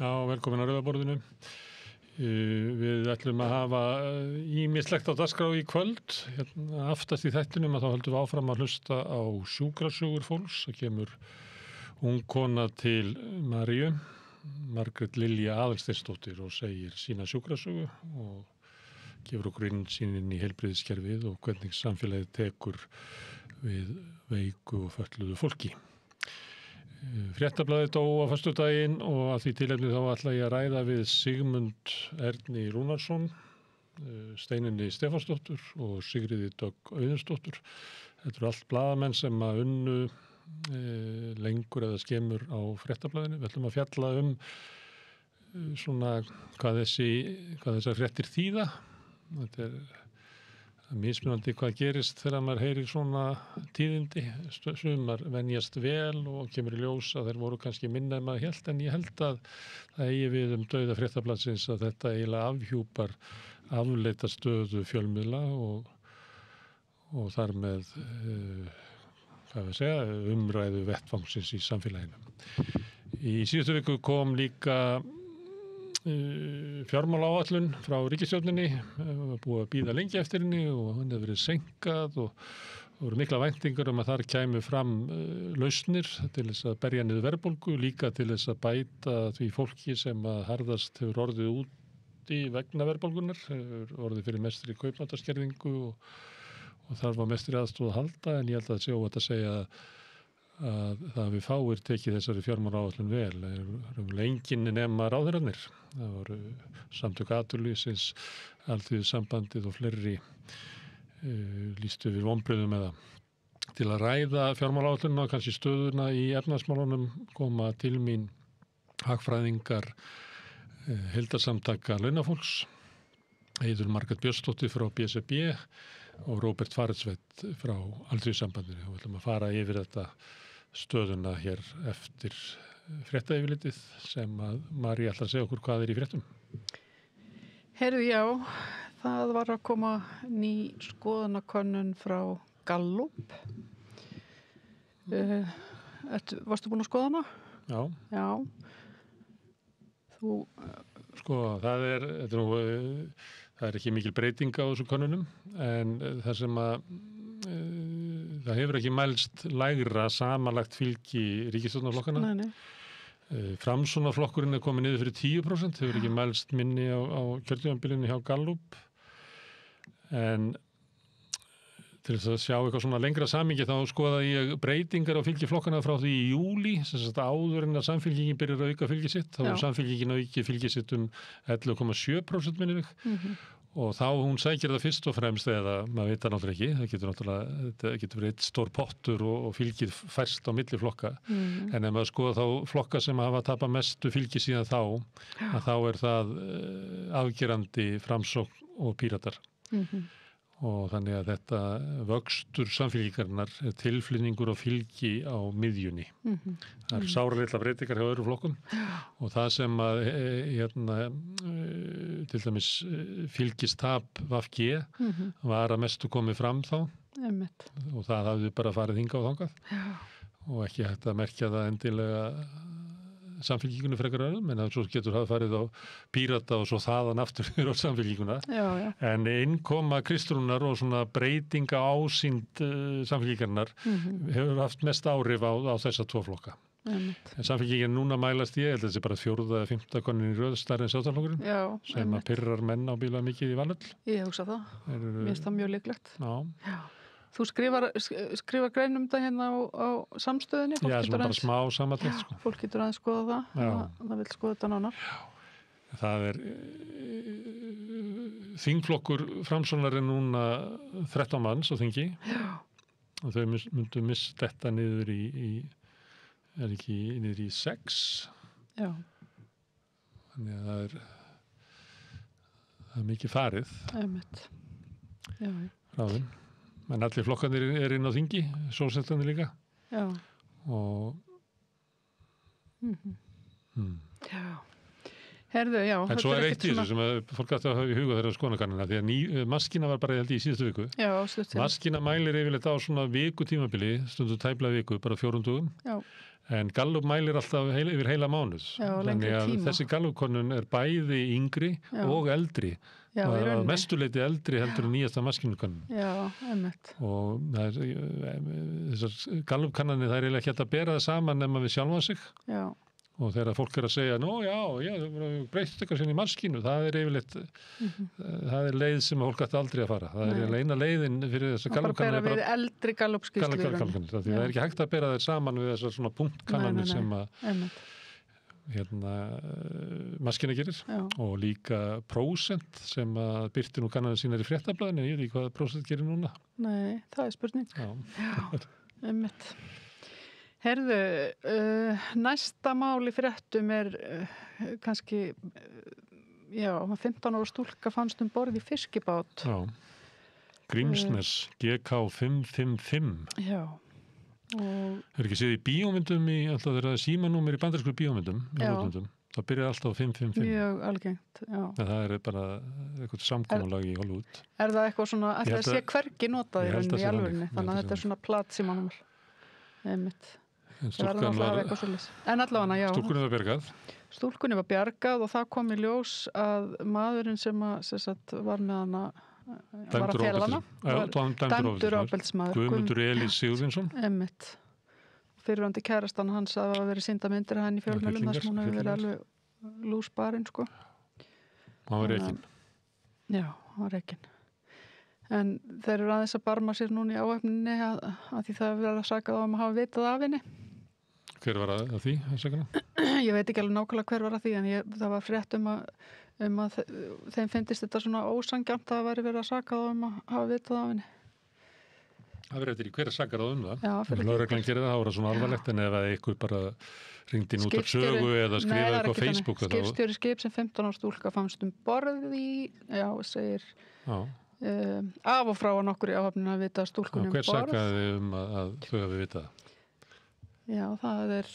Já, velkomin að Rauðaborðinu. Við ætlum að hafa ýmislegt á dagskrá í kvöld. Hérna aftast í þættinum að þá höldum við áfram að hlusta á sjúkrasögur fólks. Það kemur ung kona til Maríu, Margrét Lilja Aðalsteinsdóttir, og segir sína sjúkrasögu og gefur okkur innsýnin í heilbrigðiskerfið og hvernig samfélagið tekur við veiku og fötluðu fólki. Fréttablaðið dó á föstudaginn og að því tilefni þá ætla ég að ræða við Sigmund Erni Rúnarsson, Steinunni Stefánsdóttur og Sigríði Dögg Auðunsdóttur. Þetta eru allt blaðamenn sem að unnu lengur eða skemur á Fréttablaðinu. Við ætlum að fjalla svona hvað þessar fréttir þýða. Þetta er mismunandi hvað gerist þegar maður heyrir svona tíðindi. Sumar venjast vel og kemur í ljós að þeir voru kannski minna en maður hélt, en ég held að það eigi við dauða Fréttablaðsins að þetta eiginlega afhjúpar afleita stöðu fjölmiðla og þar með umræðu vettvangsins í samfélaginu. Í síðustu viku kom líka fjármálaáætlun frá ríkisstjórninni, búið að bíða lengi eftir henni og hann hefur verið seinkað og voru mikla væntingar að þar kæmu fram lausnir til þess að berja niður verðbólgu, líka til þess að bæta því fólki sem að harðast hefur orðið úti vegna verðbólgunar, hefur orðið fyrir mestri kaupmáttaskerðingu og þarf á mestri aðstóð að halda, en ég held að sjá að segja að það við fáir tekið þessari fjármálaáætlun vel. Það eru enginn nema ráðherrarnir. Það voru Samtök atvinnulífsins, Alþýðusambandið og fleiri lýstu við vonbrigðum með það. Til að ræða fjármálaáætlunina og kannski stöðuna í efnahagsmálunum koma til mín hagfræðingar heildarsamtaka launafólks, Heiður Margrét Björnsdóttir frá BSRB og Róbert Faretsveit frá Alþýðusambandinu. Og við ætlum að fara yfir þetta stöðuna hér eftir fréttayfirlitið sem að María ætlar að segja okkur hvað er í fréttum. Heyrðu, já, það var að koma ný skoðanakönnun frá Gallup. Varstu búin að skoða hana? Já. Já. Þú... Sko, það er ekki mikil breyting á þessu könnunum, en það sem að það hefur ekki mælst lægra samanlagt fylgi ríkisstjórnarflokkana. Framsóknarflokkurinn er komið niður fyrir 10%, hefur ekki mælst minni á kjörtímabilinu hjá Gallup, en til þess að sjá eitthvað svona lengra samhengi þá skoðaði ég breytingar á fylgi flokkana frá því í júlí, sem sagt áður en að Samfylkingin byrjar að auka fylgi sitt. Þá var Samfylkingin aukið fylgi sitt 11,7% minni við. Og þá hún sækir það fyrst og fremst, eða maður veit það náttúrulega ekki, það getur verið eitt stór pottur og fylgið færst á milli flokka. En ef maður skoða þá flokka sem hafa tapað mestu fylgi síðan þá, að þá er það afgerandi Framsókn og Píratar. Og þannig að þetta vöxtur samfylkingarinnar er tilflutningur og fylgi á miðjunni. Það er sáralitla breytingar hjá öðrum flokkum og það sem að til dæmis fylgistap VG var að mestu komið fram þá og það hafði bara farið hingað og þangað og ekki hægt að merkja það endilega samfylkingunni frekar öðrum, en það svo getur það farið á Pírata og svo þaðan aftur á samfylkinguna. En innkoma Kristrúnar og svona breytinga ásýnd samfylkingarnar hefur haft mest áhrif á þessa tvo flokka. En samfylkingin núna mælast ég held að þetta er bara 4. eða 5. konin í röð stærri en Sjálfstæðisflokkurinn, sem að pirrar menn á bíla mikið í valöll. Ég hugsa það. Mér finnst það mjög líklegt. Já. Þú skrifar grein það hérna á samstöðinni? Já, sem bara smá samantekt. Sko. Fólk getur aðeins skoða það. Það vil skoða þetta nánar. Það er þingflokkur Framsóknar er núna 13 manns á þingi. Og þau myndu missa þetta niður niður í 6. Já. Þannig að það er mikið farið. Einmitt. Já. Frá þeim. Men allir flokkarnir er inn á þingi, sósíalistaflokkurinn líka. Já. Og... Já. Herðu, já. En svo er eitt í þessu sem fólk ætti að hafa í huga þeirra skoðanakannina, því að maskína var bara held í síðustu viku. Já, stutt. Maskína mælir yfirleitt á svona vikutímabili, stundu tæplega viku, bara 4 dögum. Já. En Gallup mælir alltaf yfir heila mánuð. Já, lengri Þannig að tíma. þessi Gallup-könnun er bæði yngri Já. og eldri. Já, í Og að rauninni. mestuleiti eldri heldur en nýjasta maskínukönnun. Já, einmitt. Og þessar Gallup-kannanir, það er eiginlega ekki hægt að bera það saman nema við sjálfa sig. Já, Og þegar fólk er að segja, breytt eitthvað sinni í maskínu, það er yfirleitt, það er leið sem fólk ætti aldrei að fara. Það er eiginlega eina leiðin fyrir þessar og bara Gallup-kannanir. bera við eldri Gallup-skýrslu í rauninni. Gallup-kannanir. Það er ekki hægt að bera þeir saman við þessar svona punktkannanir Nei. sem að Einmitt. maskína gerir. Já. Og líka prósent sem að byrti nú kannanir sínar í fréttablaðinu, ég veit ekki hvað prósent gerir núna. Nei, það er spurning. Já. Já, einmitt. Herðu, næsta mál í fréttum er kannski, 15 ára stúlka fannst borð í fiskibát. Já. Grímsnes, GK 555. Já. Og Það er ekki séð í bíómyndum alltaf þegar það er símanúmer í bandarísku bíómyndum, Já. það byrjar alltaf á 555. mjög algengt, já. En það er bara eitthvað samkomulag í Hollywood. Er það eitthvað svona, Ég ætli held það sé að- hvergi notað í ég held að rauninni í sé þannig. alvörinni, Ég þannig að held að þetta er sé svona platsímanúmer. Einmitt. En Það verður náttúrulega að hafa eitthvað svolítið. En allavega, já. stúlkunni var bjargað. Stúlkunni var bjargað og það kom í ljós að maðurinn sem var með hana, var að fela hana, var dæmdur ofbeldismaður. Guðmundur Elís Sigurvinsson. Einmitt. Fyrrverandi kærastan hans að hafa verið sýnda myndir af henni í fjölmiðlum þar sem hún hefur verið alveg lúsbarinn, sko. Hann var rekinn. Já, hann var rekinn. En þeir eru aðeins að barma sér núna í áhefninni að því það er verið að saka þá að hafa vitað af henni. Hver var að því? Ég veit ekki alveg nákvæmlega hver var að því en það var frétt um að þeim finnist þetta svona ósangjarnt að það væri verið að saka þá að hafa vitað af henni. Það verður eftir í hverja sakar á það. Já, fyrir Lögreglan gerir það, það voru svona alvarlegt en ef eitthvað bara ringdi inn út af sögu eða skrifaði eitthvað á Facebook. Skipstjóri skip sem 15 ára stúlka fannst borð í, segir af og frá að nokkur í áhafninu að vita stúlkunum Hver borð. sakaði að þau hafi vitað? Já, það er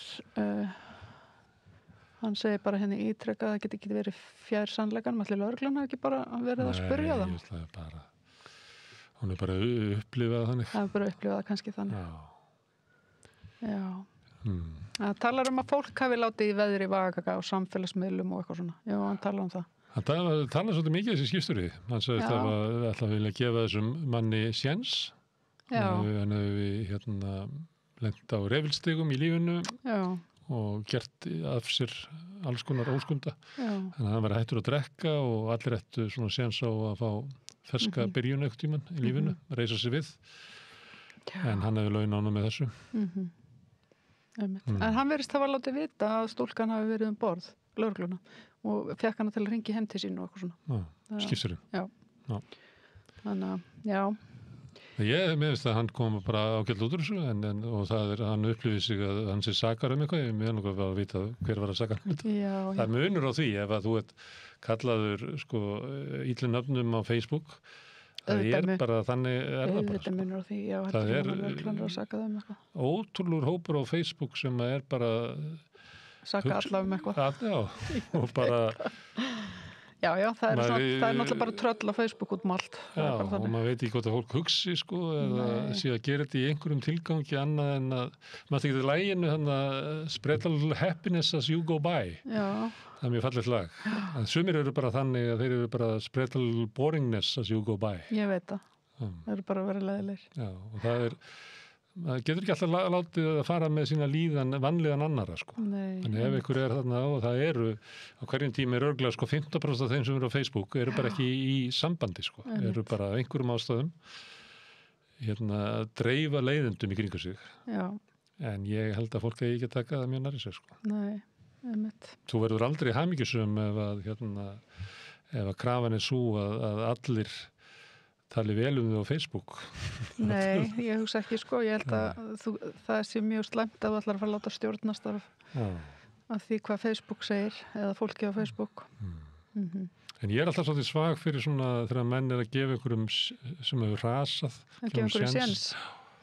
hann segir bara henni ítrekka að það geti ekki verið fjær sannleikanum, allir lögreglan hafi ekki bara verið að spyrja það. Nei, það er bara hún er bara upplifað þannig. Það er bara upplifað kannski þannig. Já. Hmm. Það talar að fólk hafi látið í veðri vagaka á samfélagsmiðlum og eitthvað svona. Já, hann talar það. Hann talar svolítið mikið þessi skipstjóri. Hann sagðist að ætla að vilja gefa þessum manni séns. Hann hefur lent á refilstigum í lífinu og gert af sér alls konar óskunda. Þannig að hann var hættur að drekka og allir ættu svona séns á að fá ferska byrjun eitthvað tíman í lífinu, reisa sig við. En hann hefur laun ánum með þessu. En hann verðist hafa látið vita að stúlkan hafi verið borð, lögregluna, og fekk hana til að ringi heim til sín og eitthvað svona. Skipstjórinn. Já. Þannig að, já. Ég meðist að hann kom bara ágætt út úr þessu og það hann upplifið sig að hann sé sakar eitthvað, ég meðan okkur var að vita hver var að saka þetta. Það er munur á því ef að þú ert kallaður illu nöfnum á Facebook, það er bara þannig það bara. Þetta munur á því, já, það er að saka það um eitthvað. Ótrúlegur hópur á Facebook sem er bara saka alla um eitthvað. Já, og bara Já, það er náttúrulega bara tröll á Facebook út um allt. Já, og maður veit ekki hvort að fólk hugsi, eða sé að gera þetta í einhverjum tilgangi annað en að, maður tekið læginu þannig að spread a little happiness as you go by. Já. Það er mjög fallegt lag. En sumir eru bara þannig að þeir eru bara spread a little boringness as you go by. Ég veit það. Það eru bara að vera leiðilegir. Já, og það getur ekki alltaf látið að fara með sína líðan vanlíðan annara, Nei, Þannig ef ykkur er þarna og það eru á hverjum tíma örgulega 15% af þeim sem eru á Facebook eru bara ekki í sambandi, eru bara af einhverjum ástæðum að dreifa leiðendum í kringu sig. Já. En ég held að fólk eigi ekki að taka það mjög nærri sig, Nei, einmitt. Þú verður aldrei hamingjusum ef að krafan er svo að allir tali vel þau á Facebook. Nei, ég hugsa ekki, ég held að það sé mjög slæmt að þú ætlar að fara að láta stjórnast af því hvað Facebook segir eða fólki á Facebook. En ég er alltaf svolítið svag fyrir svona þegar menn er að gefa einhverjum sem hefur rasað. Að gefa einhverjum séns.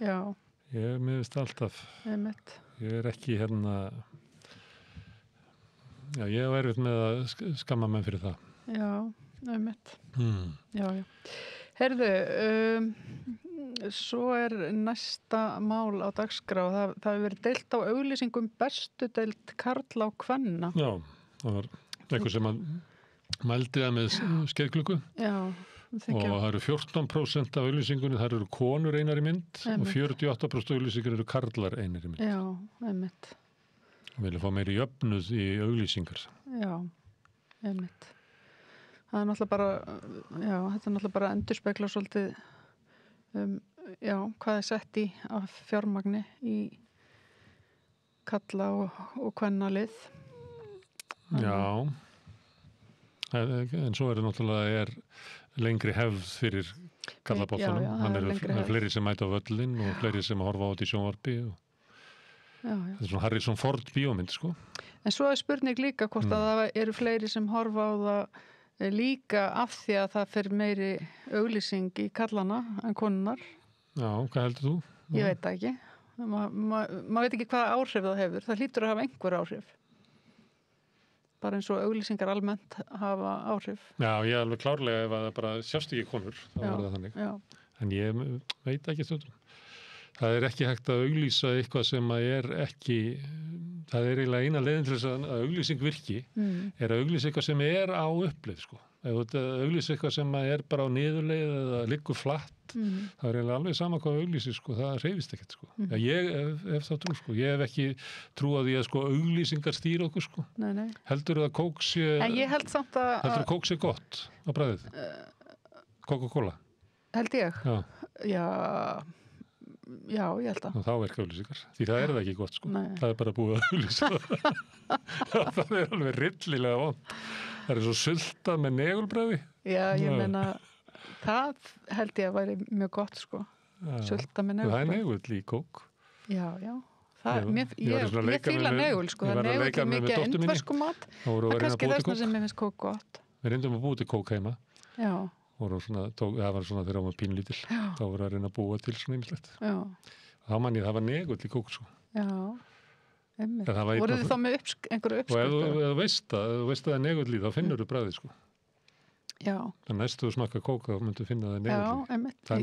Já. Ég meðist alltaf. Einmitt. Ég er ekki Já, ég er erfitt með að skamma menn fyrir það. Já, einmitt. Já. Herðu, Svo næsta mál á dagskrá. Það hefur verið deilt á auglýsingum bestu deild karla og kvenna. Já, það var eitthvað sem að mældi það með skeiðklukku Já, og það eru 14% af auglýsingunni, það eru konur einar í mynd og 48% auglýsingur eru karlar einar í mynd. Já, einmitt. Við viljum fá meiri jöfnuð í auglýsingar. Já, einmitt. Það er náttúrulega bara, já, þetta er náttúrulega bara endurspegla svolítið hvað er sett í af fjármagni í kalla og kvennalið. Já, en svo náttúrulega lengri hefð fyrir kallaboltanum. Hann eru fleiri sem mæta á völlin og fleiri sem horfa á þetta í sjónvarpi. Þetta er svona Harrison Ford bíómynd, sko. En svo er spurning líka hvort að það eru fleiri sem horfa á það líka af því að það fer meiri auglýsing í kallana en konunnar. Já, hvað heldur þú? Ég veit það ekki. Maður veit ekki hvaða áhrif það hefur. Það hlýtur að hafa einhver áhrif. Bara eins og auglýsingar almennt hafa áhrif. Já, ég er alveg klárlega ef að það bara sjást ekki konur, þá er það þannig. Já. En ég veit ekki stundum. Það er ekki hægt að auglýsa eitthvað sem að ekki, það er eiginlega eina leiðin til þess að auglýsing virki, að auglýsa eitthvað sem á uppleið, sko. Ef þú auglýsa eitthvað sem að bara á niðurleið eða liggur flatt, það er eiginlega alveg sama hvað auglýsi, sko, það hreyfist ekkert, sko. Ég hef þá trú, sko. Ég hef ekki trú á því að, sko, auglýsingar stýra okkur, sko. Nei. Heldur að kók sé, heldur að kók sé gott á bragðið? Coca-Cola? Held ég? Já, ég held að. Og þá verka auglýsingar. Því það það ekki gott, sko. Nei. Það er bara búið að auglýsa það. Það er alveg rillilega vont. Það er svo sultað með negulbræði. Já, ég meina, það held ég að væri mjög gott, sko. Sultað með negulbræði. Það negull í kók. Já. Ég fíla negul, sko. Það negull er mikið indversku mat. Það er kannski þessna sem ég finnst kók gott. Við reyndum að búa til kók heima. Já. Það var svona þegar maður pínlítil. Þá voru að reyna að búa til svona ýmislegt. Já. Þá man ég, það var negull í kók, sko. Já. Voru þið þá með einhverju uppskrift? Og ef þú veist að það er negull í, þá finnur þú bragðið, sko. Já. En næstu þú smakka kók, þá myndu finna það negull í. Já, einmitt. Það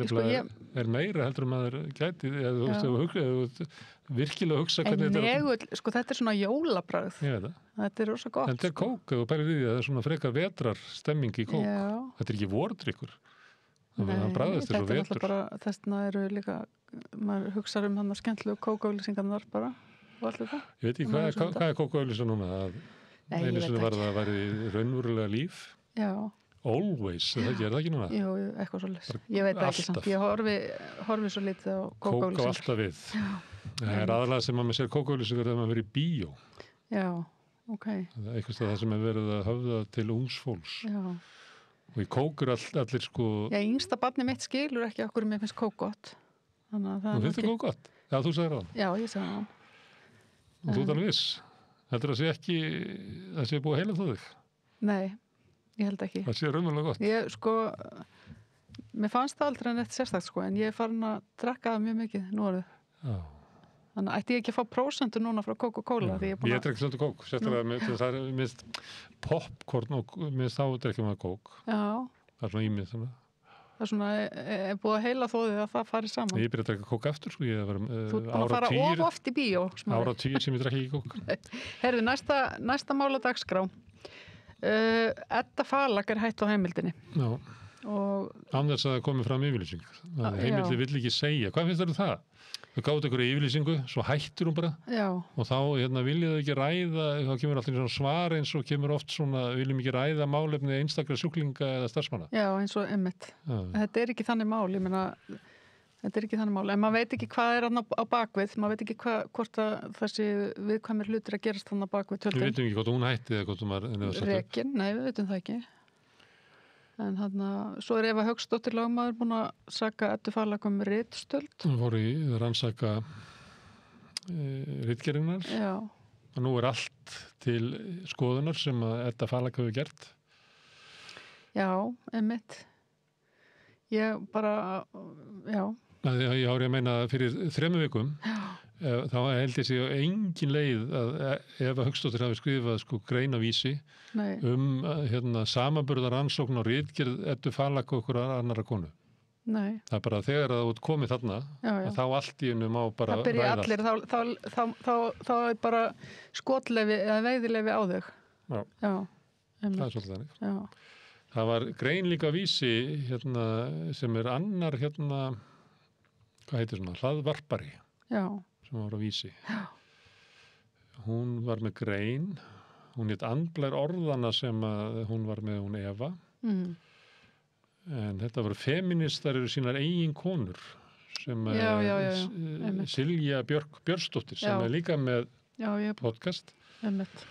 er meira heldur maður gæti, eða virkilega hugsa hvernig þetta er. En negull, sko, þetta er svona jólabragð. Ég veit það. Þetta er rosa gott. En þetta er kók, ef þú bærir í því að það er svona frekar vetrar stemming í kók. Já. Þetta er ekki vordrykkur. Hann bragðist þessu vetur. Þetta er bara, þessna eru líka, maður hugsa hann að skemmtilegu kókauglýsingarnar bara og allt þetta. Ég veit ekki, hvað er kókauglýsa núna? Einu sinni var það að væri raunverulega líf. Já. Always, er það ekki núna? Jú, eitthvað svo leys. Ég veit ekki samt. Ég horfi svo lítið á kókauglýsingar. Kók á alltaf við. Það er aðalega sem maður sér kókauglýsingar þegar maður verið í bíó. Já, ok. Eitthvað það sem verið að höfða til ungs fólks. Já. Og í kók allir, sko... Já, yngsta barni mitt skilur ekki okkur mér finnst kók gott. Þannig að það Þú finnst það kók gott? Já, þú sagðir það. Já, ég sagði það. Og þú alveg viss. Heldur það sé búið að heila þig? Nei, ég held ekki. Það sé raunverulega gott. Ég, sko, mér fannst það aldrei neitt sérstakt, sko, en ég er farin að drekka það mjög mikið nú orðið. Já. Þannig ætti ég ekki að fá prósentu núna frá Coca-Cola. Ég drekk svolítið kók. Sérstaklega það er mist popcorn og mist þá drekkjum að kók. Já. Það er svona ímið þannig. Það er svona, búið að heila þóðið að það fari saman. Ég byrja að drekka kók aftur, sko. Ég var Þú ert búin að fara of oft í bíó. Áratugir sem ég drekki ekki kók. Herðu, næsta mál á dagskrá. Edda Falag er hætt á heimildinni. Já. Án þess að það komi fram yfirlýsing. Heimildi vill ekki segja. Hvað finnst þér það? Þau gáðu einhverju yfirlýsingu, svo hættur hún bara. Já. Og þá viljið þau ekki ræða, þá kemur alltaf svona svar eins og kemur oft svona, viljum ekki ræða málefni einstakra sjúklinga eða starfsmanna. Já, eins og einmitt. Þetta er ekki þannig mál, ég meina, þetta er ekki þannig mál. En maður veit ekki hvað er hann á bakvið, maður veit ekki hvort að þessi viðkvæmir hlutir að gerast hann á bakvið tjöldin. Við veitum ekki hvort hún hætti eða hvort hún var rekin, nei, við veitum það ekki. En svo er Eva Hauksdóttir lögmaður búin að saka Eddu Falag ritstöld. Hún fór í rannsaka ritgerðinnar. Já. Og nú er allt til skoðunar sem að Edda Falag hefur gert. Já, einmitt. Ég bara, já. Ég ári að meina fyrir 3 vikum. Já. Þá held ég sig engin leið að Eva Hauksdóttir hafi skrifað greinavísi samanburðar rannsókn og ritgerð Eddu Falag og okkur annara konu. Nei. Það er bara þegar það út komið þarna Já, já. að þá allt í einu má bara Það byrja ræða allir, þá er bara skotlefi eða veiðilefi á þig. Já. Já, það er svolítið þannig. Já. Það var grein líka vísi hérna, sem er annar hérna, hvað heitir svona, hlaðvarpari Já. sem var á vísi. Já. Hún var með grein, hún hétt Andblær orðana sem að hún var með, hún Eva. En þetta voru feministar eru sínar eigin konur sem Einmitt. Silja Björnsdóttir sem Já. er líka með Já, podcast einmitt.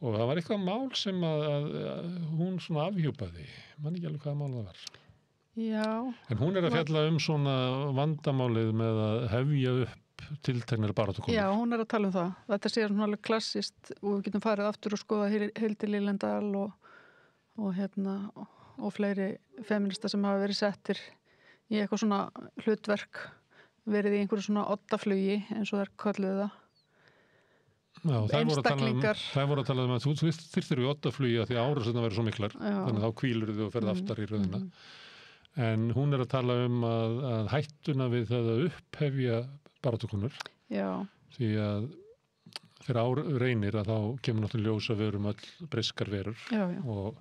og það var eitthvað mál sem að hún svona afhjúpaði, man ekki alveg hvaða mál það var. Já. En hún er að fjalla svona vandamálið með að hefja upp tilteknar baráttukonur. Já, hún er að tala um það. Þetta sé svona alveg klassist og við getum farið aftur og skoða Hildi Lilendal og fleiri feminista sem hafa verið settir í eitthvað svona hlutverk, verið í einhverju svona oddaflugi eins og þær kölluðu það. Já, Einstaklingar. Það voru að tala um að þú þyrftir í oddaflugi að því árásirnar verður svo miklar, þannig að þá hvílur þau og ferð aftar í röðina. En hún er að tala um að hættuna við það að upphefja baráttukonur. Já. Því að þegar reynir að þá kemur náttúrulega ljós að við erum öll breyskar verur. Já, já. Og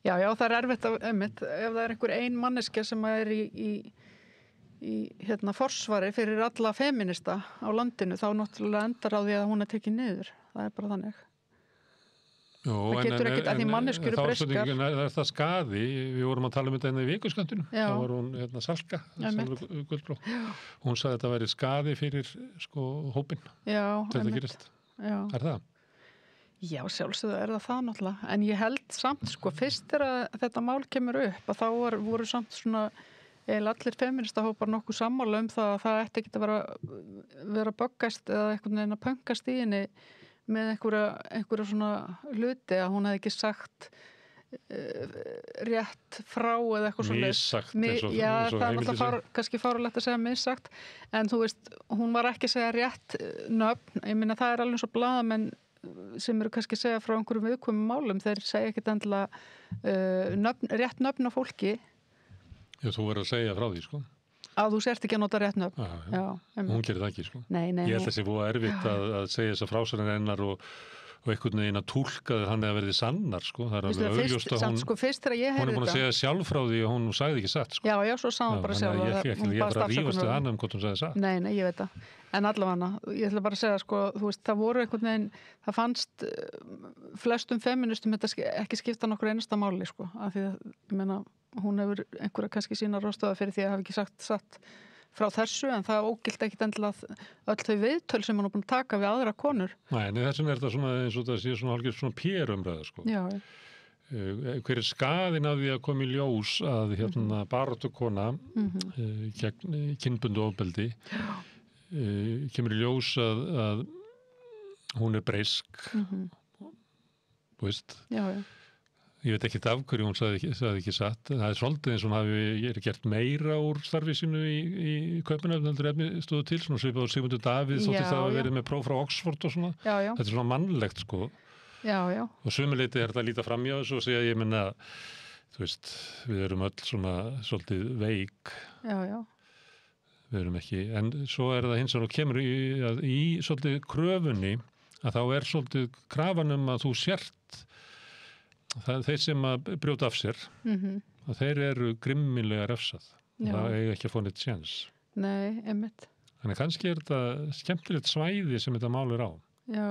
Já, það er erfitt ef það er einhver ein manneskja sem er í forsvari fyrir alla feminista á landinu, þá náttúrulega endar á því að hún er tekið niður. Það er bara þannig. Jó, það getur ekkert að því manneskjur eru breyskar. Það er það skaði, við vorum að tala um þetta í vikuskantinu, þá var hún Salka, Guldbró. Hún sagði að þetta væri skaði fyrir hópinn. Já, þetta gerist. Já. Er það? Já, sjálfsögðu það náttúrulega, en ég held samt, fyrst þegar þetta mál kemur upp, að þá voru samt svona, allir feministahópar nokkuð sammála um það að það ætti ekki að vera böggast eða einhvern veginn að pöngast í henni með einhverja svona hluti að hún hefði ekki sagt rétt frá eða eitthvað svona. Missagt. Já, það er náttúrulega kannski fárulegt að segja missagt, en þú veist, hún var ekki að segja rétt nöfn, ég minna það er alveg eins og blaðamenn sem eru kannski að segja frá einhverjum viðkvæmum málum, þeir segja ekkert endilega rétt nöfn á fólki. Já, þú verður að segja frá því, Að þú sért ekki að nota rétt nöfn. Já. Hún gerir það ekki, Nei. Ég held að það sé búið erfitt að segja þessar frásagnir hennar og einhvern veginn að túlka hann eða verið sannar, Það er alveg augljóst að hún er búin að segja sjálf frá því og hún sagði ekki satt, Já, svo sá hún bara sjálf. Ég bara að rífast við hann hvort hún sagði satt. Nei, ég veit það. En allavega, ég ætla bara að segja, þú veist, það voru einhvern veginn, það fannst flestum feministum þetta ekki skipta nokkur einasta máli, af því að, ég meina, hún hefur einhverja kannski sína ráðstöða fyrir því að hafa ekki sagt satt frá þessu, en það ógilt ekkit endilega öll þau viðtöl sem hann er búin að taka við aðra konur. Nei, þess vegna er þetta svona eins og það sé svona hálfgerð svona PR-umræða, Já. Hver er skaðinn af því að koma í ljós að baráttukona gegn kynbundnu ofbeldi kemur í ljós að hún er breysk, veist? Já. Ég veit ekki af hverju hún sagði ekki satt. Það er svolítið eins og hún hafi gert meira úr starfi sínu í Kaupmannahöfn heldur efni stóðu til, svona svipað á Sigmundur Davíð þótti það að verið með próf frá Oxford og svona. Já. Þetta er svona mannlegt, Já. Og sumuleyti er þetta að líta fram í þessu og segja, ég minna, þú veist, við erum öll svona svolítið veik. Já. Við erum ekki, en svo er það hins vegar og kemur í svolítið kröfunni að þá er svolítið krafan að þú sért þeir sem að brjóta af sér að þeir eru grimmilega refsað og það eiga ekki að fá neitt séns. Nei, einmitt. Þannig kannski er þetta skemmtilegt svæði sem þetta mál er á. Já.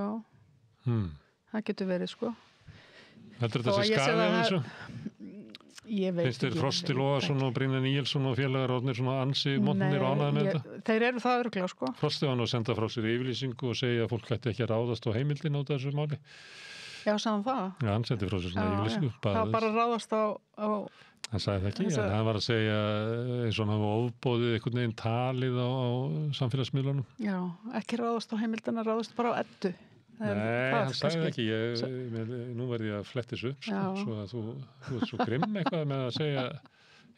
Það getur verið, Heldur þetta sé skaðið þessu? Ég veit ekki. Finnst þér Frosti Logason og Brynjar Níelsson og félagar orðnir svona ansi montnir og ánægðir með þetta? Þeir eru það örugglega, Frosti var nú að senda frá sér yfirlýsingu og segja að fólk ætti ekki að ráðast á heimildin út af þessu máli. Já, sagði hann það? Já, hann sendi frá sér svona yfirlýsingu. Það var bara ráðast á... Hann sagði það ekki, en hann var að segja eins og hann hafa ofbóðið einhvern veginn talið á samfélagsmiðlunum. Já, ekki ráðast á heimildina, ráðast bara á Eddu. Nei, hann sagði það ekki. Nú verði ég að fletti þessu upp, svo að þú ert svo grimm eitthvað með að segja,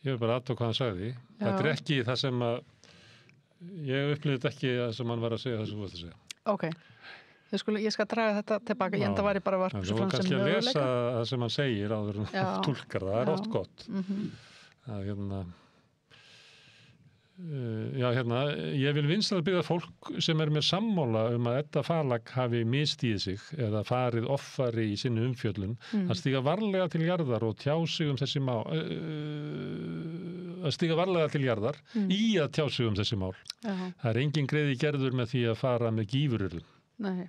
ég hef bara aðtók hvað hann sagði. Þetta er ekki það sem að, ég upplýði þetta ekki það sem hann var að segja það sem þú varst að segja. Ok. Ég skal draga þetta tilbaka, ég enda var ég bara að varpa svo fram sem möguleika. Þú var kannski að lesa það sem hann segir áður en tólkar það er oft gott. Já, ég vil vinstra byggða fólk sem er með sammála að Edda Falag hafi misstíð sig eða farið offari í sinni umfjöllun að stíga varlega til jarðar og tjá sig þessi mál að stíga varlega til jarðar í að tjá sig þessi mál. Já. Það er engin greiði gerður með því að fara með gífururðum. Nei.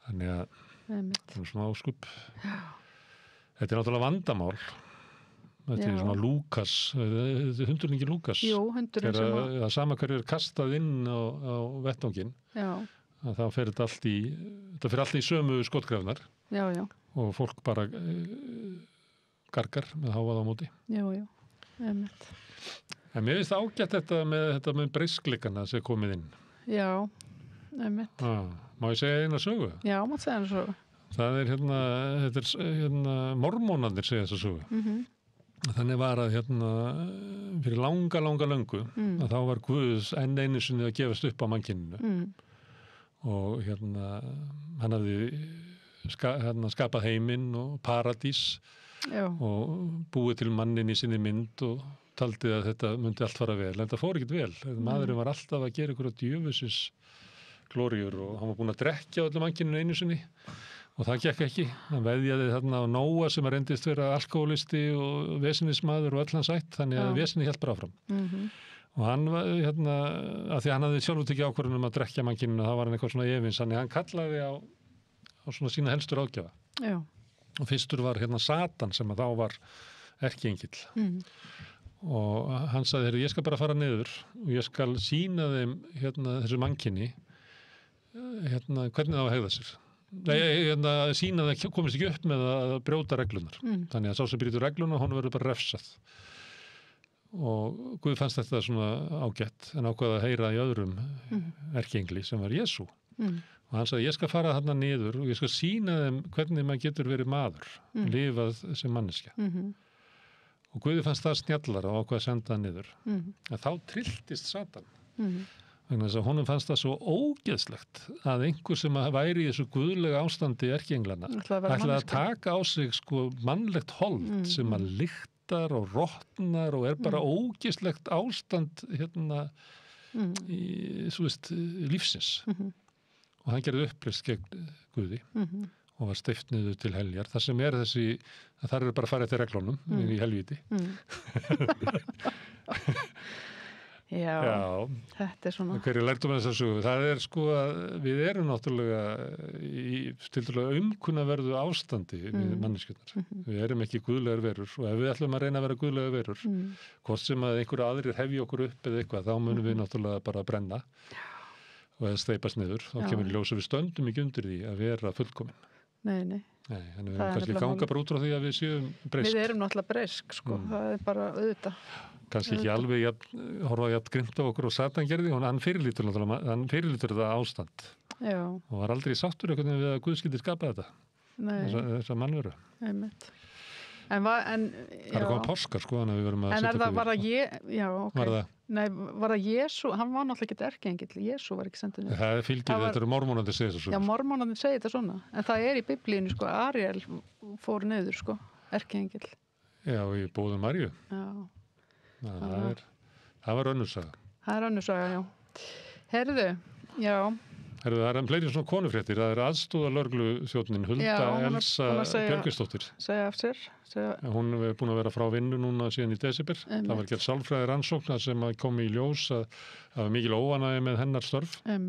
Þannig að Einmitt. Svona áskup. Þetta er náttúrulega vandamál. Þetta er svona Lúkas, hundurinn ekki Lúkas. Jú, hundurinn sem að sama hverju er kastað inn á vettvanginn, að þá fer þetta allt í sömu skotgrafnar og fólk bara gargar með háað á móti. Jú, einmitt. En mér finnst ágætt þetta með breiskleikana sem komið inn. Já, einmitt. Má ég segja eina sögu? Já, má segja eina sögu. Það er þetta er mormónarnir segja þessa sögu. Þannig var að fyrir langa löngu að þá var Guð enn einu sinni að gefast upp á mannkyninu og hann hafði skapað heiminn og paradís og búið til mannin í sinni mynd og taldi að þetta myndi allt fara vel, en þetta fór ekkert vel. Maðurinn var alltaf að gera einhverja djöfusins glóríur og hann var búinn að drekkja öllum mannkyninu einu sinni og það gekk ekki. Hann veðjaði þarna á Nóa sem reyndist vera alkohólisti og vesinismadur og öll hans ætt, þannig að vesinni hélt bara áfram. Og hann var, að því að hann hafði sjálfur tekið ákvörðun að drekkja mannkyninu, þá var hann eitthvað svona efins, þannig að hann kallaði á svona sína helstu ráðgjafa. Já. Og fyrstur var Satan sem að þá var erkiengill. Og hann sagði, ég skal bara fara niður og ég skal sýna þeim þessu mannkyni hvernig það var að hegða sér. Sýna það komist ekki upp með að brjóta reglunar. Þannig að sá sem brýtur regluna, hann verður bara refsað. Og Guð fannst þetta svona ágætt, en ákvað að heyra í öðrum erkiengli sem var Jesú. Og hann sagði, ég skal fara þarna niður og ég skal sýna þeim hvernig maður getur verið maður, lifað sem manneskja. Og Guði fannst það snjallara og ákvað að senda það niður. En þá trylltist Satan. Þannig að honum fannst það svo ógeðslegt að einhver sem væri í þessu guðlega ástandi erkienglana ætlaði að taka á sig mannlegt hold sem að lyktar og rotnar og er bara ógeðslegt ástand lífsins. Og hann gerði uppreist gegn Guði og var steypt niður til heljar. Það sem er að það er bara að fara eftir reglunum í helvíti. Já, þetta er svona. Hverju lærtum við þess að sögu? Það er að við erum náttúrulega í tiltölulega umkunnaverðu ástandi við manneskjurnar. Við erum ekki guðlegar verur og ef við ætlum að reyna að vera guðlegar verur, hvort sem að einhverju aðrir hefji okkur upp eða eitthvað, þá munum við náttúrulega bara brenna og eða steipast niður. Þá kemur í ljós að við stöndum ekki undir því að vera fullkomin. Nei. Þannig við kannski ganga bara út frá því að við séum breysk. Við erum náttúrulega breysk, það er bara auðvitað. Kannski ekki alveg horfa jafn grimt á okkur og Satan gerði, hann fyrirlítur það ástand. Já. Og var aldrei sáttur við að Guð skyldi skapa þetta. Þessa mannveru. Einmitt. Það er komað páskar, þannig að við verum að setja okkur. En var það Jesú, hann var náttúrulega ekki erkiengill, Jesú var ekki sendið niður. Það fylgir, þetta eru mormónandi segja þessu. Já, mormónandi segja þetta svona. En það er í Biblíunni, Ariel fór niður, erkiengill. Já, í bóðum Maríu. Já. Það var önnursaga. Það er önnursaga, já. Herðu, það er fleiri svona konufréttir. Það er aðstóða lögregluþjónnin Hulda Elsa Björgvinsdóttir. Segja af sér. Hún er búin að vera frá vinnu núna síðan í desember. Það var gerð sálfræði rannsókn sem kom í ljós að það var mikil óánægja með hennar störf. Er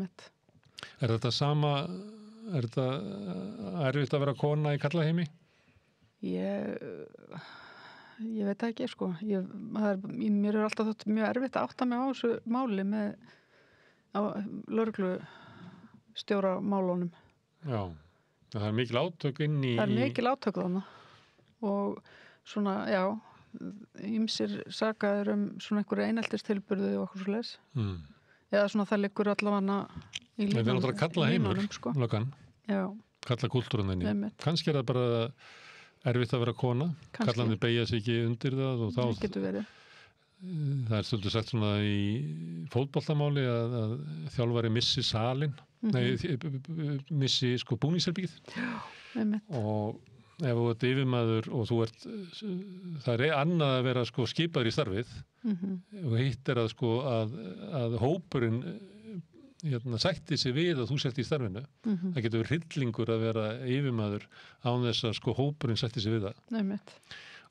þetta sama, er þetta erfitt að vera kona í karlaheimi? Ég veit ekki, mér er alltaf þótt mjög erfitt að átta mig á þessu máli með lögreglustjóramálunum. Já, það er mikil átök inn í... Það er mikil átök þannig og svona, ýmsir sakaður svona einhverju eineltistilburði og okkur svo leis. Eða svona það liggur allavega í línunum. Það er náttúrulega kalla heimur, löggan. Já. Kalla kúltúrun þenni. Kannski er það bara... erfitt að vera kona, kallandi beigja sig ekki undir það og þá... Það getur verið. Það er stundum sagt svona í fótboltamáli að þjálfari missi salin, missi búningsherbyggið. Og ef þú ert yfirmaður og þú ert, það annað að vera sko skipaður í starfið og hitt að sko að hópurinn sætti sig við að þú sért í starfinu. Það getur verið hryllingur að vera yfirmaður án þess að sko hópurinn sætti sig við það. Einmitt.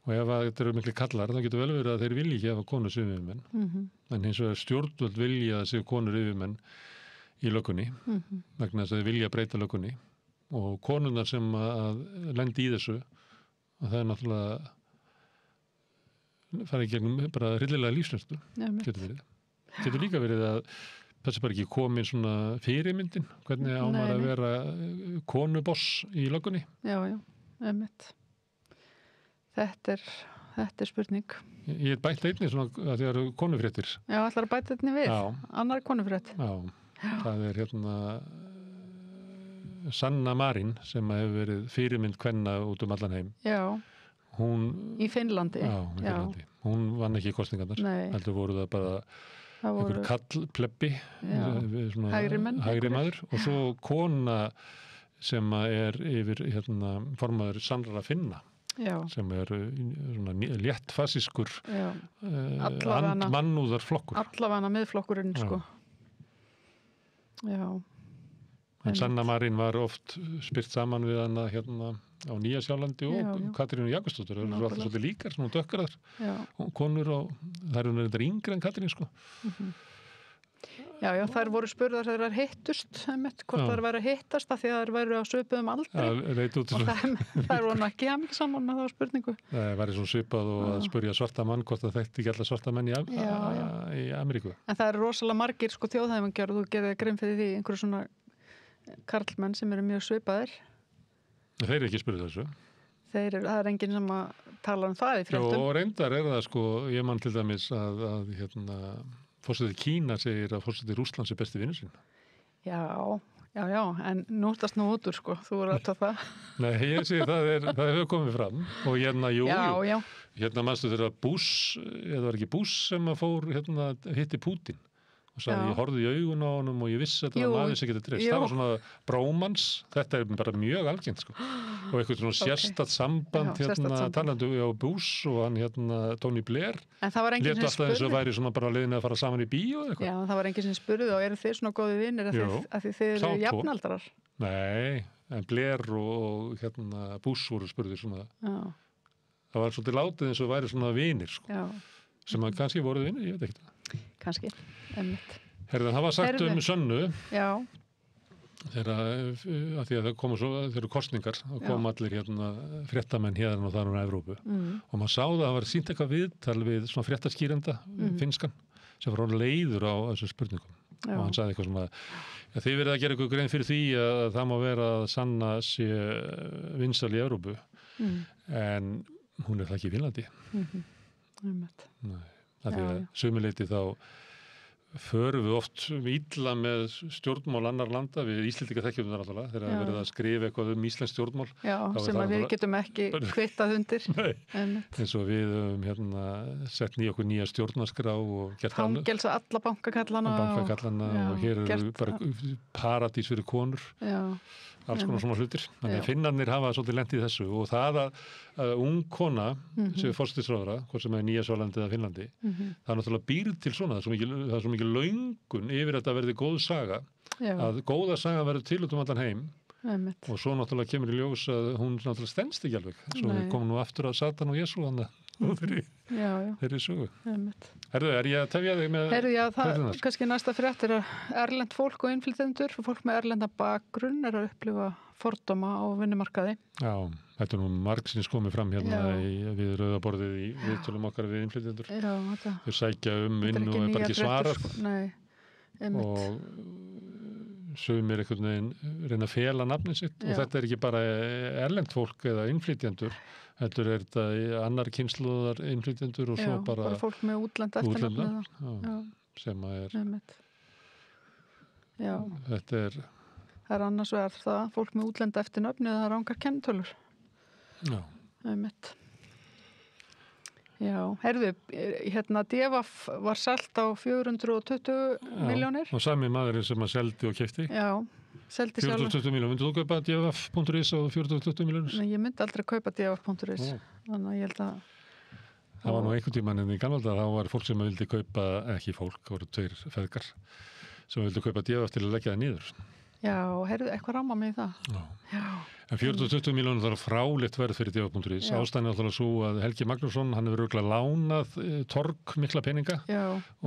Og ef þetta eru miklu kallar, þá getur vel verið að þeir vilja ekki hafa konur sem yfirmenn. En hins vegar stjórnvöld vilja að séu konur yfirmenn í löggunni, vegna þess að þeir vilja breyta löggunni. Og konurnar sem að lendi í þessu, og það er náttúrulega farið gegnum bara hryllilega lífsreynslu, getur verið. Getur líka verið að þessi bara ekki komin svona fyrirmyndin, hvernig á maður að vera konuboss í löggunni. Já, einmitt. Þetta er spurning. Ég er bætt einnig svona að það eru konufréttir. Já, ætlar að bæta einnig við. Annar konufrétt. Já, það er Sanna Marin sem hefur verið fyrirmynd kvenna út allan heim. Já, í Finnlandi. Já, í Finnlandi. Hún vann ekki kosningarnar. Heldur voru það bara einhver kallplebbi, hægri maður og svo kona sem er yfir formaður Sannra Finna. Já. Sem er svona léttfasískur mannúðarflokkur. Allavega miðflokkurinn, sko. Já. En Sanna Marin var oft spyrt saman við hana á Nýja-Sjálandi og Katrínu Jakobsdóttur. Það eru alltaf svolítið líkar, svona dökkarar konur og það eru þetta yngri en Katrín, sko. Já, þær voru spurðar þegar þær hittust, hvort þær væri að hittast af því að þær væri á svipuðum aldri og þær voru ekki mikið saman með þá spurningu. Það væri svona svipað og að spurja svarta mann hvort það þekkti ekki alla svarta menn í Ameríku. En það eru rosalega margir sko þjóðhæfingar og þú gerði grein fyrir því einhverju svona karlmenn sem eru mjög svipaðir. Þeir eru ekki spurðið þessu. Það er enginn sem að tala það í fréttum. Og reyndar það sko, ég man til dæmis að fórsetið Kína segir að fórsetið Rússlands er besti vinur sín. Já, en núttast nú út úr, sko, þú voru að það. Nei, ég segi það hefur komið fram og jú. Manstu þegar Bush, eða var ekki Bush sem að fór hitti Putin og sagði ég horfði í augun á honum og ég vissi að þetta var maður sem getur treyst. Það var svona brómans, þetta er bara mjög algengt, sko. Og eitthvað svona sérstakt samband talandi á Bush og hann Tony Blair létu alltaf eins og væri svona bara leiðin að fara saman í bíó eitthvað. Já, það var enginn sem spurði og eru þið svona góði vinnir af því þið eru jafnaldarar? Nei, en Blair og Bush voru spurðir svona. Það var svolítið látið eins og væri svona vinir, sko. Sem að kannski voruð vinir, ég veit ekki það. Kannski, einmitt. Það var sagt Sönnu. Já. Þegar það komu þeir eru kosningar og kom allir fréttamenn hérna og þar á Evrópu og maður sá það að var sýnt eitthvað viðtal við svona fréttaskýrenda finnskan sem var leiður á þessum spurningum og hann sagði eitthvað svona þið verið að gera eitthvað grein fyrir því að það má vera að Sanna sé vinsæl í Evrópu en hún er það ekki í Finnlandi. Nei, af því að sömuleyti þá förum við oft illa með stjórnmál annar landa, við Íslendingar þekkjum það náttúrulega, þegar við verðum að skrifa eitthvað íslensk stjórnmál. Já, sem að við getum ekki kvittað undir. Nei, eins og við höfum sett okkur nýja stjórnarskrá og gert fangelsa alla bankakallana og hér eru bara paradís fyrir konur. Já. Alls konar svona hlutir. Þannig að Finnarnir hafa svolítið lent í þessu og það að ung kona sem er forsætisráðherra, hvort sem er Nýja-Sjálandi eða Finnlandi, það náttúrulega býr til svona, það er svo mikið löngun yfir að þetta verði góð saga, að góða saga verður til út allan heim og svo náttúrulega kemur í ljós að hún náttúrulega stendst ekki alveg. Svo við komum nú aftur að Satan og Jesú þeirri sögu. Er ég að tefja þig með það kannski næsta frétt er að erlent fólk og innflytjendur, fólk með erlenda bakgrunn er að upplifa fordóma á vinnumarkaði. Já, þetta er nú margsins komið fram við rauðaborðið í viðtölum okkar við innflytjendur. Þau sækja vinnu og er bara ekki svarað. Og sumir einhvern veginn reyna að fela nafnið sitt og þetta er ekki bara erlent fólk eða innflytjendur. Þetta er þetta annar kynslóðar innflytjendur og svo bara fólk með útlenda eftirnafni sem að er þetta er annars vegar það fólk með útlenda eftirnafni eða rangar kennitölur. Heyrðu, Devaf var selt á 420 milljónir. Og sami maðurinn sem að seldi og keypti. seldi sjálf. 420 miljónir, myndir þú kaupa df.is á 420 miljónir? Nei, ég myndi aldrei kaupa df.is. Þannig að ég held að... Það var nú einhvern tímann en í gamla þá var fólk sem vildi kaupa, ekki fólk, það voru 2 feðgar, sem vildi kaupa df til að leggja það niður. Já, heyrðu, eitthvað ramma mig í það. Já. En 420 miljónir þarf fráleitt verð fyrir df.is. Ástæðan er alltaf svo að Helgi Magnússon, hann hefur örugglega lánað Torg mikla peninga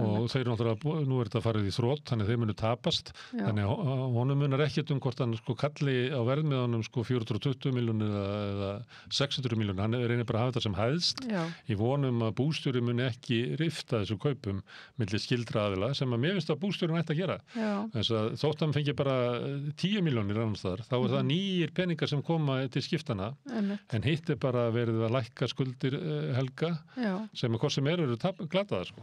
og þeir náttúrulega, nú er þetta farið í þrot, þannig þeir munu tapast. Þannig að honum munar ekkert hvort hann sko kalli á verðmiðanum sko 420 miljónir eða 600 miljónir. Hann reynir bara að hafa þetta sem hæðst. Í vonum að bústjóri muni ekki rifta þessu kaupum milli skildra aðila sem að mér finnst að bústjórin ætti að gera. Þess að þótt hann fengi bara 10 miljónir annars þar, þá er það nýjir peningar sem koma til skiptana en hitt er bara verið að lækka skuldir Helga sem að hvort sem eru glataðar sko.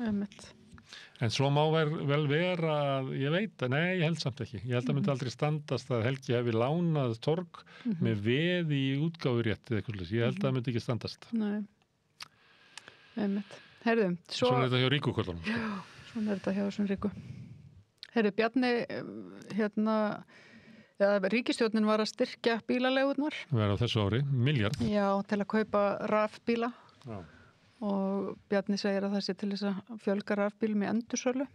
En svo má vel vera að ég veit, nei ég held samt ekki ég held að myndi aldrei standast að Helgi hefði lánað Torg með veð í útgáfurétt eða eitthvað, ég held að það myndi ekki standast. Nei, Herðu, svona er þetta hjá ríkuköllunum sko. Svona er þetta hjá þessum ríku. Herðu, Bjarni ríkisstjórnin var að styrkja bílaleigurnar. Verða á þessu ári, milljarð. Já, til að kaupa rafbíla. Og Bjarni segir að það sé til þess að fjölga rafbílum í endursölu.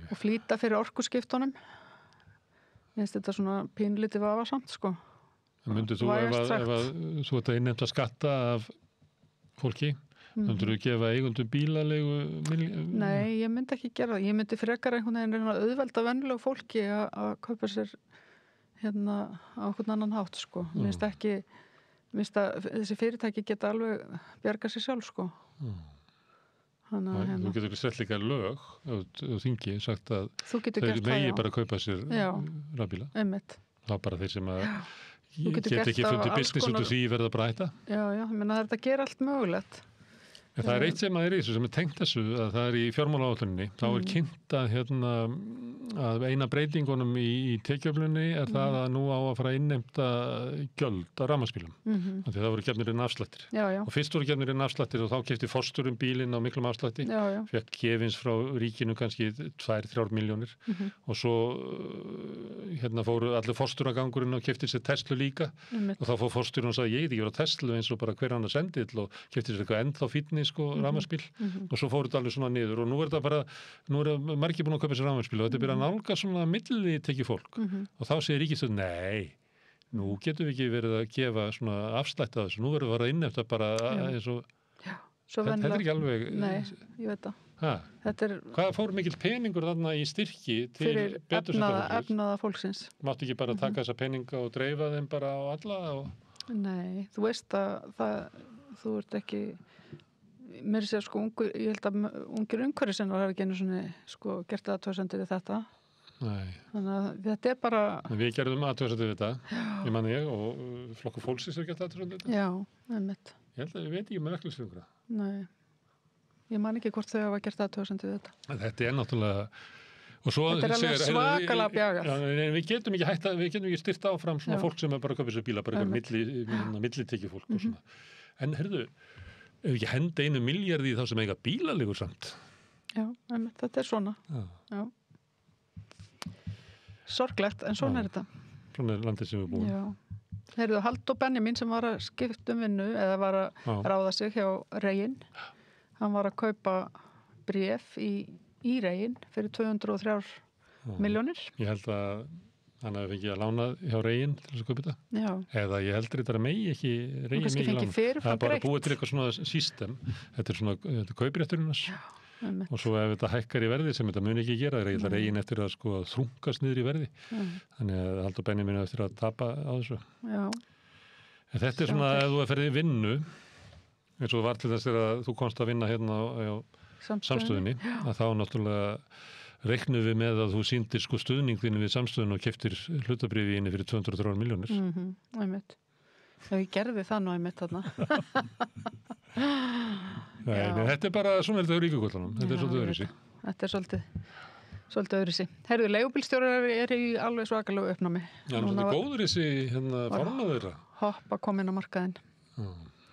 Og flýta fyrir orkuskiptunum. Ég finnst þetta svona pínlítið vafasamt, sko. Myndir þú ef þú ert að innheimta skatta af fólki? Myndir þú gefa eigundum bílalegu? Nei, ég myndi ekki gera það. Ég myndi frekar einhvern veginn reyna að auðvelda venjulegu fólki að kaupa sér hérna á einhvern annan hátt, sko. Mér finnst að þessi fyrirtæki geta alveg bjarga sér sjálf, sko. Þú getur sett líka lög á þingi sagt að þau megi bara kaupa sér rafbíla. Það er bara þeir sem að geta ekki fundið business út úr því verða bara hætta. Já, ég meina þetta gera allt mögulegt. En það er eitt sem er í þessu sem er tengt þessu að það er í fjármálaáætluninni. Þá er kynnt að eina breytingunum í tekjuöflunni er það að nú á að fara að innheimta gjöld á rafmagnsbílum. Þannig að það voru gefnir inn afslættir. Og fyrst voru gefnir inn afslættir og þá keypti forstjórinn bílinn á miklum afslætti. Fékk gefins frá ríkinu kannski 2-3 milljónir. Og svo fóru allir forstjóragangurinn og keypti sér Tesla líka. Og þá fór forstjórinn og sagði ég ekki vera Tesla eins og bara hver annars endill og keypti sér eitthvað ennþá fínni sko rafmagnsbíl og svo fór þetta alveg svona niður og nú er margir búin að kaupa sér rafmagnsbíl og þetta er byrjað að nálga svona millitekið fólk og þá segir ríkisstjórnin, nei, nú getum við ekki verið að gefa svona afslætt af þessu, nú verðum við að innheimta bara eins og þetta er ekki alveg Nei, ég veit það. Hvað fór mikill peningur þarna í styrki til efnaða fólksins? Máttu ekki bara taka þessa peninga og dreifa þeim bara á alla? Nei, þú veist að þú ert ekki mér sé sko ég held að ungir umhverfisinnar hafa ekki einu svona sko gert athugasemdir við þetta. Nei. Þannig að þetta er bara Við gerðum athugasemdir við þetta, ég man og Flokkur fólksins gert athugasemdir við þetta. Já, einmitt. Ég held að ég veit ekki með verkefnisfjöngra. Nei, ég man ekki hvort þau hafa gert athugasemdir við þetta. Þetta er náttúrulega og svo þetta er alveg svakalega bjagað. Við getum ekki styrt áfram svona fólk sem er bara að kaupa sér bíla, bara millitekið fólk og svona. En heyrðu, ef ekki henda 1 milljarð í þá sem eiga bílaleigur samt. Já, þetta er svona. Já. Sorglegt, en svona er þetta. Svona er landið sem við búum. Já. Heyrðu, Halldór Benjamín sem var að skipta vinnu eða var að ráða sig hjá Reginn. Hann var að kaupa bréf í Reginn fyrir 203 milljónir. Ég held að hann hefði fengið að lána hjá Reginn til þess að kaupa þetta. Já. Eða ég heldur þetta megi ekki Reginn megi lána. Það er bara búið til eitthvað svona system. Þetta er kauprétturinn hans. Og svo ef þetta hækkar í verði sem þetta muni ekki gera, það er Reginn eftir að sko þrungast niður í verði. Þannig að Halldór Benjamín eftir að tapa á þessu. Já. En þetta er svona ef þú er ferðið í vinnu, eins og var til þess að þú komst að vinna hérna á samstöðinni, að þá náttúrulega reiknum við með að þú sýndir sko stuðningðinu við samstöðinu og keyptir hlutabréfi inni fyrir 203 milljónir. Einmitt. Já, ég gerði það nú einmitt þarna. Nei, þetta er bara svona þetta ríkuköllunum. Þetta er svolítið öðruvísi. Þetta er svolítið öðruvísi. Herðu, leigubílstjórar er í alveg svakalegu uppnámi. Já, svolítið góður þessi formaður þeirra. Hoppa komin á markaðinn.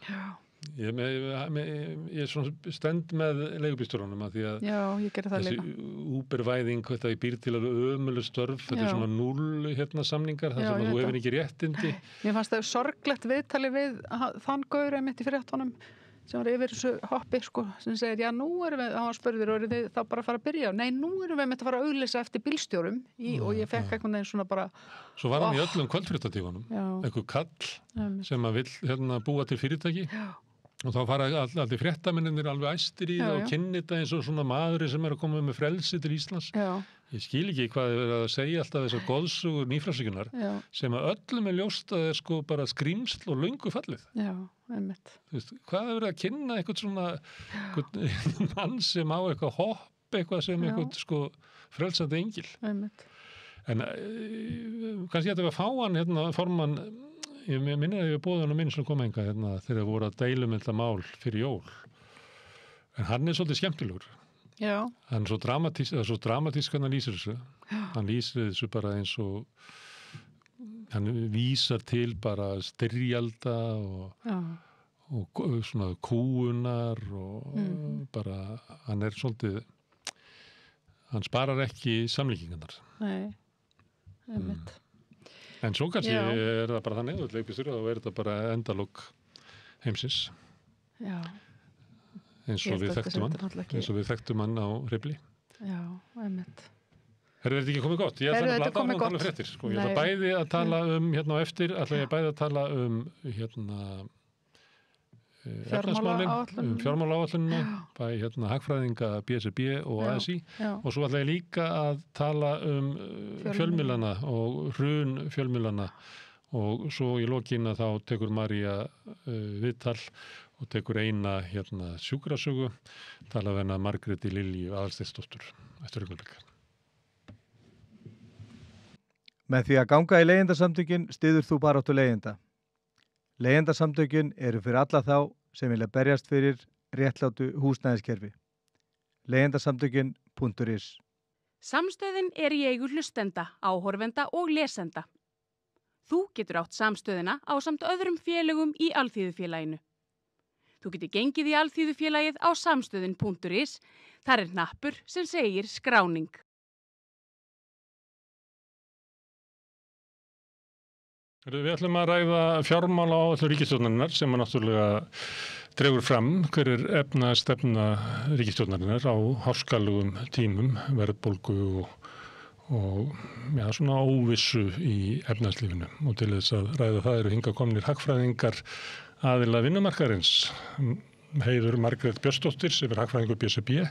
Já. Ég er svona stend með leigubílstjórunum að því að Já, ég gerði það líka. þessi Uber-væðing, þetta ég býr til alveg ömurleg störf, þetta Já. er svona 0 samningar, þar Já, sem ég að þú veit hefur ekki réttindi. Mér fannst það sorglegt viðtali við þann gaur einmitt í fréttunum sem var yfir þessu hoppi, sko, sem segir, já, nú erum við, hann var spurður, og eru þið þá bara að fara að byrja? Nei, nú erum við með að fara að auglýsa eftir bílstjórum og ég fekk einhvern veginn svona bara... Svo var hann í öllum kvöldfréttatífunum, Já. einhver kall Einmitt. sem að vill búa til fyrirtæki. Já. Og þá fara allir fréttamennir alveg æstir í það og kynni þetta eins og svona maðurinn sem er að koma með frelsi til Íslands. Já. Ég skil ekki hvað þið verið að segja alltaf þessar goðsugur nýfrælsíkunar sem að öllum er ljóst að það er sko bara skrýmsl og löngu fallið. Já, einmitt. Þú veist, hvað er verið að kynna eitthvað svona mann sem á eitthvað hopp, eitthvað sem eitthvað sko frelsandi engil. Einmitt. En kannski þetta var fáan hérna formann. Ég minni að ég bóði hann minn sem kom enga þegar það voru að deilum þetta mál fyrir jól. En hann er svolítið skemmtilegur. Já. Hann er svo dramatísk hann lýsir þessu. Já. Hann lýsir þessu bara eins og hann vísar til bara styrjalda og svona kúunar og bara hann er svolítið hann sparar ekki samlíkingarnar. Nei, einmitt. En svo kannski er það bara þannig, leikbílstjóri, þá er þetta bara endalok heimsins. Já. Eins og við þekktum hann á Hrifli. Já, einmitt. Er þetta ekki komið gott? Ég ætla að tala fréttir. Sko. Ég ætla bæði að tala hérna á eftir, ætla að tala fjármálaáætlunina, bæði hagfræðinga BSRB og ASI og svo ætla ég líka að tala fjölmiðlana og hrun fjölmiðlana og svo í lokinna þá tekur María viðtal og tekur eina sjúkrasögu, tala við hana Margréti Lilju Aðalsteinsdóttur eftir augnablik. Með því að ganga í leigjendasamtökin styður þú baráttu leigjenda. Leigjendasamtökin eru fyrir alla þá sem vilja berjast fyrir réttlátu húsnæðiskerfi. Leigjendasamtökin.is Samstöðin er í eigu hlustenda, áhorfenda og lesenda. Þú getur átt samstöðina ásamt öðrum félögum í Alþýðufélaginu. Þú getur gengið í Alþýðufélagið á samstöðin.is. Þar er hnappur sem segir skráning. Við ætlum að ræða fjármálaáætlun ríkisstjórnarinnar sem að náttúrulega dregur fram hver er efnahagstefna ríkisstjórnarinnar á háskalugum tímum, verðbólgu og svona óvissu í efnahagslífinu. Og til þess að ræða það eru hingað komnir hagfræðingar aðila vinnumarkaðarins. Heiður Margrét Björnsdóttir sem er hagfræðingur BSRB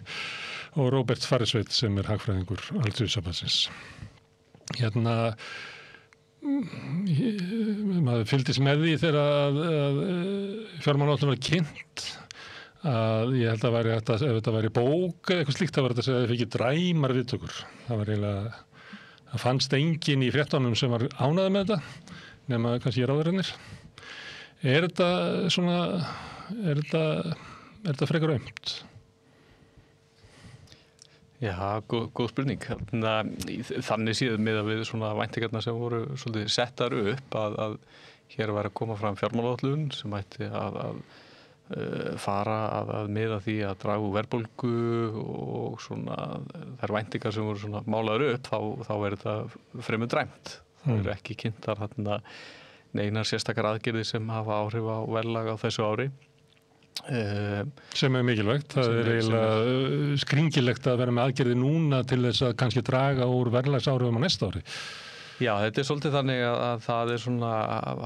og Róbert Farrisveit sem er hagfræðingur Alþýðusambandsins. Maður fylgdist með því þegar að fjármálaáætlun var kynnt að ég held að væri ef þetta væri bók eða eitthvað slíkt það var þetta að segja að þið fikk dræmar viðtökur. Það var eiginlega, það fannst enginn í fréttunum sem var ánægður með þetta nema kannski ráðherrarnir. Er þetta frekar aumt? Já, góð spurning. Þannig síðan með að við svona væntingarnar sem voru svolítið settar upp að hér var að koma fram fjármálaáætlun sem ætti að fara að miða því að draga úr verðbólgu og svona þær væntingar sem voru svona málaður upp þá er þetta fremur dræmt. Það eru ekki kynntar neinar sérstakar aðgerðir sem hafa áhrif á verðlag á þessu ári. Sem er mikilvægt. Það er eiginlega skringilegt að vera með aðgerði núna til þess að kannski draga úr verðlagsáhrifum á næsta ári. Já, þetta er svolítið þannig að það er svona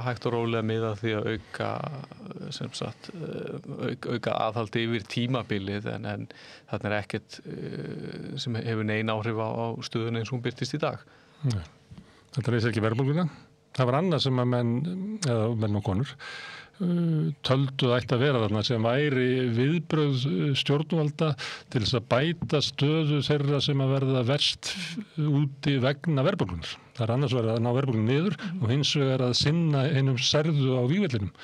hægt og rólega miðað því að auka aðhaldi yfir tímabilið en þarna er ekkert sem hefur nein áhrif á stöðuna eins og hún birtist í dag. Nei. Þetta leysir ekki verðbólguna. Það var annað sem að menn og konur töldu ætti að vera þarna sem væri viðbrögð stjórnvalda til þess að bæta stöðu þeirra sem að verða verst úti vegna verðbólgunar. Það er annars verið að ná verðbólgunum niður og hins vegar að sinna einum særðu á vígvellinum.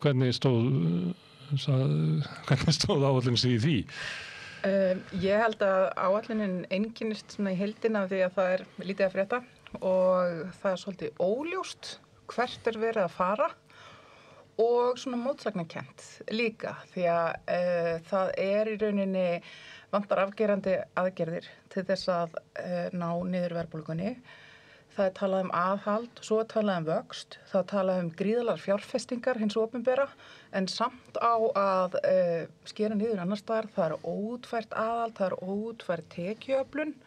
Hvernig stóð áætlunin sig í því? Ég held að áætlunin einkennist svona í heildina því að það er lítið að frétta og það er svolítið óljóst hvert er verið að fara og svona mótsagnakent líka því að það í rauninni vantar afgerandi aðgerðir til þess að ná niður verðbólgunni. Það talað aðhald, svo talað vöxt, það talað gríðarlegar fjárfestingar hins opinbera en samt á að skera niður annars staðar. Það óútfært aðhald, það óútfært tekjuöflun.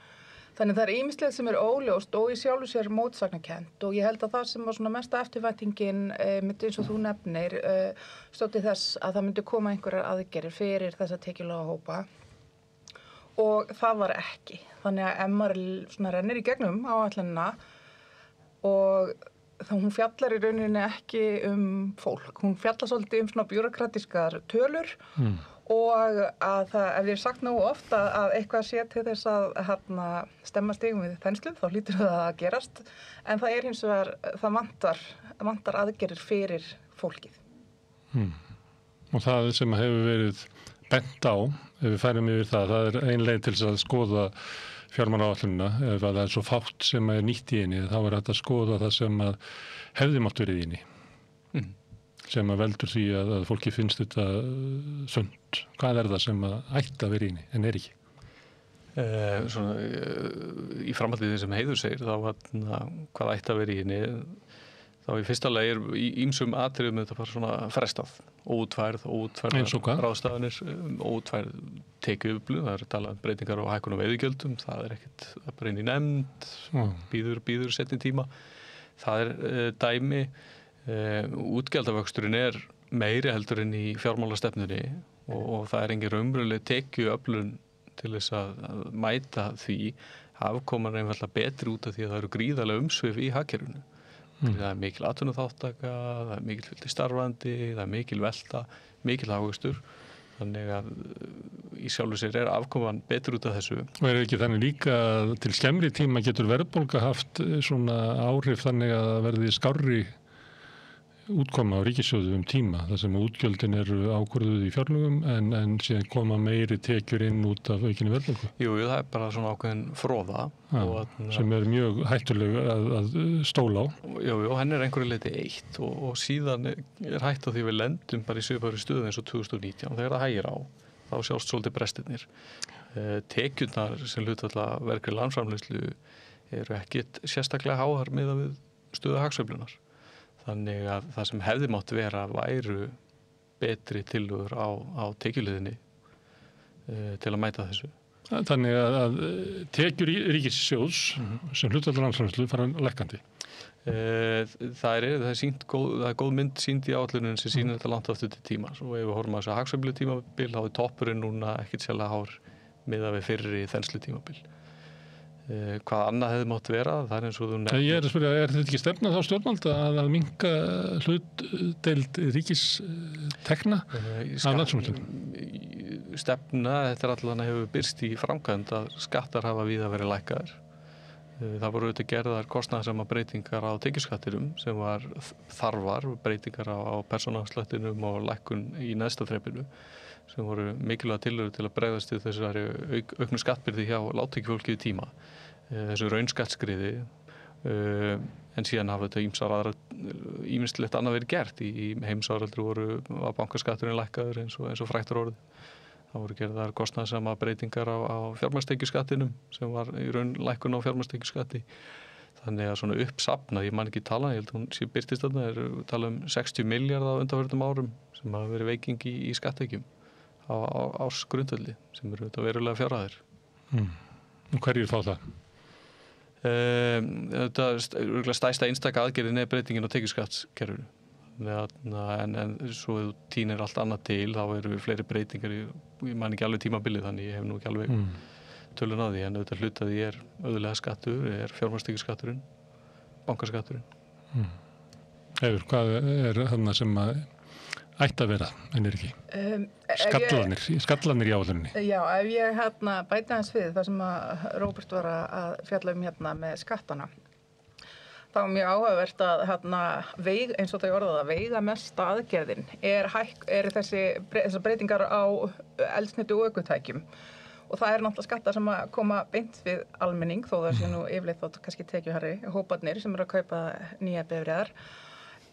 Þannig það ýmislegt sem óljóst og í sjálfu sér mótsagnakent og ég held að það sem var svona mesta eftirvæntingin myndi eins og þú nefnir stótti þess að það myndi koma einhverjar aðgerðir fyrir þessa tekjulága hópa og það var ekki. Þannig að ef maður svona rennir í gegnum áætlunina og þá hún fjallar í rauninni ekki fólk. Hún fjallar svolítið svona bjúrokratískar tölur og að það, ef ég sagt nógu oft að eitthvað sé til þess að stemma stigum við þenslu, þá hlýtur það að gerast. En það hins vegar, það vantar aðgerðir fyrir fólkið. Og það sem hefur verið bent á, ef við færum yfir það ein leið til þess að skoða fjármálaáætlunina, ef það svo fátt sem nýtt í henni, þá hægt að skoða það sem hefði mátt verið í henni. Sem veldur því að fólki finnst þetta sund. Hvað það sem ætti að vera í henni en ekki? Í framhaldið sem Heiður segir, þá hvað ætti að vera í henni, þá í fyrsta lagi í ýmsum atriðum þetta bara svona frestað. Óútfærð ráðstafanir, óútfærð tekjuöflun, það talað breytingar á hækkun og veiðigjöldum, það ekkert að bara inn í nefnd, býður seinni tíma. Það dæmi. Útgjaldavöxturinn meiri heldur en í fjármálastefnunni og það engin raunveruleg tekjuöflun til þess að mæta því afkoman einfaldlega betri út af því að það eru gríðarlega umsvif í hagkerfinu. Það mikil atvinnuþátttaka, það mikil fjöldi starfandi, það mikil velta, mikil hagvöxtur. Þannig að í sjálfu sér afkoman betur út af þessu. Og ekki þannig líka til skemmri tíma getur verðbólga haft svona áhrif þannig að það verði skárri útkoma á ríkissjóðu tíma, þar sem útgjöldin eru ákvörðuð í fjárlögum en síðan koma meiri tekjur inn út af aukinni verðbólgu. Jú, það bara svona ákveðin fróða. Sem mjög hættuleg að stóla á. Jú, henn einhverju leiti eitt og síðan hætt á því við lendum bara í svipaðri stöðu eins og 2019. Þegar það hægir á, þá sjást svolítið brestirnir. Tekjurnar sem hlutfall af vergri landsframleiðslu eru ekkert sérstaklega háar miðað við stöðu hagsveiflunnar. Þannig að það sem hefði mátt vera væru betri tillögur á tekjuliðinni til að mæta þessu. Þannig að tekjur ríkissjóðs sem hlutfall landsframleiðslu fara lækkandi. Það er góð mynd sýnd í áætlunin sem sýnir þetta langt aftur til tíma. Og ef við horfum að þessu hagsveiflu tímabil, þá toppurinn núna ekkert sérlega hár miðað við fyrri þenslu tímabil. Hvað annað hefði mátt vera, það eins og þú nefnir. Ég að spyrja, þetta ekki stefna þá stjórnvalda að minnka hlutdeild ríkistekna af landsframleiðslu? Stefna, þetta allan hefur birst í framkvæmd að skattar hafa víða verið lækkaðir. Það voru auðvitað gerðar kostnaðarsama breytingar á tekjuskattinum sem var þarfar, breytingar á persónuafslættinum og lækkun í neðsta þrepinu sem voru mikilvæga tillögur til að bregðast til þessari auknu skattbyrði hjá lágtekjufólki í tíma. Þessu raunskattsskriði en síðan hafa þetta ýmislegt annað verið gert. Í heimsfaraldri var bankaskatturinn lækkaður eins og frægt orðið. Það voru gerðar kostnaðarsama breytingar á fjármagnstekjuskattinum sem var í raun lækkun á fjármagnstekjuskatti. Þannig að svona uppsafnað, ég man ekki tala, ég held hún sé birtist þarna, tala 60 milljarða á undanförnum árum sem hafa verið veiking í skattekjum á ársgrundvelli sem eru verulega fjárhæðir. Og hverjir fá það? Þetta stærsta einstaka aðgerðin breytingin á tekjuskattskerfinu. En svo þú tínir allt annað til, þá eru fleiri breytingar ég man ekki alveg tímabilið, þannig ég hef nú ekki alveg tölun að því, en auðvitað hlutaði auðvitað skattur, fjármagnstekjuskatturinn, bankaskatturinn. Hefur, hvað þarna sem ætti að vera, en ekki? Skallanir í áætluninni. Já, ef ég bæti aðeins við það sem að Róbert var að fjalla með skattana. Það var mjög áhugavert að eins og það orðaði að veiga mesta aðgerðin þessar breytingar á eldsneyti og ökutækjum. Og það náttúrulega skattar sem að koma beint við almenning, þó það sé nú yfirleitt þá kannski tekjuhærri hóparnir sem eru að kaupa nýja bifreiðar.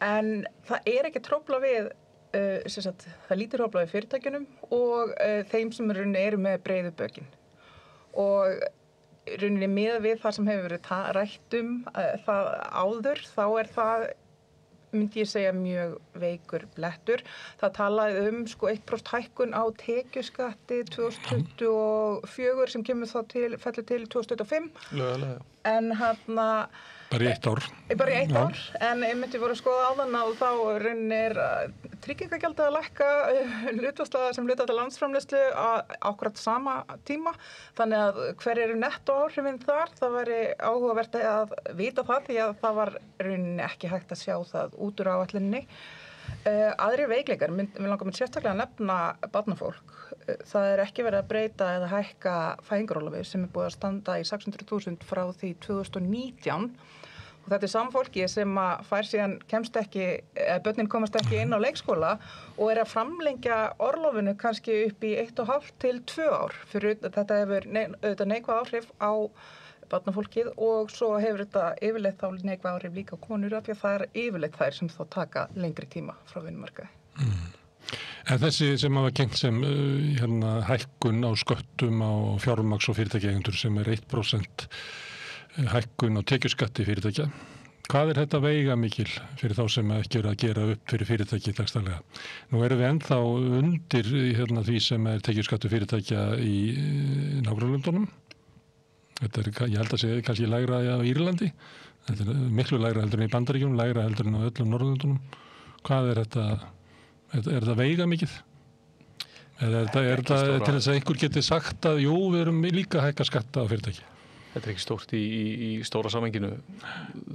En það ekki trófla við, það lítið trófla við fyrirtækjunum og þeim sem eru með breiðu bökin. Og rauninni miðað við það sem hefur verið rætt það áður, þá það myndi ég segja mjög veikur blettur. Það talaði 1% hækkun á tekjuskatti 2024 sem kemur þá fellur til 2025. Lögulega. En bara í 1 ár. Bara í 1 ár, en einmitt við vorum að skoða áðan og þá rauninni tryggingagjaldið að lækka hlutfallslega sem hluta til landsframleiðslu ákvæmt sama tíma. Þannig að hver eru nettóáhrifin þar? Það væri áhugavert að vita það því að það var rauninni ekki hægt að sjá það út úr áætluninni. Aðrir veikleikar, við langar mér sérstaklega að nefna barnafólk. Það ekki verið að breyta eða hækka fæðingarorlofið sem búið að standa í 600.000 frá því 2019. Og þetta sama fólki sem að fær síðan börnin komast ekki inn á leikskóla og að framlengja orlofinu kannski upp í 1,5 til 2 ár. Þetta hefur neikvæð áhrif á barnafólkið og svo hefur þetta yfirleitt þá neikvæð áhrif líka á konur af því að það yfirleitt þær sem þá taka lengri tíma frá vinnumarkaði. En þessi sem hafa kennt sem hækkun á sköttum á fjármagns- og fyrirtækjaeigendur sem 1% hækkun á tekjuskatti fyrirtækja. Hvað þetta veiga mikil fyrir þá sem ekki eru að gera upp fyrir fyrirtæki dagsdaglega? Nú erum við ennþá undir því sem tekjuskattur fyrirtækja í nágrannalöndunum. Þetta ég held að sé kannski lægra á Írlandi. Þetta miklu lægra heldur en í Bandaríkjunum, lægra heldur en á öllum Norðurlöndunum. Hvað þetta? Þetta veiga mikið? Eða þetta til þess að einhver geti sagt að jú, við erum líka að hækka skatta á fyrirtæki? Þetta ekki stórt í stóra samhenginu.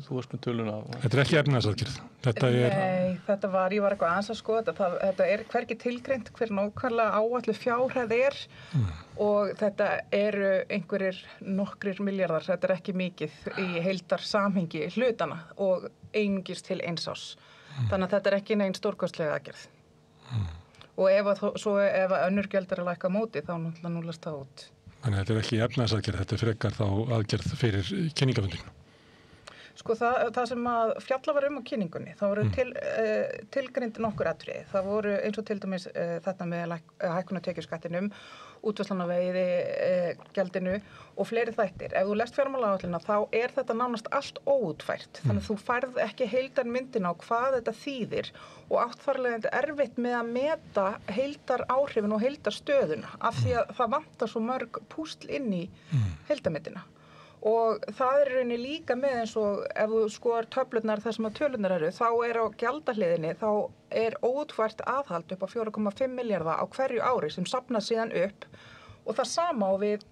Þú varst með töluna. Þetta ekki efnahagsaðgerð. Nei, ég var eitthvað aðeins að skoða þetta hvergi tilgreint hver nákvæmlega áætluð fjárhæð og þetta eru einhverjir nokkrir milljarðar. Þetta ekki mikið í heildar samhengi hlutana og einungis til 1 árs. Þannig að þetta ekki nein stórkostlega aðgerð. Og ef önnur gjöld að lækka á móti þá náttúrulega núllast það út. Þannig að þetta ekki efnahagsaðgerð, þetta frekar þá aðgerð fyrir kynningafundinu. Sko það sem að fjalla var á kynningunni, þá voru tilgreind nokkur atriði. Það voru eins og til dæmis þetta með hækkun á tekjuskattinum, útvarslánaveiði gjaldinu og fleiri þættir. Ef þú lest fjármálaáætlunina þá þetta nánast allt óútfært. Þannig að þú færð ekki heildarmyndina á hvað þetta þýðir og áttfarlegandi erfitt með að meta heildaráhrifin og heildarstöðuna af því að það vantar svo mörg púsl inn í heildarmyndina. Og það rauninni líka með eins og ef þú skoðar töflurnar þar sem að tölurnar eru, þá á gjaldahliðinni, þá óútfært aðhald upp á 4,5 milljarða á hverju ári sem safnast síðan upp og það sama á við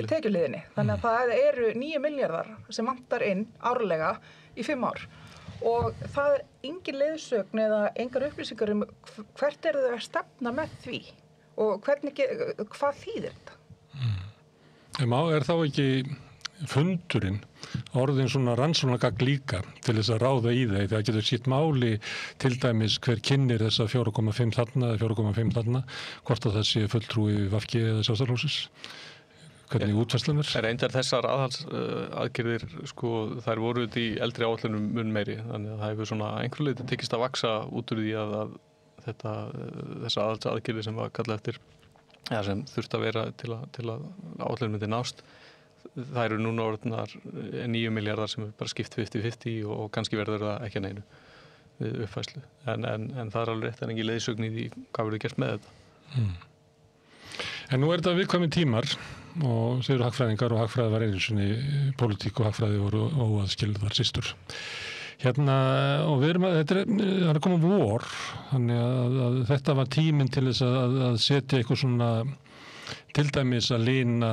tekjuhliðinni. Þannig að það eru 9 milljarðar sem vantar inn árlega í 5 ár. Og það engin leiðsögn eða engar upplýsingar hvert þau að stefna með því og hvað þýðir þetta? Þá ekki fundurinn orðin svona rannsóknargagn líka til þess að ráða í þeir þegar getur sitt máli til dæmis hver kynnir þessa 4,5 þarna eða 4,5 þarna, hvort að það sé fulltrúi VG eða Sjálfstæðisflokksins, hvernig útfærslan Reyndar þessar aðgerðir þær voru í eldri áætlunum mun meiri, þannig að það hefur svona einhverju leyti tekist að vaksa út úr því að þessa aðgerðir sem var kallað eftir sem þurfti að vera til að áætlunum myndi nást. Það eru núna orðnar 9 milljarðar sem bara skipt 50-50 og kannski verður það ekki að neinu við uppfæslu. En það alveg rétt engin leiðsögn í því hvað verður gert með þetta. En nú þetta viðkvæmir tímar og þeir eru hagfræðingar og hagfræði var einu sinni pólitík og hagfræði voru óaðskilðar systur. Og þetta er komið vor, þannig að þetta var tíminn til þess að setja eitthvað svona til dæmis að lína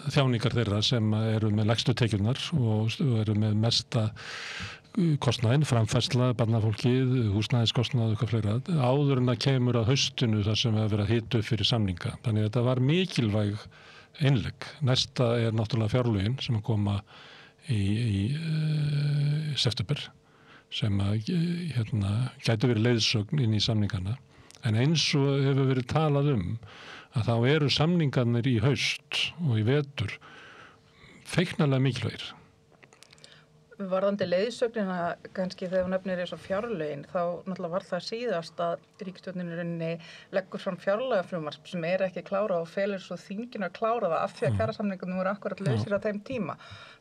þjáningar þeirra sem eru með lægstu tekjurnar og eru með mesta kostnaðinn, framfærsla, barnafólkið, húsnæðiskostnað og eitthvað fleira, áður en að kemur að haustinu þar sem við verið að hita upp fyrir samninga. Þannig að þetta var mikilvæg innlegg. Næsta náttúrulega fjárlögin sem að koma í september sem að gætu verið leiðsögn inn í samningana. En eins og hefur verið talað að þá eru samningarnir í haust og í vetur feiknarlega mikilvægir. Varðandi leiðsögnina kannski þegar hún nefnir eins og fjárlögin þá náttúrulega var það síðast að ríkisstjórnin í rauninni leggur fram fjárlagafrumvarp sem ekki klárað og felur svo þingin að klára það af því að kjarasamningarnir voru akkurat lausir á þeim tíma.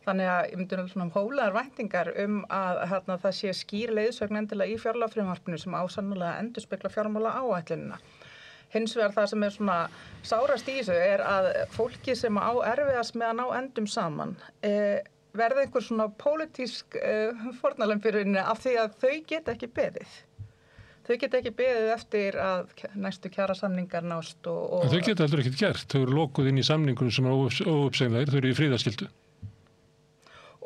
Þannig að ég myndi svona hóflegar væntingar að það sé skýr leiðsögn endilega í fjárlagafrumvarpinu sem ásannulega endurspegla fjármála áætlunina. Hins vegar það sem svona sárast í þessu að fólki sem á erfiðast með að ná endum saman verða einhver svona pólitísk fórnarlömb fyrir henni af því að þau geta ekki beðið. Þau geta ekki beðið eftir að næstu kjarasamningar nást og... Þau geta heldur ekkert gert. Þau eru lokuð inn í samningunum sem óuppsegjanlegir. Þau eru í friðarskyldu.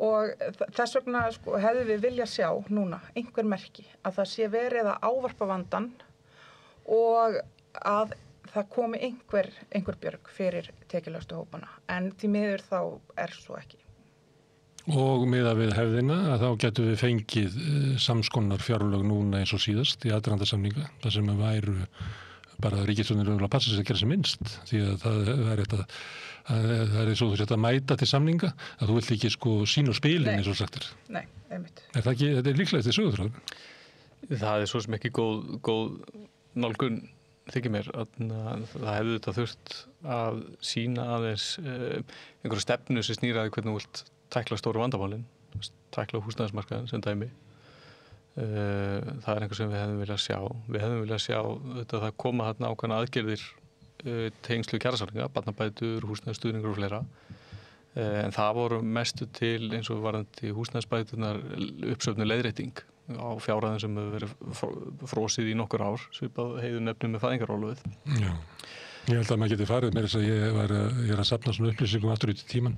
Og þess vegna hefðu við vilja sjá núna einhver merki að það sé verið að ávarpa vandann og að það komi einhver björg fyrir tekjulægstu hópana. En því miður þá svo ekki. Og miðað við hefðina að þá getum við fengið samskonar fjárlög núna eins og síðast í aðdraganda samninga. Það sem væru bara ríkisstjórnin að passa sig að gera sem minnst. Því að það er eins og þú sett að mæta til samninga að þú vilt ekki sín og spilin eins og sagtir. Nei, einmitt. Þetta er líklega til sögurþráður. Það er svo sem ekki góð nálgun þykir mér að það hefði þetta þurft að sína aðeins einhverja stefnu sem snýraði hvernig þú vilt tækla stóru vandamálin, tækla húsnæðismarkaðin sem dæmi. Það er einhver sem við hefðum viljað sjá. Við hefðum viljað sjá þetta það koma þarna ákveðna aðgerðir tengslu kjarasamninga, barnabætur, húsnæðisstuðningur og fleira. En það voru mestu til eins og varðandi húsnæðisbæturnar uppsöfnu leiðrétting á fjárhæðum sem hefur verið frosið í nokkur ár, svipað heiðu nefnum með fæðingarorlofið. Já. Ég held að maður geti farið með þess að ég er að safna svona upplýsingum aftur út í tíman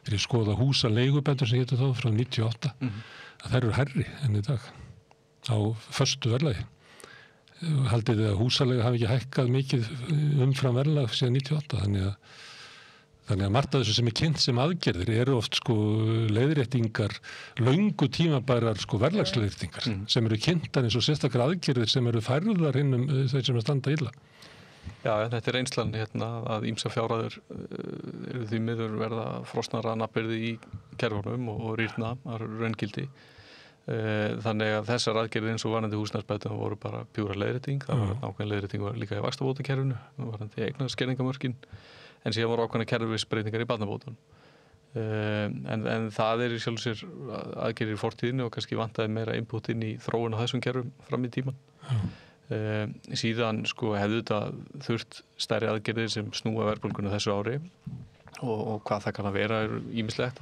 þegar ég skoða húsa leigubætur sem getur þá frá 98 að þær eru hærri enn í dag á föstu verðlagi. Haldið þið að húsalega hafi ekki hækkað mikið umfram verðlag síðan 98 þannig að margt af þessu sem kynnt sem aðgerðir eru oft leiðréttingar löngu tímabærar verðlagsleiðréttingar sem eru kynntar eins og sérstakar aðgerðir sem eru færðar hinnum þeir sem standa illa. Já, þetta er reynslan að ýmsa fjárhæðir eru því miður verða frosnara nafnbyrði í kerfunum og rýrna að raungildi. Þannig að þessar aðgerðir eins og varðandi húsnæðisbætur voru bara pjúra leiðrétting. Það var ákveðin leiðrétting líka í vaxtabótakerfinu, varðandi eignaskerðingamörkin, en síðan voru ákveðna kerfisbreytingar í barnabótum. En það er í sjálfu sér aðgerðir í fortíðinu og kannski vantaði meira input inn í þróun á þessum kerfum fram í tíman. Síðan hefðu þetta þurft stærri aðgerðir sem snúa verðbólguna þessu ári og hvað það kann að vera er ýmislegt.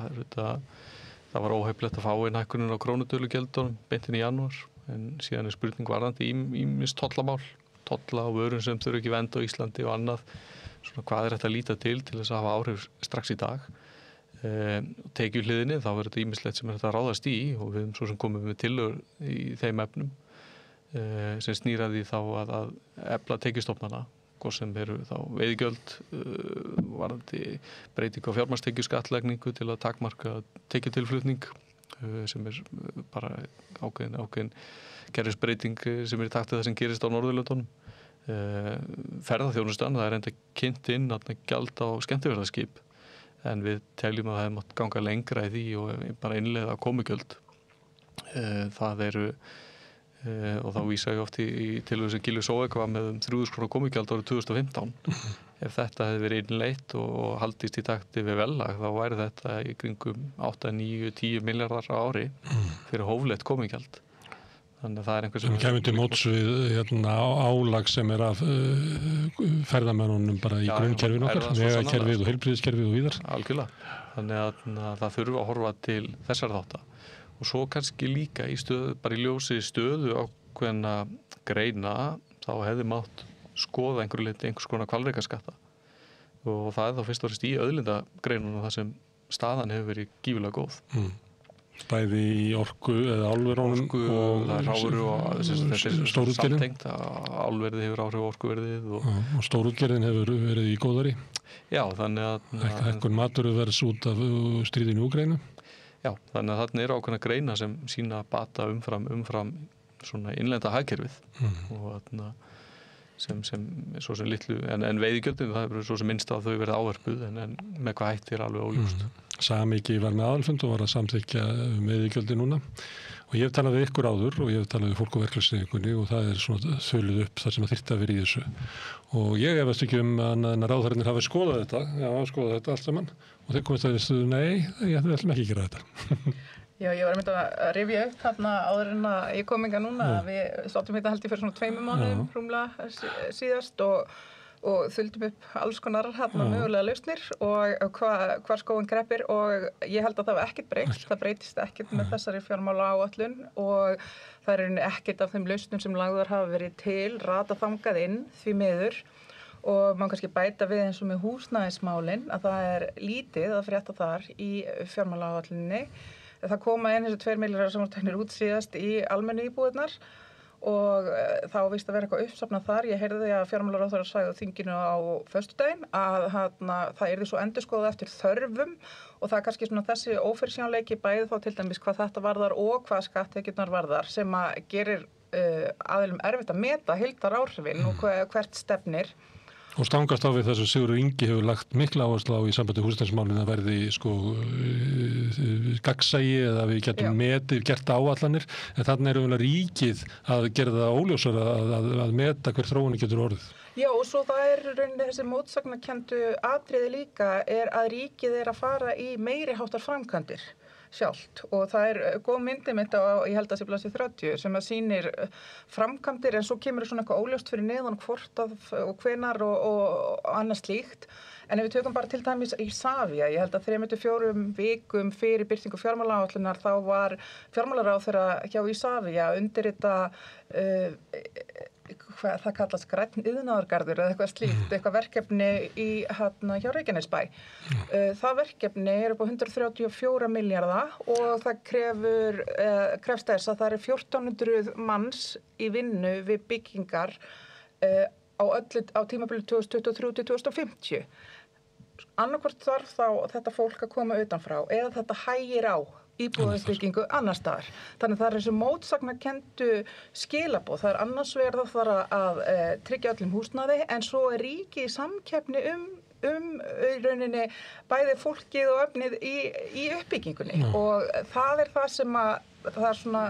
Það var óheppilegt að fá inn hækkunin á krónutölugjöldunum beintin í janúar en síðan er spurning varðandi ýmis tollamál, tolla á vörum sem þurfa ekki vernd á Íslandi og annað. Hvað er þetta að líta til þess að hafa áhrif strax í dag? Tekjuhliðinni þá er þetta ýmislegt sem er þetta að ráðast í og við svo sem komum með tillögur í þeim efnum. Sem snýraði þá að efla tekjustofnana, hvort sem eru þá veiðigjöld, varðandi breyting á fjármagnstekjuskattlagningu til að takmarka tekjutilflutning sem er bara ákveðin kerfisbreyting sem er í takt við það sem gerist á Norðurlöndunum. Ferðaþjónustan, það er enda kynnt inn gjald á skemmtiferðaskip en við teljum að það hefði mátt ganga lengra í því og bara innleiða komugjöld. Það eru og þá vísa ég oft í tilhörðu sem Gylfi Sóek var með 3.000 króna komugjald árið 2015. Ef þetta hefði verið innleitt og haldist í takti við verðlag þá væri þetta í kringum 8, 9, 10 milljarðar á ári fyrir hóflegt komugjald. Þannig að það er einhver sem... kemur til móts við álag sem er af ferðamennunum bara í grunnkerfinu okkar, vegakerfið og heilbrigðiskerfið og víðar. Algjörlega. Þannig að það þurfa að horfa til þessar þátta. Og svo kannski líka bara í ljósi stöðu ákveðna greina þá hefði mátt skoða einhvers konar hvalrekaskatta. Og það er þá fyrst og fremst í auðlindagreinunum þar sem staðan hefur verið gífulega góð. Bæði í orku eða álverunum og hráuru og þetta er stórútgerðin. samtengt að álverðið hefur áhrif á orkuverðið og stórútgerðin hefur verið í góðari. Já, þannig að hækkun matvöruverðs út af stríðinu í Úkraínu. Já, þannig að þarna eru ákveðna greina sem sína bata umfram svona innlenda hagkerfið og þarna sem svo sem litlu, en veiðigjöldin, það er svo sem minnst að þau verið áverpuð, en með hvað hætti er alveg óljóst. Samiki var með aðalfund og var að samþykja veiðigjöldin núna og ég hef talað við ykkur áður og ég hef talað við fólk á verkefnishreyfingunni og það er svona þöluð upp þar sem að þyrfti að vera í þessu og ég efast ekki að ráðherrarnir hafi skoðað þetta allt saman og þeir komist að þessu, nei, við ætlum ekki að gera þetta. Já, ég var að mynda að rifja upp þarna áður en að ég kom inga núna. Við státtum þetta held ég fyrir svona 2 mánuðum rúmlega síðast og þuldum upp alls konar mögulega lausnir og hvar skóin greppir og ég held að það var ekkert breyst. Það breytist ekkert með þessari fjármálaáætlun og það er ekkert af þeim lausnum sem lagðar hafa verið til rata þangað inn því miður. Og maður kannski bæta við eins og með húsnæðismálin að það er lítið að frétta þar í fjármálaáætlunni. Það koma inn þessi 2 milljarðar sem voru teknir út síðast í almennu íbúðirnar og þá víst að vera eitthvað uppsafnað þar. Ég heyrði að fjármálaráðherra sagði á þinginu á föstudaginn að það yrði svo endurskoðað eftir þörfum og það er kannski svona þessi ófyrirsjáanleiki bæði þá til dæmis hvað þetta varðar og hvað skatttekjurnar varðar sem að gerir aðilum erfitt að meta heildaráhrifin og hvert stefnir. Og stangast á við þessu Sigurður Ingi hefur lagt mikla áherslu á í sambandi húsnæðismálin að verði gagnsæi eða við getum gert áætlanir en þarna er ríkið að gera það óljósara að meta hver þróunin getur orðið. Já og svo það er rauninni þessi mótsagnakenndu atriði líka er að ríkið er að fara í meiri háttar framkvæmdir sjálft og það er góð myndi mitt á, ég held að sé blaðsíðu 30 sem að sýnir framkvæmdir en svo kemur svona eitthvað óljóst fyrir neðan hvort og hvenar og annað slíkt en ef við tökum bara til dæmis í Savia, ég held að 3-4 vikum fyrir birtingu fjármálaáætlunar þá var fjármálaráðherra hjá í Savia undirrita hvað það kallast grænn iðnaðargarður eða eitthvað slíkt, eitthvað verkefni hjá Reykjanesbæ. Það verkefni er upp á 134 milljarða og það krefst þess að það eru 1400 manns í vinnu við byggingar á tímabili 2023 til 2050. Annarkvort þarf þá þetta fólk að koma utanfrá eða þetta hægir á íbúðarsbyggingu annar staðar. Þannig að það er þessu mótsagnakenndu skilaboð. Það er annars vegar það þarf að tryggja öllum húsnæði en svo er ríkið í samkeppni um rauninni bæði fólkið og efnið í uppbyggingunni og það er það sem það er svona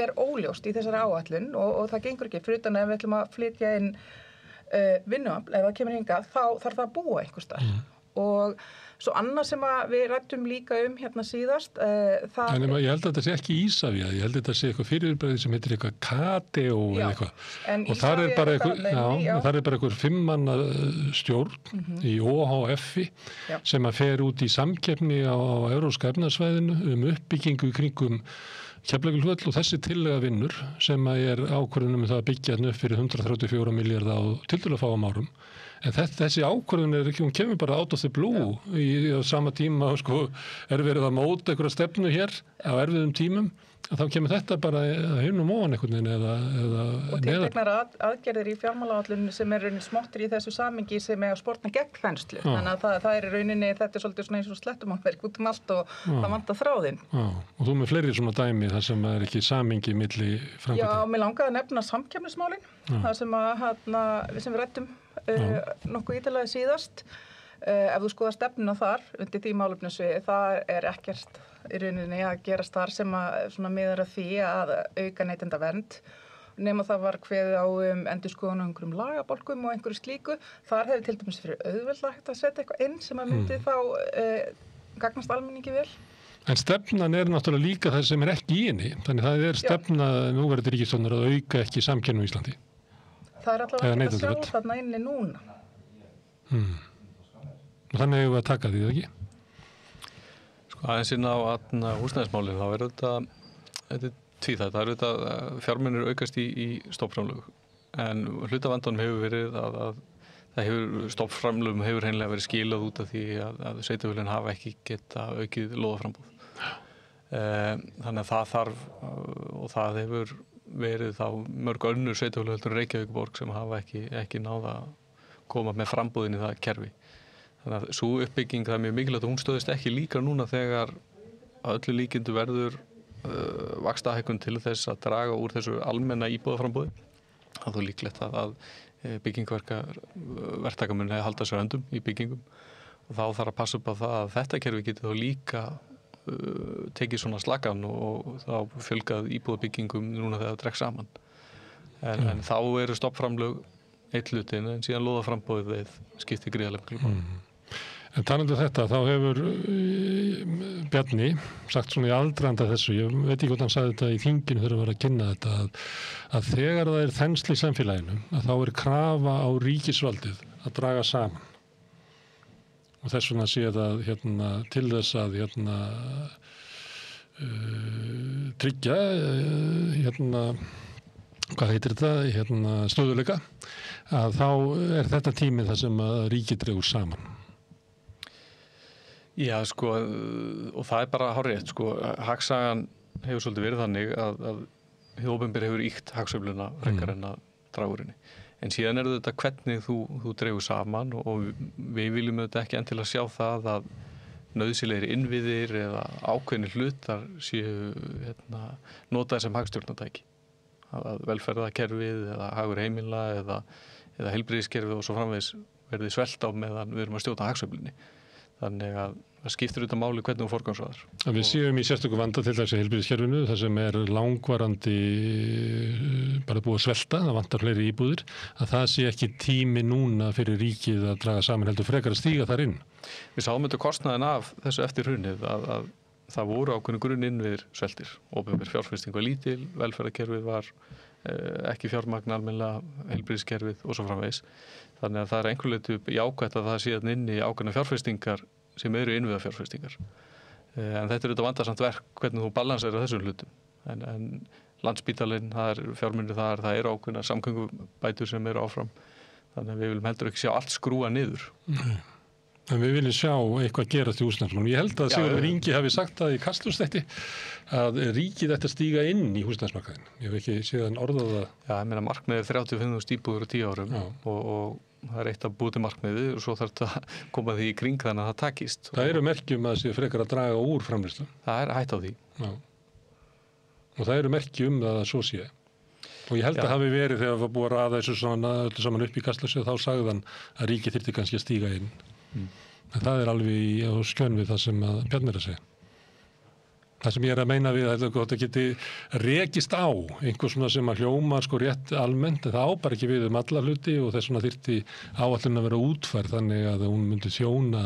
er óljóst í þessari áætlun og það gengur ekki fyrir utan ef við ætlum að flytja inn vinnuafl, ef það kemur hingað þá þarf það að búa einhvers staðar og svo annað sem við rættum líka hérna síðast En ég held að þetta sé ekki Ísafía, ég held að þetta sé eitthvað fyrirbæði sem heitir eitthvað KDO eða eitthvað og þar er bara einhver 5-manna stjórn í OHF-i sem að fer út í samkeppni á Evrópska efnahagssvæðinu uppbyggingu í kringum Keflavíkurflugvöll og þessi tillaga vinnur sem er ákvörðun það að byggja upp fyrir 134 milljarða á tiltölulega fáum árum. En þessi ákvörðun hún kemur bara out of the blue á sama tíma er verið að móta einhverja stefnu hér á erfiðum tímum að þá kemur þetta bara himnum ofan einhvern veginn eða og tilteknar aðgerðir í fjármálaáætlunum sem er rauninni smottir í þessu samhengi sem er að sportna gegn þenslu. Þannig að það er rauninni, þetta er svolítið svona eins og slettumálverk út allt og það vantar þráðinn. Og þú með fleiri svona dæmi þar sem er ekki samhengi milli framkvæmda. Já, mér langaði að nefna samkeppnismálin, það sem við rættum nokkuð ítalega síðast. Ef þú skoðar stefnuna þar undir því málefnasviði, það er ekkert í rauninni að gerast þar sem að miðar að því að auka neytendavernd nema það var kveðið á endurskoðun á einhverjum lagabálkum og einhverju slíku. Þar hefði til dæmis fyrir auðveldlega hægt að setja eitthvað inn sem að myndi þá gagnast almenningi vel. En stefnan er náttúrulega líka það sem er ekki í henni. Þannig það er stefna núverandi ríkisstjórnar að auka ekki samkeppni á Íslandi. Það er allavega ekki að sjá þarna inni núna. Og þannig hefur við að taka því, ekki? Aðeins inn á húsnæðismálin, þá er þetta tvíþætt. Það er þetta fjármunir aukast í stofnframlög. En hlutavandunum hefur verið að stofnframlögum hefur hreinlega verið skilað út af því að sveitarfélögin hafa ekki geta aukið lóðaframboð. Þannig að það þarf og það hefur verið þá mörg önnur sveitarfélög heldur en Reykjavíkurborg sem hafa ekki náða að koma með frambúðin í það kerfi. Þannig að svo uppbygging, það er mjög mikilvægt að hún stöðist ekki líka núna þegar að öllu líkindu verður vaxtahækkun til þess að draga úr þessu almenna íbúðaframboði. Það er líklegt að byggingverktaka muni halda sér höndum í byggingum og þá þarf að passa upp á það að þetta kerfi getur þá líka tekið svona slagan og þá fjölgað íbúðabyggingum núna þegar það dregst saman. En þá eru stoppframlög eitt hlutin en síðan lóðaframbóðið skiptir gríðarlega miklu máli. En talandi þetta, þá hefur Bjarni sagt svona í aðdraganda þessu, ég veit ekki hvort hann sagði þetta í þinginu þegar hann var að kynna þetta, að þegar það er þensli í samfélaginu, að þá er krafa á ríkisvaldið að draga saman. Og þess vegna sé það til þess að tryggja hvað heitir þetta, stöðuleika, að þá er þetta tíminn þar sem að ríkið dregur saman. Já, sko, og það er bara hárrétt, sko, hagsagan hefur svolítið verið þannig að hið opinbera hefur ýkt hagsveifluna frekar en að draga úr henni. En síðan er þetta hvernig þú dregur saman og við viljum þetta ekki endilega sjá það að nauðsynlegir innviðir eða ákveðnir hlutar séu notaðir sem hagstjórnartæki. Að velferðarkerfið eða hagur heimila eða heilbrigðiskerfið og svo framvegis verði svelt á meðan við erum að stjórna hagsveiflunni. Þannig að það skiptir þetta máli hvernig þú forgangsraðar. Við séum í sérstöku vanda til þessi heilbrigðiskerfinu, það sem er langvarandi bara búið að svelta, það vantar fleiri íbúðir, að það sé ekki tími núna fyrir ríkið að draga saman heldur frekar að stíga þar inn. Við sáum þetta kostnaðin af þessu eftir hrunið að það voru ákveðnu grunninnviðir sveltir. Opinber fjárfesting var lítil, velferðarkerfið var ekki fjármagn almennilega, heilbrigðiskerfið og svo framvegis. Þannig að það er einhverju leyti jákvætt að það sé inni ákveðna fjárfestingar sem eru innviðafjárfestingar. En þetta er auðvitað vandasamt verk hvernig þú balansar þessum hlutum. En Landspítalinn, það er fjármunir þar, það eru ákveðna samgöngubætur sem eru áfram. Þannig að við viljum heldur ekki sjá allt skrúa niður. En við viljum sjá eitthvað gerast í húsnæðismálum. Ég held að Sigurður Ingi hafi sagt það í Kastljósþætti að ríkið ætti að stíga inn í húsnæðismarkaðinn. Ég hef ekki séðan orðað það. Já, ég meina markmiðið 35.000 íbúðir á 10 árum og það er eitt að búið til markmiðið og svo þarf þetta að koma því í kring þannig að það takist. Það eru merkjum að sé frekar að draga úr framleiðslu. Það er hætt á því. Já. Og það eru merkjum að svo sé. Og ég held að hafi verið þegar það var búið að raða þessu svona öllu saman upp í Kastljósið þá sagði hann að ríkið þyrfti kannski að stíga inn. En það er alveg á skjön við það sem að Bjarni er að segja. Það sem ég er að meina við að þetta geti rekist á einhver svona sem að hljóma sko rétt almennt, en það á bara ekki við alla hluti og þess vegna þyrfti áætlun að vera útfærð þannig að hún myndi þjóna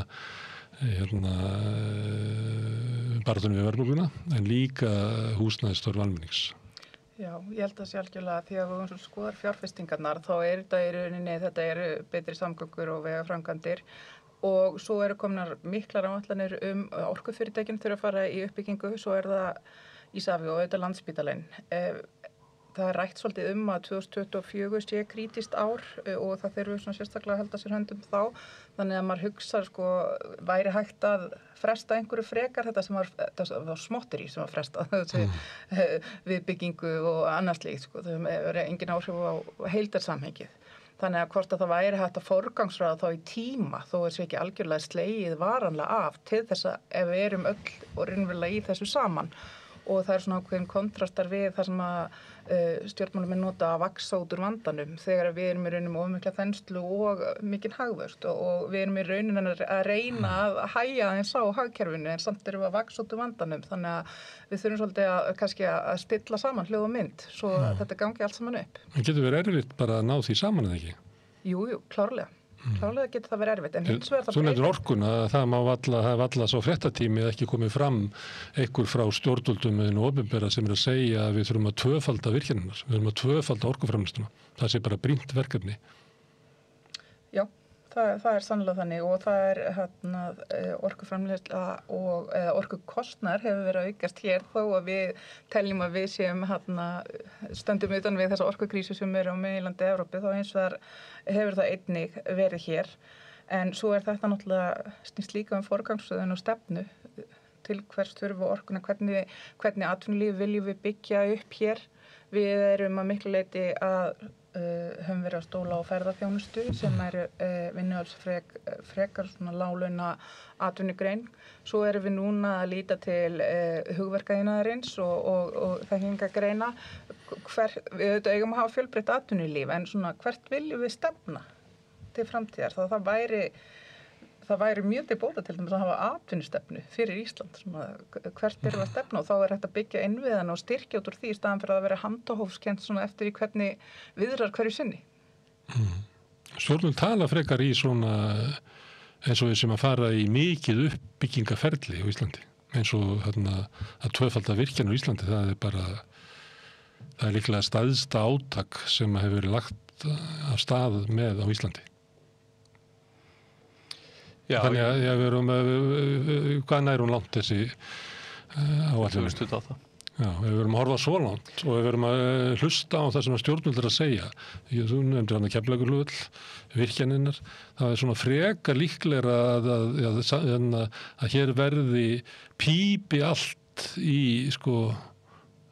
barðunum við verðbólguna en líka húsnæðisstörf almennings. Já, ég held að sé algjörlega því að við skoðar fjárfestingarnar þá er þetta í rauninni, þetta eru betri samgöngur og vegaframkvæmdir og svo eru komnar miklar áætlanir orkufyrirtækin þurfa að fara í uppbyggingu, svo er það Ísafjörður og auðvitað Landspítalinn. Það er rætt svolítið að 2024 sé krítískt ár og það þurfum svona sérstaklega að halda sér höndum þá. Þannig að maður hugsar sko, væri hægt að fresta einhverju frekar þetta sem var smotterí sem var frestað við byggingu og annars slíkt sko. Það er engin áhrif á heildarsamhengið. Þannig að hvort að það væri hægt að forgangsraða þá í tíma þó er sér ekki algjörlega slegið varanlega af til þess að ef við erum öll og raunverulega í þessu saman og það er svona ákveðin kontrastar við það sem að stjórnmálamenn nota að vaxa út úr vandanum þegar við erum í rauninni of mikla þenslu og mikinn hagvöxt og við erum í rauninni að reyna að hægja aðeins á hagkerfinu en samt erum við að vaxa út úr vandanum þannig að við þurfum svolítið að kannski að stilla saman hljóð og mynd svo þetta gangi allt saman upp. En getur verið erfitt bara að ná því saman eða ekki? Jú, klárlega. Klárlega getur það verið erfitt, en hins vegar það Þú nefnir orkuna, það er valla svo fréttatími ekki komið fram einhver frá stjórnvöldum en opinbera sem er að segja að við þurfum að tvöfalda virkjanirnar, við þurfum að tvöfalda orkuframleiðsluna. Það sé bara brýnt verkefni. Já, það er sannlega þannig og það er orkuframleiðsla og orkukostnaður hefur verið að aukast hér þó að við teljum að við séum stöndum utan við þessa orkukrísu sem eru á meginlandi Evrópu þá eins vegar hefur það einnig verið hér en svo er þetta náttúrulega snýst líka forgangsröðun og stefnu til hvers þurfa orkuna, hvernig atvinnulíf viljum við byggja upp hér. Við erum að miklu leyti að höfum verið að stóla á ferðaþjónustu sem vinnuaflsfrekar svona láglauna atvinnugrein. Svo erum við núna að líta til hugverkaiðnaðarins og þekkingargreina við eigum að hafa fjölbreytt atvinnulíf, en svona hvert viljum við stefna til framtíðar? Það væri mjög til bóta til dæmis að hafa atvinnustefnu fyrir Ísland, svona, hvert erum við að stefna, og þá hægt að byggja innviðan og styrkja út úr því í staðan fyrir að vera handahófskennt svona eftir í hvernig viðrar hverju sinni. Stjórnvöld tala frekar í svona eins og við sem að fara í mikið uppbyggingaferli á Íslandi, eins og þarna að tvöfalda virkjan á Íslandi, það er líklega stæðsta átak sem hefur verið lagt af stað með á Íslandi. Já, þannig að við erum hvað nær hún langt þessi áætlun? Já, við verum að horfa svo langt og við verum að hlusta á það sem stjórnvöld að segja. Þú nefndir hann að Keflavíkurflugvöll, virkjaninnar. Það er svona frekar líklegra að hér verði pípi allt í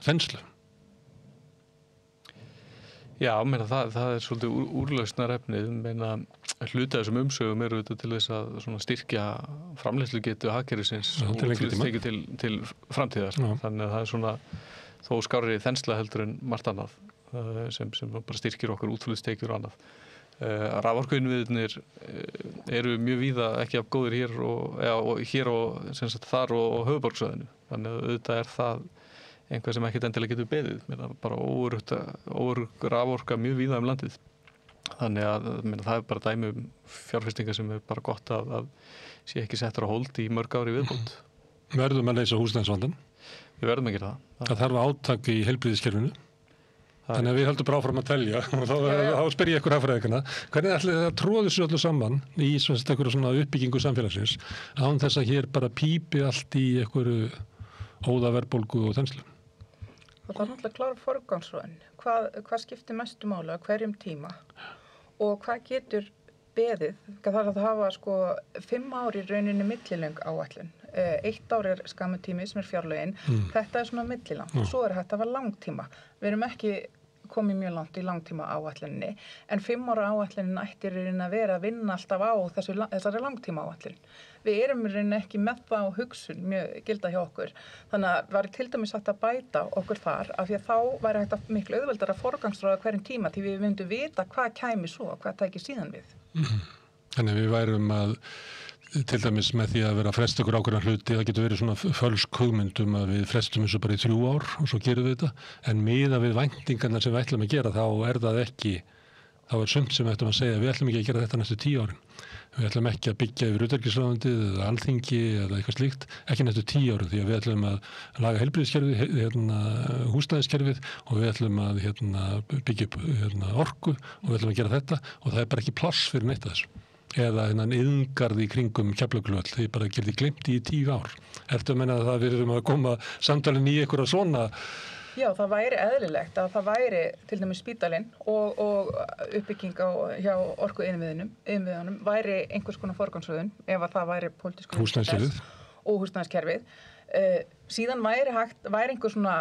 þenslu. Já, það er svolítið úrlausnarefnið, hluti af þessum umsögum eru til þess að styrkja framleiðslugetu hagkerfisins og tekið til framtíðar. Þannig að það er svona þó skárri þensla heldur en margt annað sem bara styrkir okkar útflutningstekjur og annað. Raforkuinnviðirnir eru mjög víða ekki af góðir hér og þar og höfuðborgarsvæðinu. Þannig að auðvitað er það einhvað sem ekkert endilega getur beðið, bara óörugg raforka mjög víða landið. Þannig að það er bara dæmi fjárfestingar sem er bara gott að sé ekki settur á hold í mörg ári viðbót. Verðum að leysa húsnæðisvandann? Við verðum að gera það. Það þarf átak í heilbrigðiskerfinu. Þannig að við höldum bara áfram að telja og þá spyr ég ykkur hagfræðingana, hvernig ætlið það að tróða þessu öllu saman í svona uppbyggingu samfélagsins án þess að hér bara pípi allt í einhverju óðaverðbólgu og þenslu? Það er náttúrulega klára forgangsröðun. Hvað skiptir mestu máli á hverjum tíma og hvað getur beðið? Það þarf að hafa 5 ár í rauninni millilöng áætlun. 1 ár er skamur tími sem er fjárlögin. Þetta er svona millilangt. Svo er þetta að vera langtíma. Við erum ekki komið mjög langt í langtíma áætluninni, en 5 ára áætlunin ætti að vera að vinna alltaf á þessari langtíma áætlun. Við erum í rauninni ekki með það á hugsun mjög gilda hjá okkur. Þannig að var til dæmis hægt að bæta okkur þar, af því að þá væri hægt að miklu auðveldar að forgangsráða hverjum tíma, því við myndum vita hvað kæmi svo, hvað tæki síðan við. Þannig við værum að til dæmis með því að vera að fresta ykkur ákveðna hluti, það getur verið svona fölsk hugmyndum að við frestum þessu bara í 3 ár og svo gerum við þetta, en miðað við væntingarnar sem við ætlum að gera, þá er það ekki, þá er sumt sem við ætlum að segja, við ætlum ekki að gera þetta næstu 10 árin. Við ætlum ekki að byggja yfir utanríkisráðuneytið eða alþingi eða eitthvað slíkt, ekki næstu 10 árin, því að við ætlum að laga heilbrigðiskerfið, húsnæðiskerfið og við ætlum að byggja upp orku og við ætlum að gera þetta og það er bara ekki pláss fyrir neitt af þessu. Eða iðngarð í kringum Keflavíkurflugvöll, því bara gerði gleymt í 10 ár. Ertu að menna að það við erum að koma samtalin í einhverja svona? Já, það væri eðlilegt að það væri til dæmis spítalinn og uppbygging hjá orkuinnviðunum væri einhvers konar forgangsröðun ef að það væri pólitískur húsnæðiskerfið og húsnæðiskerfið. Síðan væri einhver svona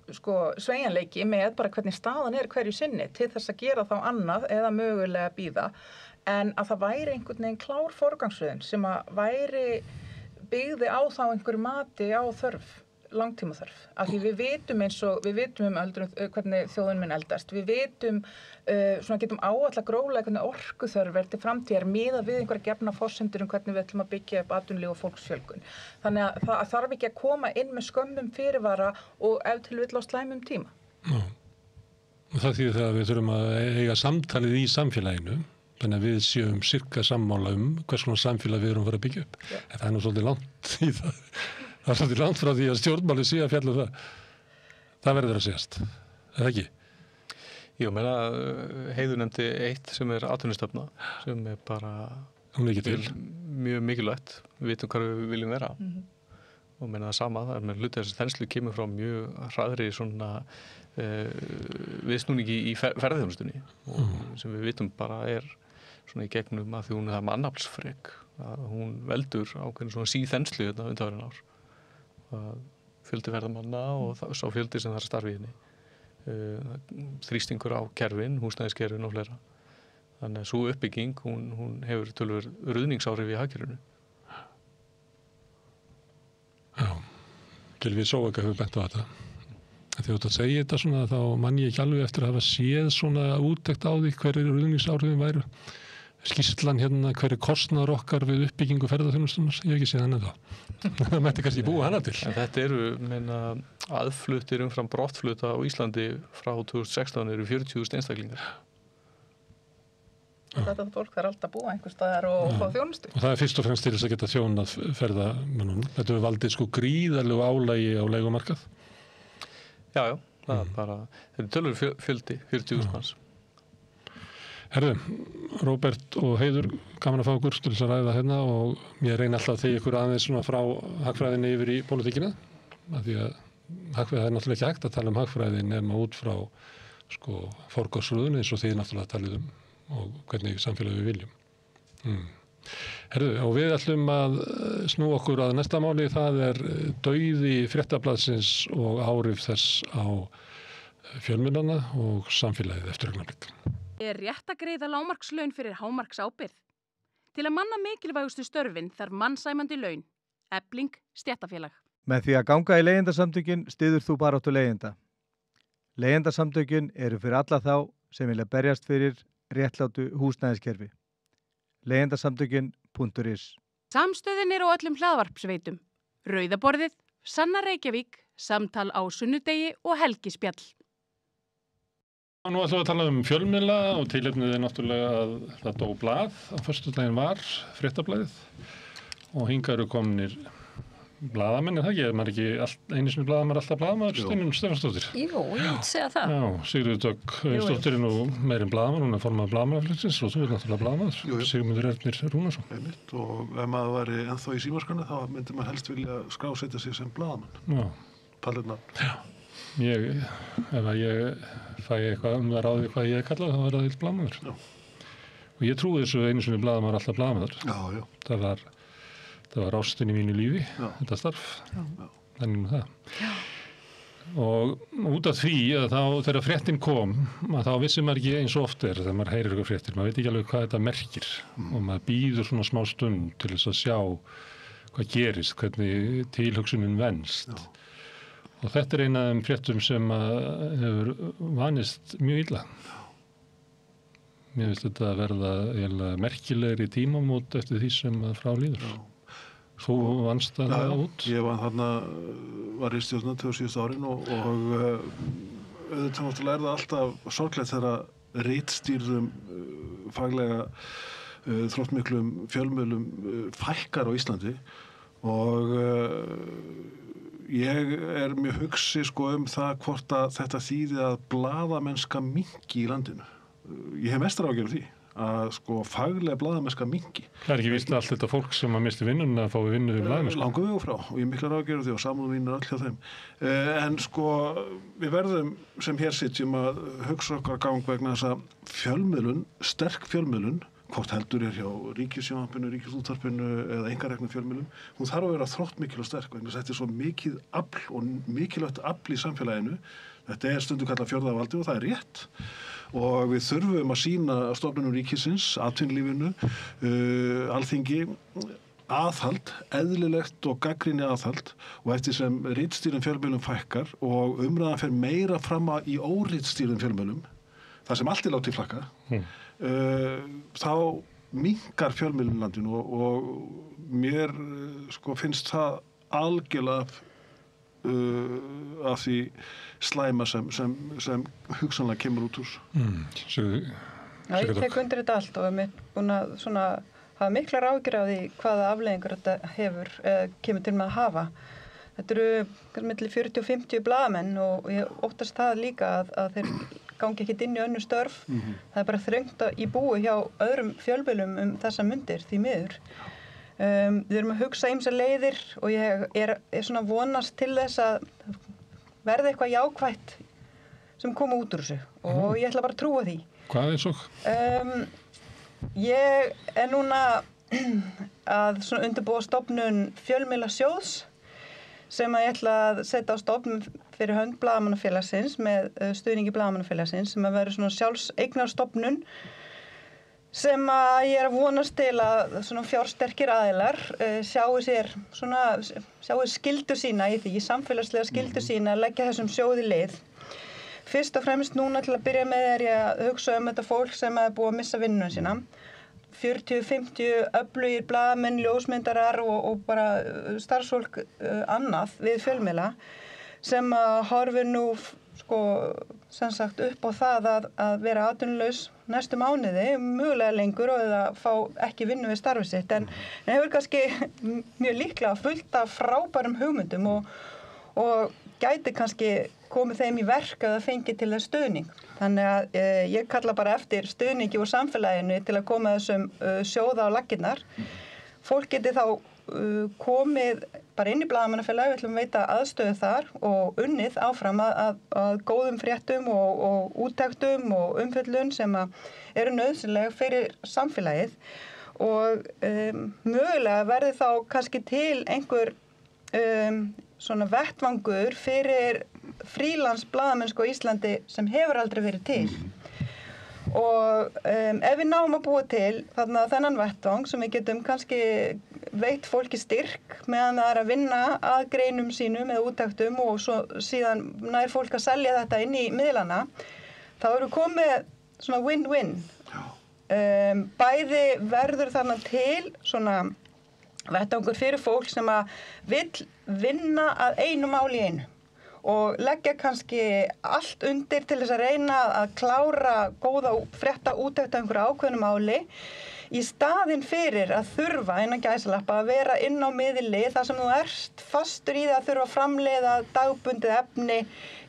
sveigjanleiki með bara hvernig staðan er hverju sinni til þess að gera þá annað eða mögulega bíða. En að það væri einhvern veginn klár forgangsröðun sem að væri byggði á þá einhverju mati á langtíma þörf. Af því við vitum hvernig þjóðin mun eldast. Við vitum, getum áætla gróflega hvernig orkuþörf er til framtíðar miðað við einhverja gefna forsendur hvernig við ætlum að byggja upp atvinnulíf og fólksfjölgun. Þannig að það þarf ekki að koma inn með skömmum fyrirvara og ef til vill á slæmum tíma. Já. Og það þýðir það að við þurfum að eiga samtalið í samfélaginu. Þannig að við séum sirka sammála hvers konar samfélag við erum að fara að byggja upp. En það er nú svolítið langt í það. Það er svolítið langt frá því að stjórnmáli sé að fjalla það. Það verður að segjast. Er það ekki? Jú, Heiður nefndi eitt sem er atvinnustefna, sem er bara mjög mikilvægt. Við vitum hvað við viljum vera. Og það sama, það er með hluti þessi þenslu kemur frá mjög hraðri viðsnúningi í ferðarþjónustunni sem við vitum bara er svona í gegnum að því hún er það mannaflsfrek að hún veldur ákveðin svona síþenslu þetta undanfarin ár. Fjöldi ferðamanna og sá fjöldi sem það er starfið henni. Þrýstingur á kerfin, húsnæðiskerfin og fleira. Þannig að svo uppbygging, hún hefur tölur ruðningsáhrif í hagkerfinu. Já, Gylfi Zoëga hefur bent á þetta. Þegar þú ert að segja þetta svona þá man ég ekki alveg eftir að hafa séð svona úttekt á því hverjir ruðningsáhrifin væru. Skýrslan hérna, hver kostnaður okkar við uppbyggingu ferðaþjónustunnar, ég hef ekki séð hann ennþá. Það mætti kannski búa hana til. En þetta aðfluttir umfram brottflutta á Íslandi frá 2016 eru 40.000 einstaklingar. Þetta fólk þarf alltaf að búa einhvers staðar og fá þjónustu. Og það er fyrst og fremst til þess að geta þjónað ferðamönnunum. Þetta hefur valdið sko gríðarlegu álagi á leigumarkað. Já, það er bara, þetta er tölur fjöldi, 40.000 manns. Herðu, Róbert og Heiður, gaman að fá okkur til þess að ræða hérna og ég reyni alltaf að þegja ykkur aðeins svona frá hagfræðinni yfir í pólitíkina, af því að það er náttúrulega ekki hægt að tala um hagfræði nema út frá sko forgangsröðun eins og þið náttúrulega talið og hvernig samfélagi við viljum. Herðu, og við ætlum að snú okkur að næsta máli, það er dauði Fréttablaðsins og áhrif þess á fjölmiðlana og samfélagið eftir augnablik. Er rétt að greiða lágmarkslaun fyrir hámarksábyrgð? Til að manna mikilvægustu störfin þarf mannsæmandi laun. Efling stéttarfélag. Með því að ganga í leigjendasamtökin styður þú baráttu leigjenda. Leigjendasamtökin eru fyrir alla þá sem vilja berjast fyrir réttlátu húsnæðiskerfi. Leigjendasamtökin.is. Samstöðin er á öllum hlaðvarpsveitum. Rauðaborðið, Sanna Reykjavík, Samtal á sunnudegi og helgispjall. Nú ætlum við að tala um fjölmiðla og tilefnið er náttúrulega að það dó blað á föstudaginn var, Fréttablaðið og hingað eru komnir blaðamenn, er það ekki? Maður ekki einu sinni blaðamenn alltaf blaðamaður, Steinunn Stefánsdóttir. Jú, ég myndi segja það. Já, Sigríður Dögg Auðunsdóttir er nú meirinn blaðamann, hún er formaður blaðamannaflokksins og þú er náttúrulega blaðamaður, Sigmundur Ernir Rúnarsson. Einmitt, og ef maður væri ennþá í símaskránni þá myndi maður helst vilja skrásetja sig sem blaðamann. Já. Pallirna. Já. Ef ég fæ eitthvað að ráði hvað ég kalla þá verða það blaðamaður. Já. Og ég trúi þessu einu sinni blaðamaður alltaf blaðamaður. Já. Það var ástin í mínu lífi, þetta starf. Já. Þannig með það. Já. Og út af því að þá þegar fréttin kom, þá vissi maður ekki eins og oft þegar maður heyrir eitthvað fréttir. Maður veit ekki alveg hvað þetta merkir og maður bíður svona smá stund til þess að sjá hvað gerist, hvernig tilhugsunin venst. Já. Og þetta er eina af þeim fréttum sem hefur vanist mjög illa. Mér finnst þetta að verða merkilegri tímamót eftir því sem frá líður. Já. Þú vannst það út? Ég var í stjórna 2007 árin og auðvitað náttúrulega er það alltaf sorglegt þegar ritstýrðum faglega þróttmiklum fjölmiðlum fækkar á Íslandi og ég er mjög hugsi það hvort að þetta þýði að blaðamennska minnki í landinu. Ég hef mestar ágjörð því að faglega blaðamennska minnki. Það er ekki víst allt þetta fólk sem að misti vinnuna að fá vinnu við blaðamennsku. Langur við og frá og ég miklar ágjörð því og samúð mín er öll hjá þeim. En við verðum sem hér sitjum að hugsa okkar gang vegna þess að fjölmiðlun, sterk fjölmiðlun, hvort heldur hjá ríkissjónvarpinu, ríkisútvarpinu eða einkareknum fjölmiðlum, hún þarf að vera þróttmikil og sterk vegna þess að þetta er svo mikið afl og mikilvægt afl í samfélaginu. Þetta er stundum kallað fjórða valdi og það er rétt. Og við þurfum að sýna stofnunum ríkisins, atvinnulífinu, Alþingi, aðhald, eðlilegt og gagnrýni aðhald og eftir sem ritstýrum fjölmiðlum fækkar og umræðan fer meira fram í óritstýrum fjölmiðlum, það sem allt er látið flakka, þá minnkar fjölmiðlum landinu og mér finnst það algjörlega af því slæma sem hugsanlega kemur út úr. Já, ég tek undir þetta allt og er búin að hafa miklar áhyggjur af því hvaða afleiðingar þetta kemur til með að hafa. Þetta eru milli 40 og 50 blaðamenn og ég óttast það líka að þeir gangi ekkert inn í önnur störf. Það er bara þröngt í búi hjá öðrum fjölmiðlum þessa mundir því miður. Við erum að hugsa ýmsar leiðir og ég er svona vonast til þess að verða eitthvað jákvætt sem koma út úr þessu og ég ætla bara að trúa því. Hvað er svo? Ég er núna að undirbúa stofnun fjölmiðlasjóðs sem ég ætla að setja á stofnun fyrir hönd Blaðamannafélagsins með stuðningi Blaðamannafélagsins sem að vera svona sjálfseignar stofnun sem að ég að vonast til að svona fjársterkir aðilar sjáu skyldu sína í því, samfélagslega skyldu sína að leggja þessum sjóði lið. Fyrst og fremst núna til að byrja með ég að hugsa þetta fólk sem er búið að missa vinnuna sína. 40-50 öflugir blaðamenn, ljósmyndarar og bara starfsfólk annað við fjölmiðla sem að horfi nú sem sagt upp á það að vera atvinnulaus næstu mánuði, mögulega lengur og að fá ekki vinnu við starfið sitt en hefur kannski mjög líklega fullt af frábærum hugmyndum og gæti kannski komið þeim í verk að það fengi til þess stuðning. Þannig að ég kalla bara eftir stuðningi úr samfélaginu til að koma þessum sjóða á laggirnar. Fólk geti þá komið bara inn í blaðamannafélag, við ætlum að veita aðstöðu þar og unnið áfram að góðum fréttum og úttektum og umfjöllun sem eru nauðsynleg fyrir samfélagið og mögulega verði þá kannski til einhver svona vettvangur fyrir frílans blaðamennsku á Íslandi sem hefur aldrei verið til. Og ef við náum að búa til þennan vettvang sem við getum kannski veitt fólki styrk meðan það að vinna að greinum sínum eða úttektum og svo síðan nær fólk að selja þetta inn í miðlana, þá eru komið svona win-win. Bæði verður þarna til svona vettvangur fyrir fólk sem að vill vinna að einu máli í einu og leggja kannski allt undir til þess að reyna að klára góða frétta úttekt á einhverju ákveðnu máli í staðinn fyrir að þurfa innan gæsalappa að vera inn á miðli þar sem þú ert fastur í það að þurfa að framleiða dagbundið efni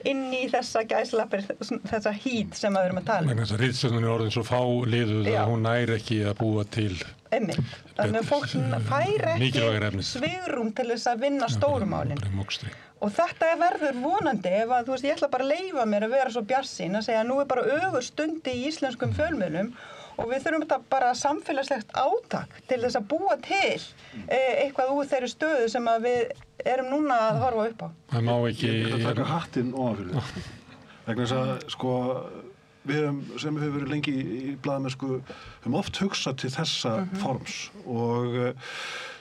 inn í þessa gæsalappi, þessa hít sem við erum að tala. Þess að ritstjórnin er orðin svo fáliðuð að hún nær ekki að búa til þannig að fólk fær ekki svigrúm til þess að vinna stórumálin. Og þetta verður vonandi ef að, ég ætla bara að leyfa mér að vera svo bjartsýn að segja að nú er bara ögurstundi í íslenskum fjölmiðlum og við þurfum þetta bara samfélagslegt átak til þess að búa til eitthvað úr þeirri stöðu sem að við erum núna að horfa upp á. Það má ekki... Ég ætla að taka hattinn ofan fyrir þetta. Vegna þess að, við sem hefur verið lengi í blaðamennsku höfum oft hugsað til þessa forms og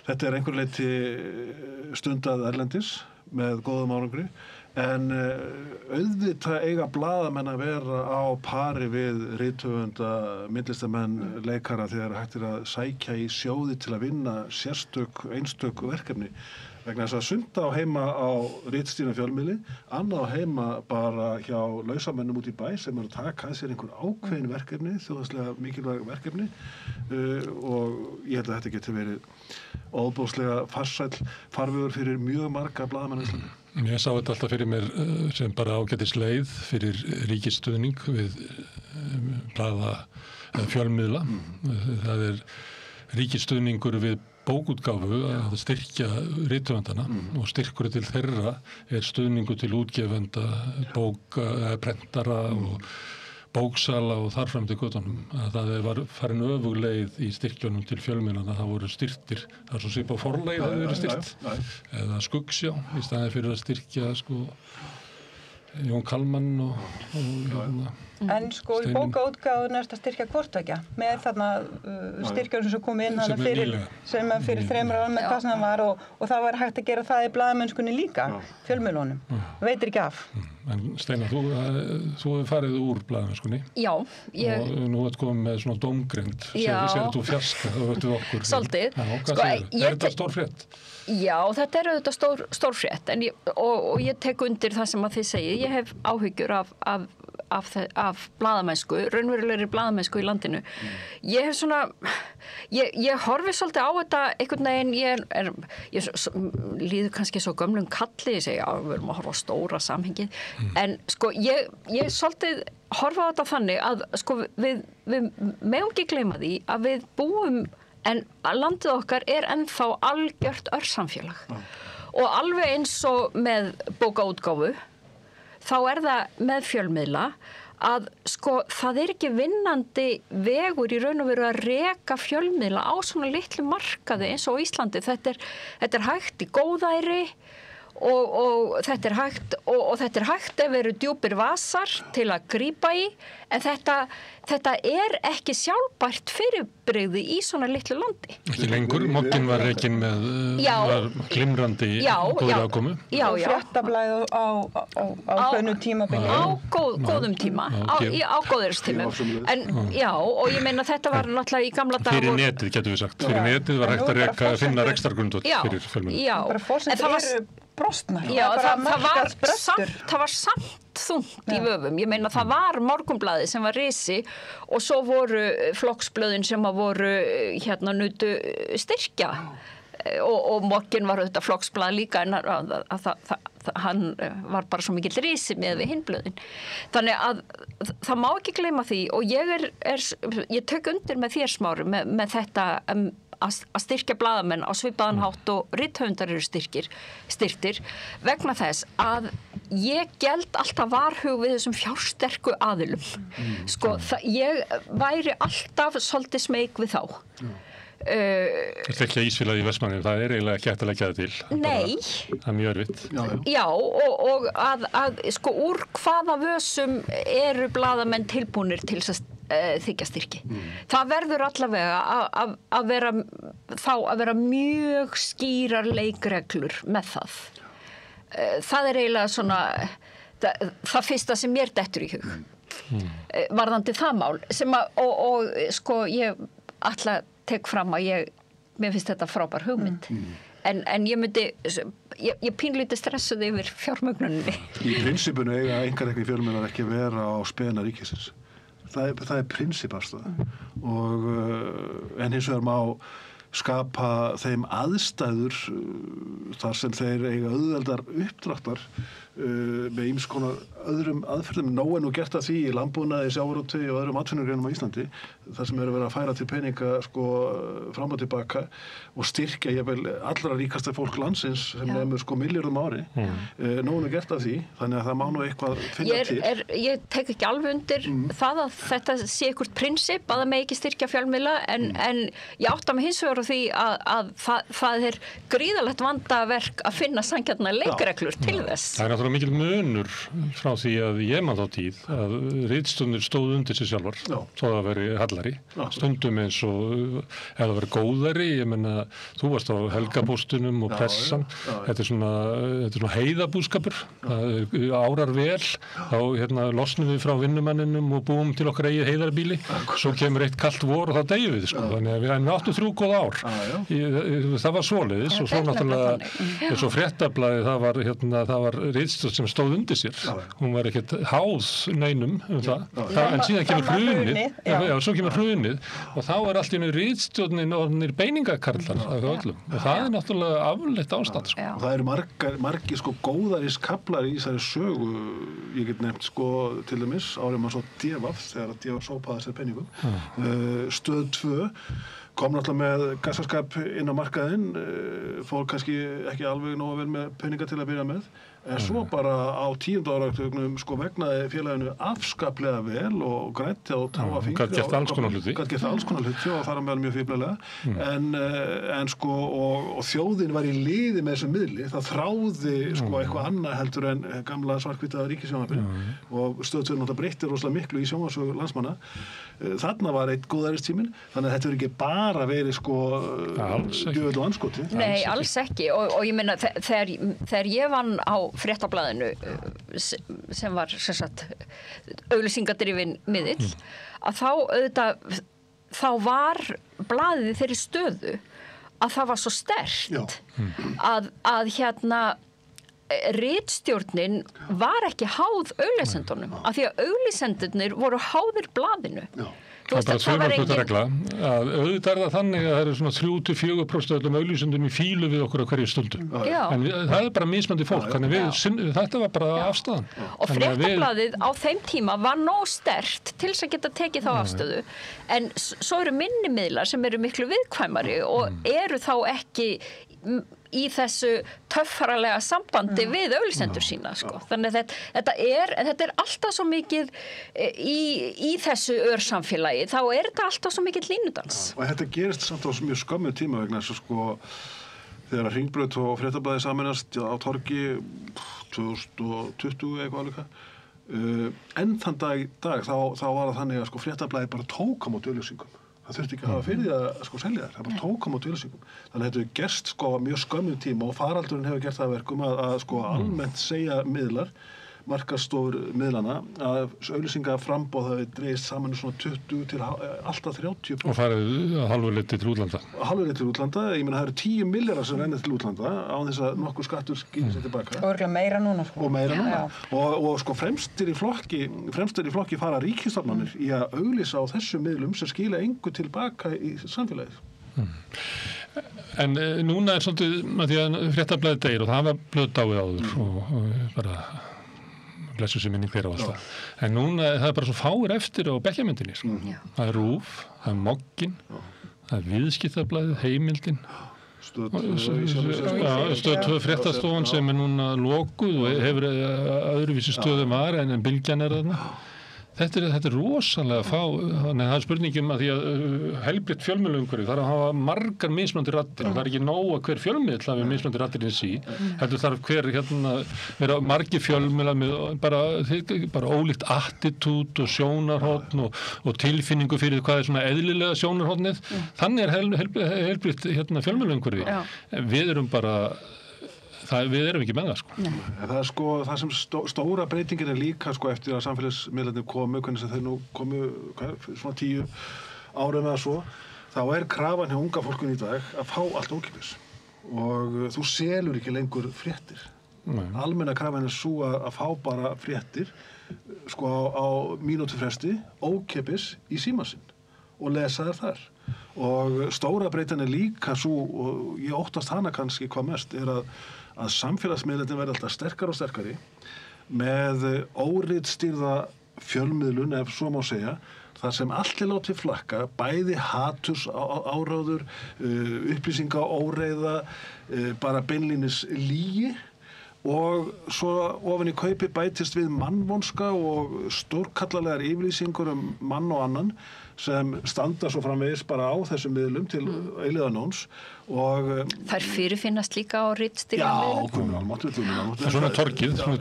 þetta er einhver leyti stundað erlendis með góðum árangri en auðvitað eiga blaðamenn að vera á pari við rithöfunda, myndlistamenn, leikara þegar hægt er að sækja í sjóði til að vinna einstök verkefni vegna þess að sunda á heima á ritstýrna fjölmiðli, annað á heima bara hjá lausamennum út í bæ sem eru að taka að sér einhver ákveðin verkefni, þjóðhagslega mikilvæg verkefni og ég held að þetta geti verið óbúslega farsæll farvegur fyrir mjög marga blaðamenn á Íslandi. Ég sá þetta alltaf fyrir mér sem bara ágætis leið fyrir ríkisstuðning við fjölmiðla. Það er ríkisstuðningur við bókútgáfu að styrkja rithöfundana og styrkur til þeirra er stuðningur til útgefenda, prentara og bóksala og þarfram til göttunum. Það var farin öfug leið í styrkjunum til fjölmiðlana, það voru styrktir, það er svo svipað forlagið það hefur verið styrkt, eða Skuggsjá í staðið fyrir að styrkja Jón Kalman og En í bókaútgáfu næst að styrkja hvortvekja með þarna styrkjum sem kom inn sem fyrir 3 árum með hvað sem það var og það var hægt að gera það í blaðamennskunni líka, fjölmiðlunum, veitir ekki af. En Steina, þú hefur farið úr blaðamennskunni. Já. Og nú ert komið með svona dómgrind, sér þú fjarska, þú veitum okkur. Svolítið. Hvað segir þú? Er þetta stór frétt? Já, þetta er auðvitað stór frétt og ég tek undir það sem að þið segið. Ég hef áhyggjur af blaðamennsku, raunverulegri blaðamennsku í landinu. Ég hef svona, ég horfi svolítið á þetta einhvern veginn, ég líður kannski svo gömlum kalli, ég segi, já, við erum að horfa á stóra samhengið, en ég svolítið horfa á þetta þannig að við megum ekki gleyma því að við búum en landið okkar er ennþá algjört örsamfélag. Og alveg eins og með bókaútgáfu, þá er það með fjölmiðla að það er ekki vinnandi vegur í raun og veru að reka fjölmiðla á svona litlu markaði eins og Íslandi. Þetta er hægt í góðæri og þetta hægt og þetta hægt ef eru djúpir vasar til að grípa í en þetta ekki sjálfbært fyrirbrigði í svona litlu landi. Ekki lengur, mogginn var rekinn með var glimrandi góðri afkomu. Já. Fréttablaðið á hvernig tímabili. Á góðum tíma, á góðuristíma. En og ég meina þetta var náttúrulega í gamla dag. Fyrir netið, getum við sagt. Fyrir netið var hægt að finna rekstrargrundvöll fyrir fjölmiðla. Já, bara fórsendur eru brostnar. Já, það var samt þungt í vöfum. Ég meina það var Morgunblaðið sem var risi og svo voru flokksblöðin sem voru nutu styrkja og Mogginn var auðvitað flokksblað líka en hann var bara svo mikill risi með við hinblöðin. Þannig að það má ekki gleyma því og ég tek undir með þér Smári með þetta að styrkja blaðamenn á svipaðan hátt og rithöfundar eru styrktir vegna þess að ég geld alltaf varhug við þessum fjársterku aðilum. Sko, ég væri alltaf svolítið smeyk við þá. Þetta ekki að Ísfélagið í Vestmannaeyjum, það eiginlega ekki hægt að leggja það til. Nei. Það mjög erfitt. Já, og að sko úr hvaða vösum eru blaðamenn tilbúnir til að þykja styrki. Það verður allavega að vera mjög skýrar leikreglur með það. Það eiginlega svona það fyrsta sem mér dettur í hug. Varðandi það mál sem og sko ég ætla tek fram að mér finnst þetta frábær hugmynd. En ég myndi, ég pínlítið stressuð yfir fjármögnuninni. Í prinsipinu eiga einkarekni fjölmiðlar ekki vera á spena ríkisins. Það prinsipast en hins vegar má skapa þeim aðstæður þar sem þeir eiga auðveldar uppdráttar með ýmiss konar öðrum aðferðum. Nóg nú gert að því í landbúnaði, sjávarútvegi og öðrum atvinnugreinum á Íslandi þar sem verið að færa til peninga fram og tilbaka og styrkja jafnvel allra ríkasta fólk landsins sem nemur milljörðum ári. Nóg nú gert að því, þannig að það má nú eitthvað finna til. Ég tek ekki alveg undir það að þetta sé eitthvað prinsip að það megi ekki styrkja fjölmiðla en ég átta mig hins vegar á því að það gríðalegt vandaverk að finna sanngjarnar leikreglur til þess. Það náttúrulega mikil munur frá því að ég man þá tíð að ritstjórnir stóðu undir sig sjálfar þó það veri hallari, stundum eins og ef það veri góðari, ég menna þú varst á Helgapóstunum og Pressan, þetta er svona heiðabúskapur, árar vel, þá losnum við frá vinnumanninum og búum til okkar eigið heiðarbíli, svo kemur eitt kalt vor og þá deyjum við, þannig að við áttum 3 góð ár. Það var svoleiðis og svo náttúrulega eins og Fréttablaðið, það var ritstjórn sem stóð undir sér. Hún var ekkert háð neinum það. En síðan kemur hrunið. Svo kemur hrunið og þá er allt í einu ritstjórnin orðnir beiningakarlar af öllum. Og það er náttúrulega afleitt ástand. Og það eru margir góðaris kaplar í þessari sögu. Ég get nefnt til dæmis árið maður svo D.V.A.F. þegar D.V.A.F. sópaði sér peningum. Stöð 2 kom náttúrulega með gassaskap inn á markaðinn, fór kannski ekki alveg nógu vel með peninga til að byrja með, en svo bara á 10. áratugnum vegnaði félaginu afskaplega vel og grætti á táa fingri. Gat gert alls konar hluti. Og þar að meðal mjög fíflega. En og þjóðin var í liði með þessum miðli, það þráði eitthvað annað heldur en gamla svarthvíta ríkissjónvarpið og Stöð 2 náttúrulega breytti rosalega miklu í sjónvarpssögu landsmanna. Þarna var einn góðæristíminn, þannig að þetta er ekki bara verið djöfull og andskoti. Nei, alls ekki og ég meina þegar ég vann á Fréttablaðinu sem var auglýsingadrifin miðill að þá var blaðið þeirri stöðu að það var svo sterkt að ritstjórnin var ekki háð auglýsendunum af því að auglýsendurnir voru háðir blaðinu. Það er bara sögurkvöldaregla að auðvitað er það þannig að það eru svona 3-4% öllum auglýsendum í fílu við okkur á hverju stundu. En það er bara mismandi fólk, þannig þetta var bara afstæðan. Og Fréttablaðið á þeim tíma var nóg sterkt til þess að geta tekið þá afstöðu. En svo eru minni miðlar sem eru miklu viðkvæmari og eru þá ekki í þessu töffaralega sambandi við auglýsendur sína. Þannig að þetta er alltaf svo mikið í þessu örsamfélagi, þá er þetta alltaf svo mikið línudans. Og þetta gerist samt á mjög skömmu tíma vegna þess að þegar Hringbraut og Fréttablaðið saminast á torgi 2020 eitthvað líka. En þann dag þá var það þannig að sko Fréttablaðið bara tók á móti auglýsingum. Það þurfti ekki að hafa fyrir því að sko selja þær. Það bara tók á móti auglýsingum. Þannig að þetta hefur gerst sko mjög skömmum tíma og faraldurinn hefur gert það að verkum að sko almennt segja miðlar, markaðsstofur miðlana, að auglýsingaframboð hafi dreifst saman svona 20 til alltaf 30%. Og farið hálfu leyti til útlanda. Hálfu leyti til útlanda. Ég meina það eru 10 milljarðar sem rennir til útlanda án þess að nokkur skattur skýrir sér tilbaka. Og örugglega meira núna. Og meira núna. Og sko fremstir í flokki fara ríkisstofnanir í að auglýsa á þessum miðlum sem skila engu tilbaka í samfélagið. En núna svolítið, því að Fréttablaðið deyr og það var blöðdáið áður og bara blessu sem minni hver á alltaf. En núna það bara svo fáir eftir á bekkjarmyndinni. Sko. Það RÚV, það Mogginn, það Viðskiptablaðið, Heimildin, Stöð 2 fréttastofan sem núna lokuð og hefur öðruvísi stöðum var en Bylgjan þarna. Þetta er rosalega þannig að það spurningum að því að heilbrigt fjölmiðlaumhverfi þarf að hafa margar mismunandi raddir og það ekki nóg að hver fjölmiðl hafi mismunandi raddir í sí. Heldur þarf hver vera margir fjölmiðlar með bara ólíkt attitút og sjónarhorn og tilfinningu fyrir hvað svona eðlilega sjónarhornið. Þannig heilbrigt fjölmiðlaumhverfi. Við erum bara við erum ekki með það sko. Það er sko, það sem stóra breytingin er líka sko eftir að samfélagsmiðlarnir komu, hvernig sem þeir nú komu svona 10 árum eða svo, þá er krafan hjá unga fólkun í dag að fá allt ókeypis og þú selur ekki lengur fréttir. Almenna krafan er svo að fá bara fréttir sko á mínútufresti ókeypis í símann sinn og lesa þær þar. Og stóra breytan er líka svo, og ég óttast hana kannski hvað mest, er að samfélagsmiðlarnir verða alltaf sterkari og sterkari með óritstýrða fjölmiðlun, ef svo má segja, þar sem allt er látið flakka, bæði haturs áráður, upplýsinga óreiða, bara beinlínis lygi og svo ofan í kaupi bætist við mannvonska og stórkallalegar yfirlýsingur mann og annan sem standa svo framvegis bara á þessum miðlum til eilíðanóns og þær fyrirfinnast líka á ritstýrðum miðlum. Það er svona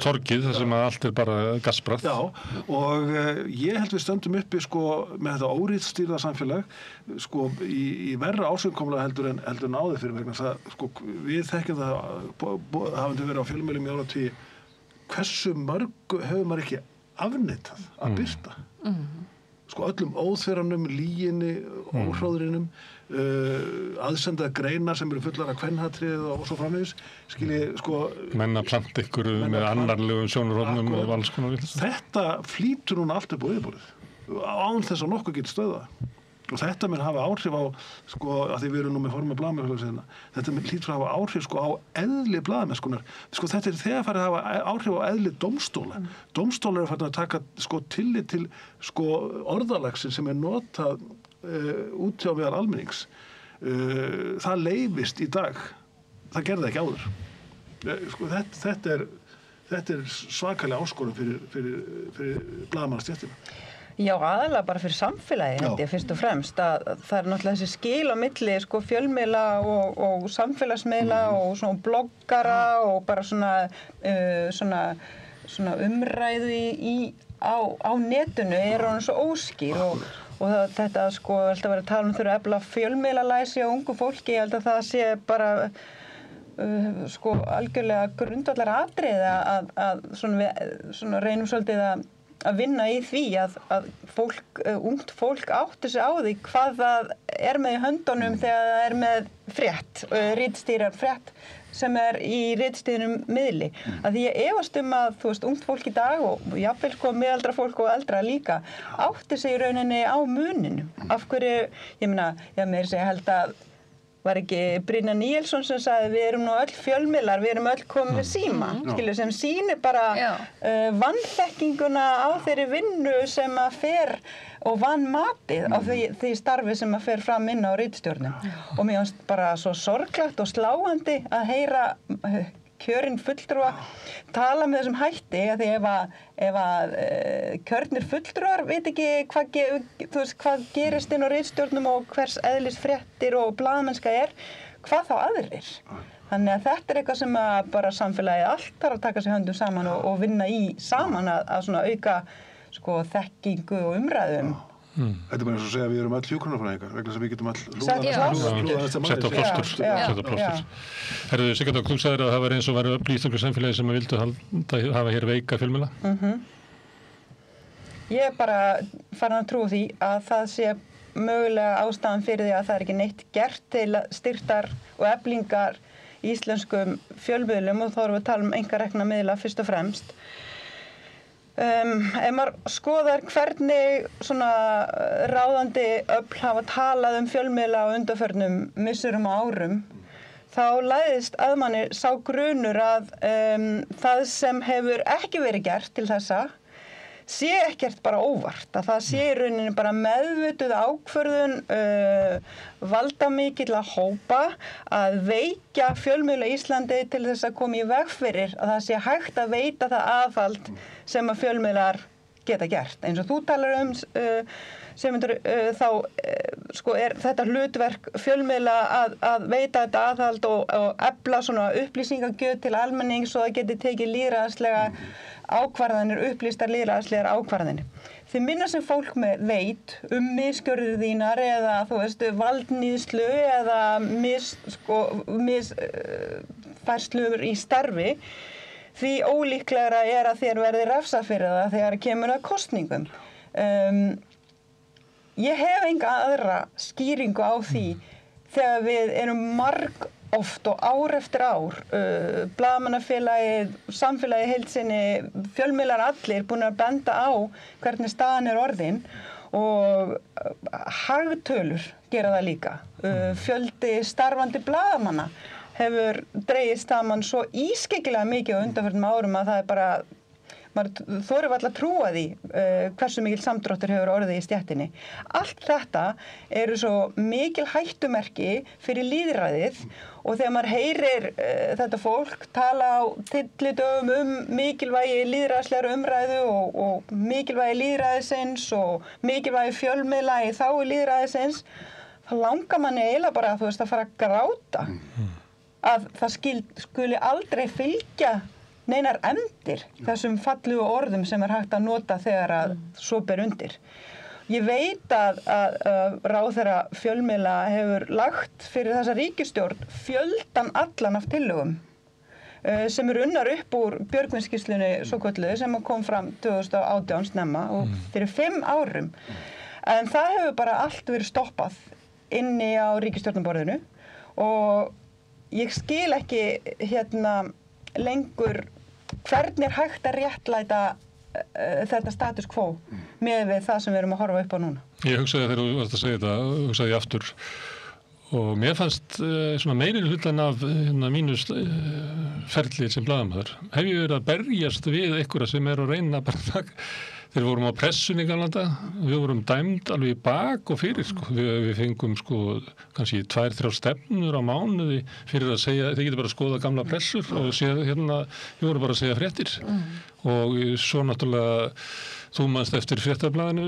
torgið þar sem allt er bara gasprat. Já, og ég held við stöndum uppi sko með þetta óritstýrða samfélag sko í verra ásökunkomlega heldur en áður fyrir vegna það sko við þekkjum það hafandi verið á fjölmiðlum í áratugi hversu mörgu hefur maður ekki afneitað að birta. Sko öllum óþverranum, lyginni, óhróðrinum, aðsenda greinar sem eru fullar af kvenhatrið og svo framvegis, skilji sko menn að planta ykkur með annarlegum sjónarhornum og alls konar. Þetta flýtur núna allt upp á yfirborðið án þess að nokkuð getur stöðvað. Og þetta mun hafa áhrif á, sko, að því við erum nú með forma blaðamennsku, þetta hlýtur að hafa áhrif sko á eðli blaðamennskunar. Sko þetta er þegar farið að hafa áhrif á eðli dómstóla. Dómstólar eru farin að taka sko tillit til sko orðalagsin sem er notað út hjá meðal almennings. Það leyfist í dag. Það gerði ekki áður. Sko þetta er svakalega áskorun fyrir blaðamannastéttina. Já, aðalega bara fyrir samfélagi held ég fyrst og fremst að það er náttúrulega þessi skil á milli sko fjölmiðla og samfélagsmiðla og svona bloggara og bara svona umræðu á netinu er hann svo óskýr og þetta sko alltaf verið að tala þurfa að efla fjölmiðlalæsi á ungu fólki, ég held að það sé bara sko algjörlega grundvallar atriði að svona reynum svolítið að vinna í því að ungt fólk átti sig á því hvað það er með í höndunum þegar það er með frétt, ritstýrar frétt sem er í ritstýrum miðli. Að því ég efast að, þú veist, ungt fólk í dag og jafnvel sko miðaldra fólk og eldra líka átti sig í rauninni á muninu. Af hverju, ég meina, meira segja held að var ekki Brynja Níelsson sem sagði við erum nú öll fjölmiðlar, við erum öll komið með síma, skilur, sem sýnir bara vanþekkinguna á þeirri vinnu sem að fer og vanmatið á því starfi sem að fer fram inn á ritstjórnum. Og mér finnst bara svo sorglegt og sláandi að heyra kjörinn fulltrúa tala með þessum hætti að því ef að kjörnir fulltrúar veit ekki hvað gerist inn á ritstjórnum og hvers eðlis fréttir og blaðamennska er, hvað þá aðrir? Þannig að þetta eitthvað sem að bara samfélagið allt þarf að taka sig höndum saman og vinna í saman að svona auka sko þekkingu og umræðum. Þetta bara eins og segja að við erum öll hjúkrunarfræðingar vegna sem við getum öll Sett á plástur. Herðu, Sigurdór, þú sagðir að það var eins og var öfl í íslensku samfélagi sem að vildu hafa hér veika fjölmiðla. Ég er bara farin að trúa því að það sé mögulega ástæðan fyrir því að það er ekki neitt gert til styrktar og eflingar íslenskum fjölmiðlum og þá erum við að tala einkarekna miðla fyrst og fremst. Ef maður skoðar hvernig svona ráðandi öfl hafa talað fjölmiðla á undanförnum misserum og árum, þá læðist að manni sá grunur að það sem hefur ekki verið gert til þessa sé ekkert bara óvart, að það sé í rauninni bara meðvituð ákvörðun valdamikilla hópa að veikja fjölmiðla Íslandi til þess að koma í veg fyrir að það sé hægt að veita það aðhald sem að fjölmiðlar geta gert. Eins og þú talar Sigmundur, þá sko er þetta hlutverk fjölmiðla að veita þetta aðhald og efla svona upplýsingagjöf til almennings og það geti tekið lýðræðislega ákvarðanir, upplýstar lýðræðislegar ákvarðanir. Því minna sem fólk veit misgjörðir þínar eða þú veist valdníðslu eða misfærslur í starfi, því ólíklegra er að þér verði refsað fyrir það þegar kemur að kosningum. Ég hef enga aðra skýringu á því þegar við erum oft og ár eftir ár, blaðamannafélagið, samfélagið heild sinni, fjölmiðlar allir búin að benda á hvernig staðan er orðin og hagtölur gera það líka. Fjöldi starfandi blaðamanna hefur dregist saman svo ískyggilega mikið á undanförnum árum að það er bara maður þorir varla að trúa því hversu mikil samdráttur hefur orðið í stéttinni. Allt þetta eru svo mikil hættumerki fyrir lýðræðið og þegar maður heyrir þetta fólk tala á tyllidögum mikilvægi lýðræðislegar umræðu og mikilvægi lýðræðisins og mikilvægi fjölmiðla í þágu lýðræðisins, þá langar manni eiginlega bara að fara að gráta. Að það skuli aldrei fylgja neinar efndir þessum fallegu orðum sem er hægt að nota þegar að svo ber undir. Ég veit að ráðherra fjölmiðla hefur lagt fyrir þessa ríkisstjórn fjöldan allan af tillögum sem eru unnar upp úr Björgvins-skýrslunni svokölluðu sem kom fram 2018 snemma og fyrir 5 árum. En það hefur bara allt verið stoppað inni á ríkisstjórnarborðinu og ég skil ekki lengur hvernig er hægt að réttlæta þetta status quo með við það sem við erum að horfa upp á núna. Ég hugsaði þegar þú varst að segja þetta, hugsaði ég aftur og mér fannst svona meiri hlutan af mínu ferli sem blaðamaður. Hef ég verið að berjast við einhverja sem er að reyna bara þegar vorum á pressunni í gamla daga, við vorum dæmd alveg í bak og fyrir, við fengum kannski 2-3 stefnur á mánuði fyrir að segja, þið getur bara að skoða gamla pressur og segja, við vorum bara að segja fréttir og svo náttúrulega þú manst eftir fréttablaðinu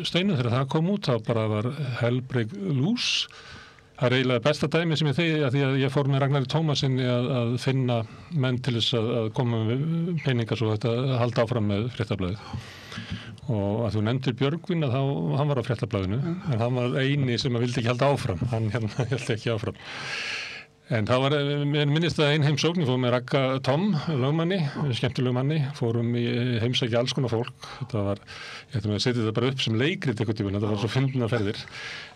Steinu þegar það kom út, þá bara var Hellbreak Loose. Það er eiginlega besta dæmi sem ég þegi að því að ég fór með Ragnari Tómasinni að finna menn til þess að koma með peningar svo þetta að halda áfram með fréttablaðið. Og að þú nefndir Björgvin að hann var á fréttablaðinu en hann var eini sem vildi ekki halda áfram, hann held ekki áfram. En það var, mér minnist að ein heimsókn, ég fór með Ragga Tom, lögmanni, skemmtileg manni, fórum í heimsæki alls konar fólk. Þetta var, ég ætlum að setja þetta bara upp sem leikrit einhvern tímann, þetta var svo fyndnar ferðir.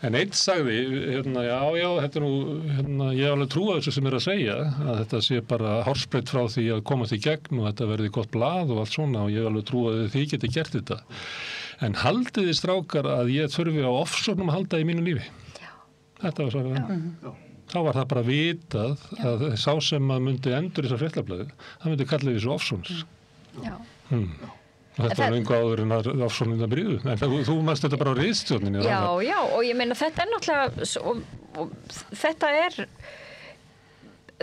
En einn sagði, já, þetta er nú, ég hef alveg trúað þessu sem er að segja, að þetta sé bara hársbreidd frá því að komast í gegn og þetta verði gott blað og allt svona og ég hef alveg trúað að þið geti gert þetta. En haldið þið strákar að ég þurfi á ofsóknum að halda í mínu lífi? Já. Þetta var svo þá var það bara vitað að sá sem að myndi endur þessar fréttablaði, það myndi kalla því svo ofsónus. Já. Og þetta var lengur áður en að ofsónuna bríðu. En þú mannst þetta bara á ritstjórninni. Já, og ég meina þetta er náttúrulega, og þetta er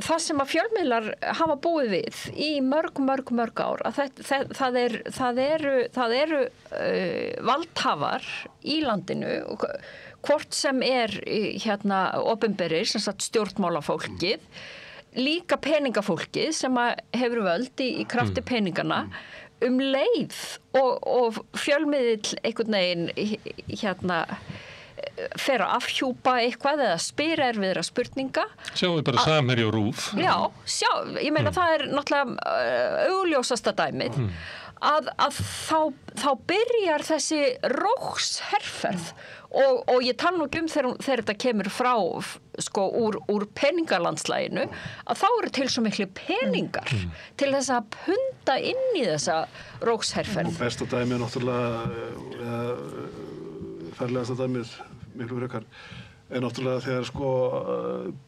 það sem að fjölmiðlar hafa búið við í mörg ár, að það eru valdhafar í landinu og hvort sem er opinberir, sem sagt stjórnmálafólkið, líka peningafólki sem að hefur völd í krafti peningana leið og fjölmiðill einhvern veginn fer að afhjúpa eitthvað eða spyr erfiðra spurninga. Sjáum við bara Samherji og RÚV. Já, ég meina það er náttúrulega augljósasta dæmið að þá byrjar þessi róksherferð og ég tala nú þegar þetta kemur frá sko úr peningalandslæginu að þá eru til svo miklu peningar til þess að punda inn í þessa róksherferð. Og besta dæmi er náttúrulega ferlegasta dæmið miklu frekar er náttúrulega þegar sko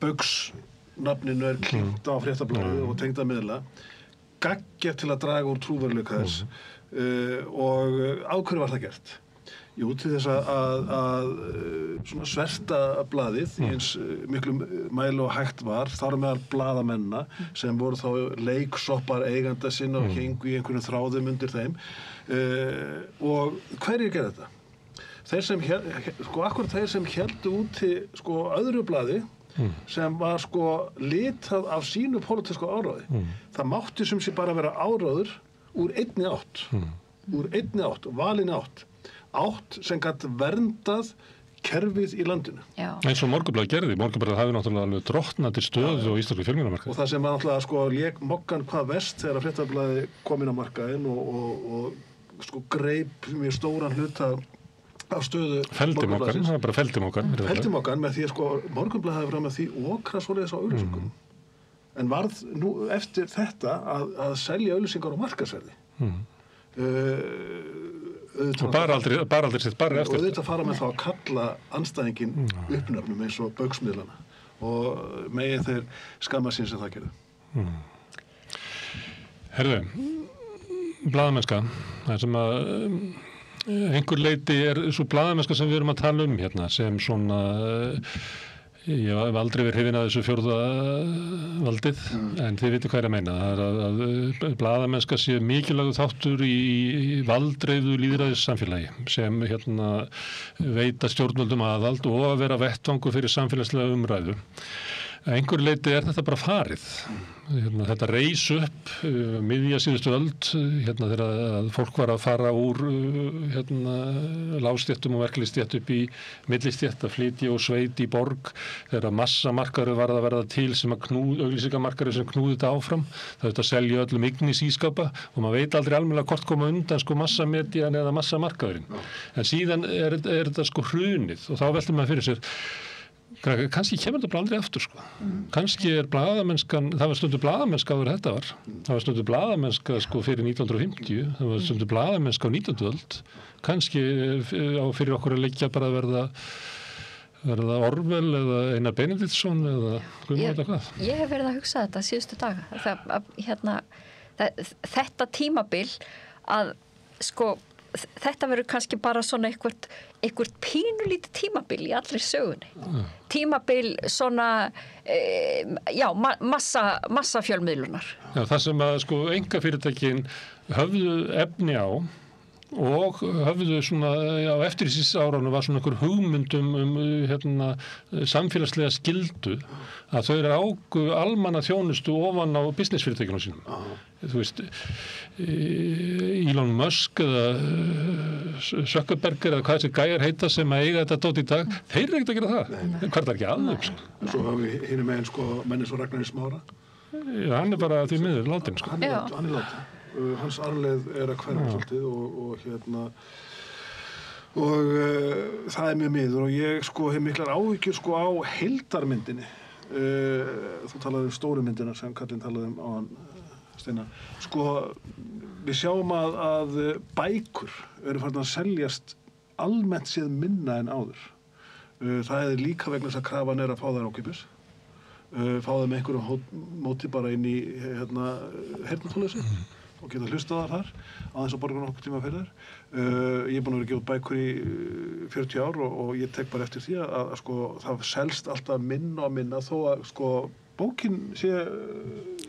Baugs nafninu er klínt á fréttablaðið og tengda miðla gaggjart til að draga úr trúverðuleika þess og á hverju var það gert? Jú, til þess að svona sverta blaðið í eins miklu mæli og hægt var, þar meðal blaðamennina sem voru þá leiksoppar eiganda sinna og héngu í einhverjum þráðum undir þeim og hverjir gerði þetta? Þeir sem akkurat þeir sem héldu úti sko öðru blaði sem var sko litað af sínu pólitísku áráði. Það mátti sem sé bara vera áráður úr einni átt, valin átt sem gat verndað kerfið í landinu. Já. Eins og Morgunblaðið gerði. Morgunblaðið hafi náttúrulega alveg drottnandi stöðu á íslensku fjölmiðlamarkaði. Og það sem var náttúrulega sko lék mokkan hvað verst þegar fréttablaðið kom inn á markaðinn og sko greip mjög stóran hluta af stöðu Morgunblaðsins. Það er bara feldimokkan. Feldimokkan með því að sko Morgunblaðið hafi fram með því okra svoleiðis á auglýsingum. En varð nú eftir þetta að selja auglýsingar á markaðsverði. Og bara aldrei sitt bara eftir. Og auðvitað fara með þá að kalla andstæðingin uppnöfnum eins og Baugsmiðlana og megin þeir skamma sín sem það gerðu. Herðu, blaðamennska, það sem að einhver leiti er svo blaðamennska sem við erum að tala hérna sem svona ég hef aldrei verið hrifinn að þessu fjórða valdið en þið vitið hvað ég er að meina það er að blaðamennska sé mikilvægur þáttur í valdreifu lýðræðissamfélagi sem veita stjórnvöldum aðhald og að vera vettvangur fyrir samfélagslega umræðu. Einhver leiti er þetta bara farið. Þetta reis upp miðja síðustu öld þegar fólk var að fara úr lágstéttum og verkalýðsstétt upp í millistétt að flytja og sveit í borg þegar massamarkaður var að verða til sem að auglýsingamarkaður sem knúði þetta áfram. Það auðvitað að selja öllum ignis ískapa og maður veit aldrei almennilega hvort koma undan sko massamedjan eða massamarkaðurinn. En síðan er þetta sko hrunið og þá veltur maður fyrir sér kannski kemur þetta bara aldrei aftur sko. Kannski er blaðamennskan, það var stundu blaðamennska áður þetta var. Það var stundu blaðamennska sko fyrir 1950, það var stundu blaðamennska á 19. öld. Kannski fyrir okkur að leggja bara að verða Orwell eða Einar Benediktsson eða hvað. Ég hef verið að hugsa þetta síðustu daga. Þetta tímabil að sko þetta verður kannski bara svona eitthvað pínulítið tímabil í allri sögunni. Tímabil svona massa fjölmiðlunar. Já, það sem að sko einkafyrirtækin höfðu efni á og höfðu svona á eftirlýsisárunum var svona einhver hugmyndum samfélagslega skyldu að þau eru águ almanna þjónustu ofan á businessfyrirtækjunum sínum. Þú veist, Elon Musk eða Zuckerberg eða hvað þessi gæjar heita sem að eiga þetta dót í dag, þeir eru ekkert að gera það. Hvað er það ekki aðeins? Svo hafum við hinum meginn sko menni svo Ragnar í Smára. Já, hann er bara því miður látin sko. Hann er látin. Hans arfleið er að hverfa svolítið og það er mjög miður og ég sko hef miklar áhyggjur sko á heildarmyndinni. Þú talaði stóru myndina sem Katrín talaði á hann Steina. Sko við sjáum að bækur eru farin að seljast almennt séð minna en áður. Það er líka vegna þess að krafan er að fá þær ókeypis. Fá þeim einhverjum móti bara inn í heyrnartóleysi og geta hlustað þar aðeins að borga nokkuð tíma fyrir þær. Ég er búin að vera að gefa út bækur í 40 ár og ég tek bara eftir því að sko það selst alltaf minna og minna þó að sko bókin sé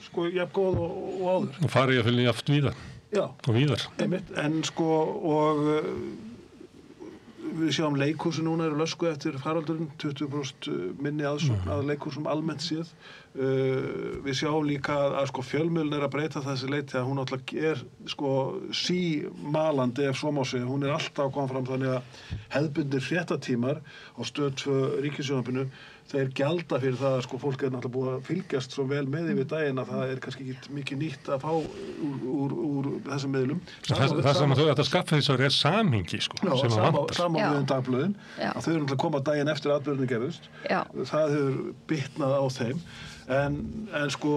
sko jafn góð og áður. Og fari ég að fylgja jafn víðar. Já. Og víðar. Einmitt, en sko og við sjáum leikhúsi núna eru lösku eftir faraldurinn, 20% minni aðsókn að leikhúsum almennt séð. Við sjáum líka að sko fjölmiðlun að breyta þessi leiti að hún alltaf sko símalandi ef svo má segja, hún alltaf að koma fram þannig að hefðbundir fréttatímar á Stöð 2 ríkissjónvarpinu þeir gjalda fyrir það að sko fólk náttúrulega búið að fylgjast svo vel með yfir daginn að það kannski ekki mikið nýtt að fá úr þessum miðlum. Það sem þú ætti að skaffa þess að samhengi sko, sem að vantar. Saman við dagblöðin, að þau náttúrulega koma daginn eftir atburðurinn gerðust. Það hefur bitnað á þeim. En sko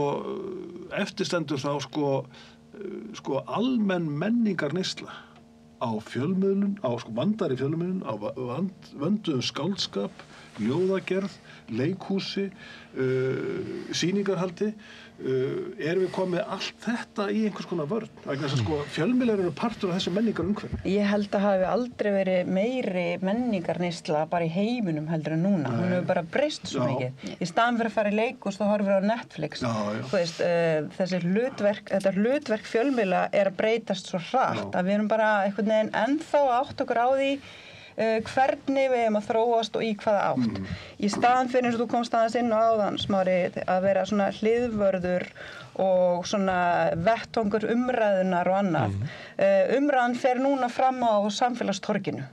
eftirstendur þá sko almenn menningar neysla á fjölmiðlun, á sko vandari fjölmiðlun, á vönduðum skáldskap, ljóðagerð, leikhúsi, sýningarhaldi, erum við komið allt þetta í einhvers konar vörn. Vegna þess að sko fjölmiðlar eru partur af þessu menningar umhverfi. Ég held að hafi aldrei verið meiri menningarneysla bara í heiminum heldur en núna. Hún hefur bara breyst svo mikið. Í staðan fyrir að fara í leikhús þá horfir á Netflix. Þú veist, þetta hlutverk fjölmiðla að breytast svo hratt að við erum bara einhvern veginn ennþá átt okkur á því hvernig við erum að þróast og í hvaða átt. Í staðan fyrir eins og þú komst aðeins inn á áðan, Smári, að vera svona hliðvörður og svona vettvangur umræðunar og annað. Umræðan fer núna fram á samfélagstorginu.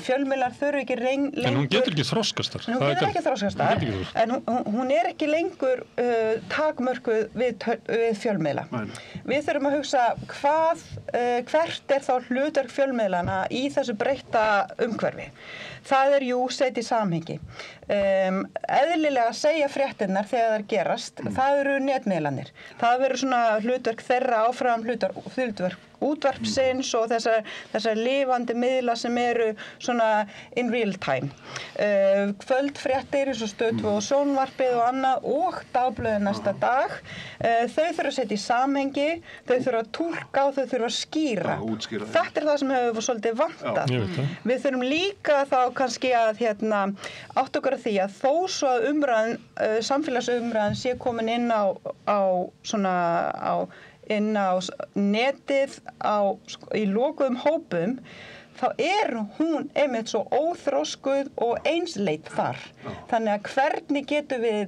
Fjölmiðlar þurfi ekki lengur... En hún getur ekki þroskast þar. Hún getur ekki þroskast þar, en hún ekki lengur takmörkuð við fjölmiðla. Við þurfum að hugsa hvert þá hlutverk fjölmiðlana í þessu breytta umhverfi. Það setja í samhengi. Eðlilega að segja fréttirnar þegar þær gerast, það eru netmiðlanir. Það verður svona hlutverk þeirra áfram hlutverk útvarpsins og þessar lifandi miðla sem eru svona in real time. Kvöldfréttir eins og Stöð 2 og sjónvarpið og annað og dagblöðin næsta dag. Þau þurfa að setja í samhengi, þau þurfa að túlka og þau þurfa að skýra. Þetta það sem hefur svolítið vantað. Við þurfum líka þá kannski að átt okkur að því að þó svo að samfélagsumræðan sé komin inn á netið í lokuðum hópum, þá hún einmitt svo óþroskuð og einsleit þar. Þannig að hvernig getum við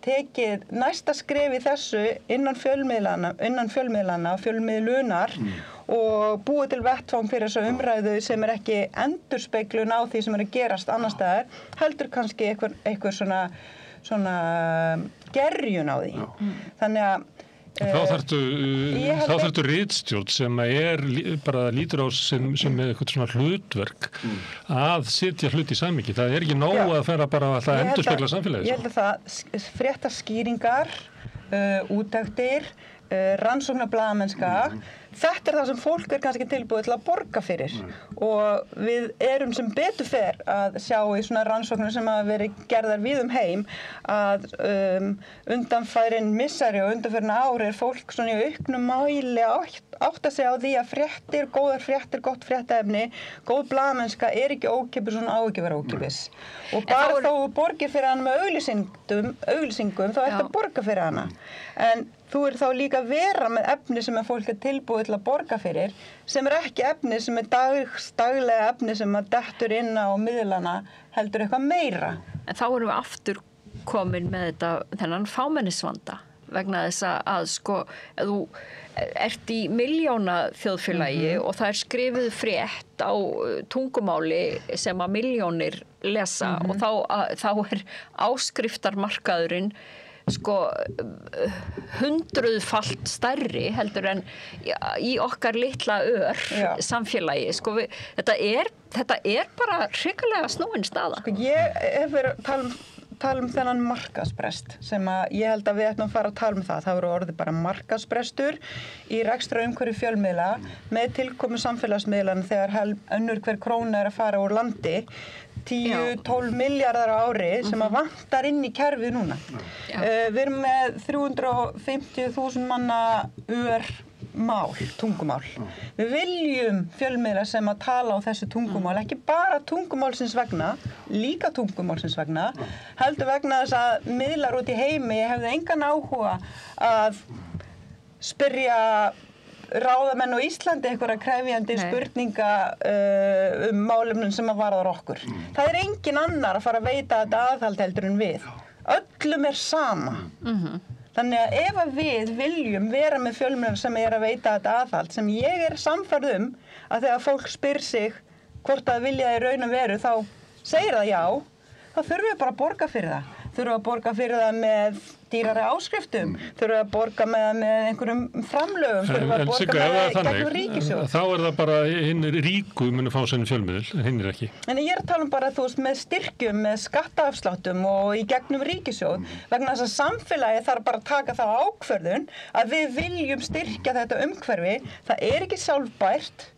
tekið næsta skref í þessu innan fjölmiðlana og fjölmiðlunar og búið til vettvang fyrir þessu umræðu sem ekki endurspeglun á því sem að gerast annars staðar, heldur kannski einhver svona gerjun á því. Þannig að Þá þarftu ritstjórn sem bara lítur á sem eitthvað svona hlutverk að setja hlut í samhengi. Það ekki nóg að fara bara að endurspegla samfélagið. Ég held að það fréttaskýringar, úttektir, rannsóknarblaðamennska, þetta það sem fólk kannski tilbúið til að borga fyrir og við erum sem betur fer að sjá í svona rannsóknum sem hafa verið gerðar víð heim að undanfærin missari og undanfærin ári fólk svona í auknum mæli átt að segja á því að fréttir, góðar fréttir, gott fréttaefni, góð blaðamennska ekki ókeypis og á ekki vera ókeypis. Og bara þá borgir fyrir hana með auglýsingum þá að borga fyrir hana. En þú þá líka að vera með efni sem fólk tilbúið til að borga fyrir, sem ekki efni sem daglega efni sem dettur inn á miðlana heldur eitthvað meira. En þá erum við aftur komin með þennan fámennisvanda vegna þess að sko, ef þú ert í milljóna þjóðfélagi og það skrifuð frétt á tungumáli sem að milljónir lesa og þá áskriftarmarkaðurinn sko 100-falt stærri heldur en í okkar litla samfélagi sko þetta bara hrikalega snúin staða. Sko ég hef verið að tala um þennan markaðsbrest sem að ég held að við ættum að fara að tala um það. Það voru orðið bara markaðsbrestur í rekstrarumhverfi fjölmiðla með tilkomu samfélagsmiðlana þegar önnur hver króna að fara úr landi 10-12 miljardar á ári sem að vantar inn í kerfið núna. Við erum með 350.000 manna tungumál. Við viljum fjölmiðla sem að tala á þessu tungumál, ekki bara tungumálsins vegna, líka tungumálsins vegna, heldur vegna þess að miðlar út í heimi hefðu engan áhuga að spyrja ráðamenn á Íslandi einhverja krefjandi spurninga málefnum sem að varðar okkur. Það engin annar að fara að veita þetta aðhald heldur en við. Öllum sama. Þannig að ef að við viljum vera með fjölmiðlar sem að veita þetta aðhald, sem ég sannfærð að þegar fólk spyr sig hvort að vilja í raun og veru, þá segir það já, þá þurfum við bara að borga fyrir það. Þurfum að borga fyrir það með dýrari áskriftum, þurfum að borga með einhverjum framlögum, þurfum að borga með gegnum ríkissjóð. Þá það bara hinn ríku munu fá sinni fjölmiðl, hinn ekki. En ég að tala bara, þú veist, með styrkjum, með skattaafsláttum og í gegnum ríkissjóð, vegna þess að samfélagi þarf bara að taka þá ákvörðun að við viljum styrkja þetta umhverfi. Það ekki sjálfbært,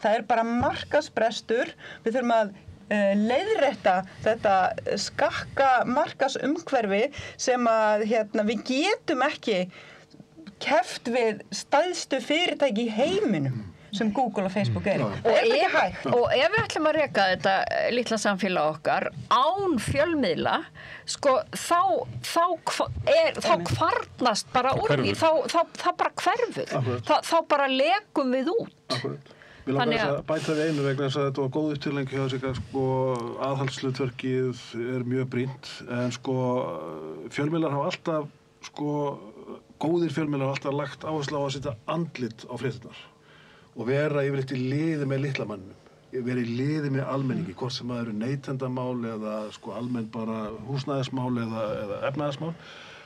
það bara markaðsbrestur, við þurfum að leiðrétta þetta skakka markaðsumhverfi sem að við getum ekki keppt við stærstu fyrirtæki í heiminum sem Google og Facebook Og ef við ætlum að reka þetta litla samfélag okkar án fjölmiðla, sko, þá kvarnast bara úr því, þá bara hverfur, þá bara lekum við út. Akkurat. Mér langar að bæta við einu vegna þess að þetta var góð upptilning hjá sig að aðhaldshlutverkið mjög brýnt, en fjölmiðlar hafa alltaf góðir fjölmiðlar hafa alltaf lagt áherslu á að setja andlit á fréttirnar og vera yfirleitt í liði með litla manninum, vera í liði með almenningi, hvort sem það neytendamál eða almenn bara húsnæðismál eða efnaðismál,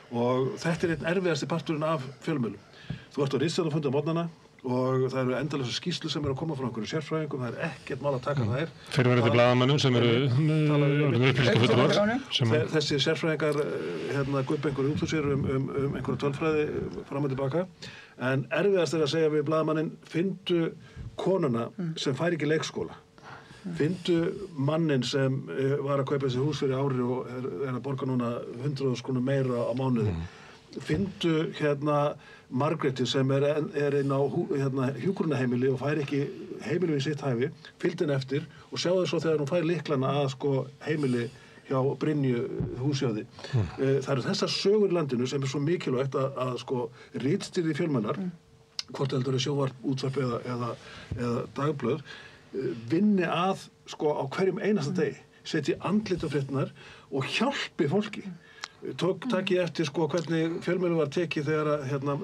og þetta einn erfiðasti parturinn af fjölmiðlum. Þú ert á ritstjórnarfundi á morgnana og það endalausar skýrslur sem að koma frá einhverju sérfræðingum, það ekkert mál að taka þær. Fyrirverandi blaðamönnum sem upplýsingafulltrúar. Þessi sérfræðingar guppa einhverju út úr sér einhverju tölfræði fram og tilbaka, en erfiðast að segja við blaðamanninn, finndu konuna sem fær ekki leikskóla, finndu mannin sem var að kaupa þessi hús fyrir ári og að borga núna 100.000 krónur meira á mánuði, finndu Margréti sem inn á hjúkrunarheimili og fær ekki heimili við sitt hæfi, fylgdi henni eftir og sjáðu svo þegar hún fær lyklana að heimili hjá Brynju húsjóði. Það þessar sögur í landinu sem svo mikilvægt að ritstýrði fjölmiðlar, hvort heldur sjónvarp, útvarp eða dagblöð, vinni að á hverjum einasta degi, setji andlit á fréttirnar og hjálpi fólki. Takk ég eftir hvernig fjölmiðlum var tekið þegar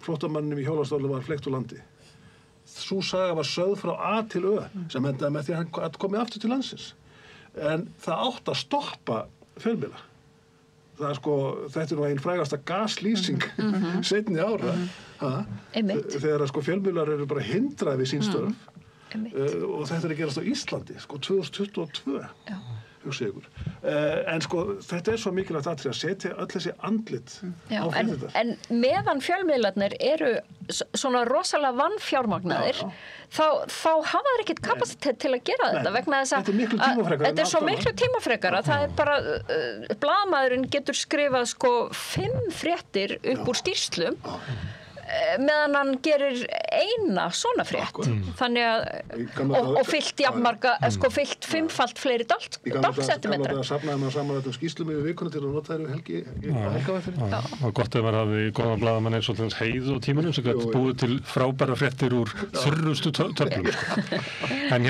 flóttamanninum í hjólastóli var fleygt úr landi. Sú saga var sögð frá A til Ö sem endaði með því að hann komið aftur til landsins. En það átt að stoppa fjölmiðla. Þetta nú einn frægasta gaslýsing seinni ára. Þegar fjölmiðlar eru bara hindrað við sín störf. Og þetta að gerast á Íslandi 2022. Hugsa ykkur. En þetta svo mikilvægt atriði að setja öll þessi andlit á fréttirnar. En meðan fjölmiðlarnir eru svona rosalega vanfjármagnaðir, þá hafa þeir ekkert kapasitet til að gera þetta vegna þess að þetta svo miklu tímafrekara. Það bara, blaðamaðurinn getur skrifað 5 fréttir upp úr skýrslum meðan hann gerir eina svona frétt. Þannig að og fyllt jafnmarga, fyllt 5-falt fleiri dálksentimetra. Gamla safnaði maður saman þetta skýrslum yfir vikuna til að nota þær helgavættir. Það var gott ef maður hafði góðan blaðamann eins og þess Heiðu og Tímanum sem gæti búið til frábæra fréttir úr þurrustu töflum. En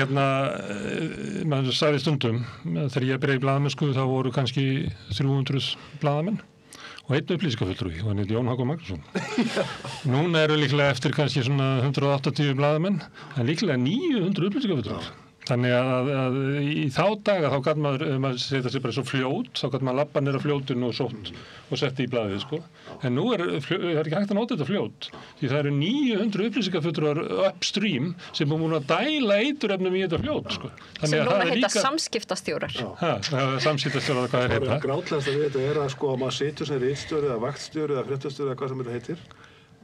maður sagði stundum, þegar ég byrjaði í blaðamennsku þá voru kannski 300 blaðamenn og einn upplýsingafulltrúi og hann heit Jón Hákon Magnússon. Núna eru líklega eftir kannski svona 180 blaðamenn, en líklega 900 upplýsingafulltrúar. Þannig að í þá daga þá gat maður setja sig bara svo fljót, þá gat maður labba niður á fljótinu og sótt og setti í blaðið, En nú ekki hægt að nota þetta fljót, því það eru 900 upplýsingafulltrúar upstream sem búin að dæla eiturefnum í þetta fljót, Sem núna heita samskiptastjórar. Samskiptastjórar, hvað heita? Grátlegast að við þetta að maður situr sem ritstjóri eða vaktstjóri eða fréttastjóri eða hvað sem þetta heitir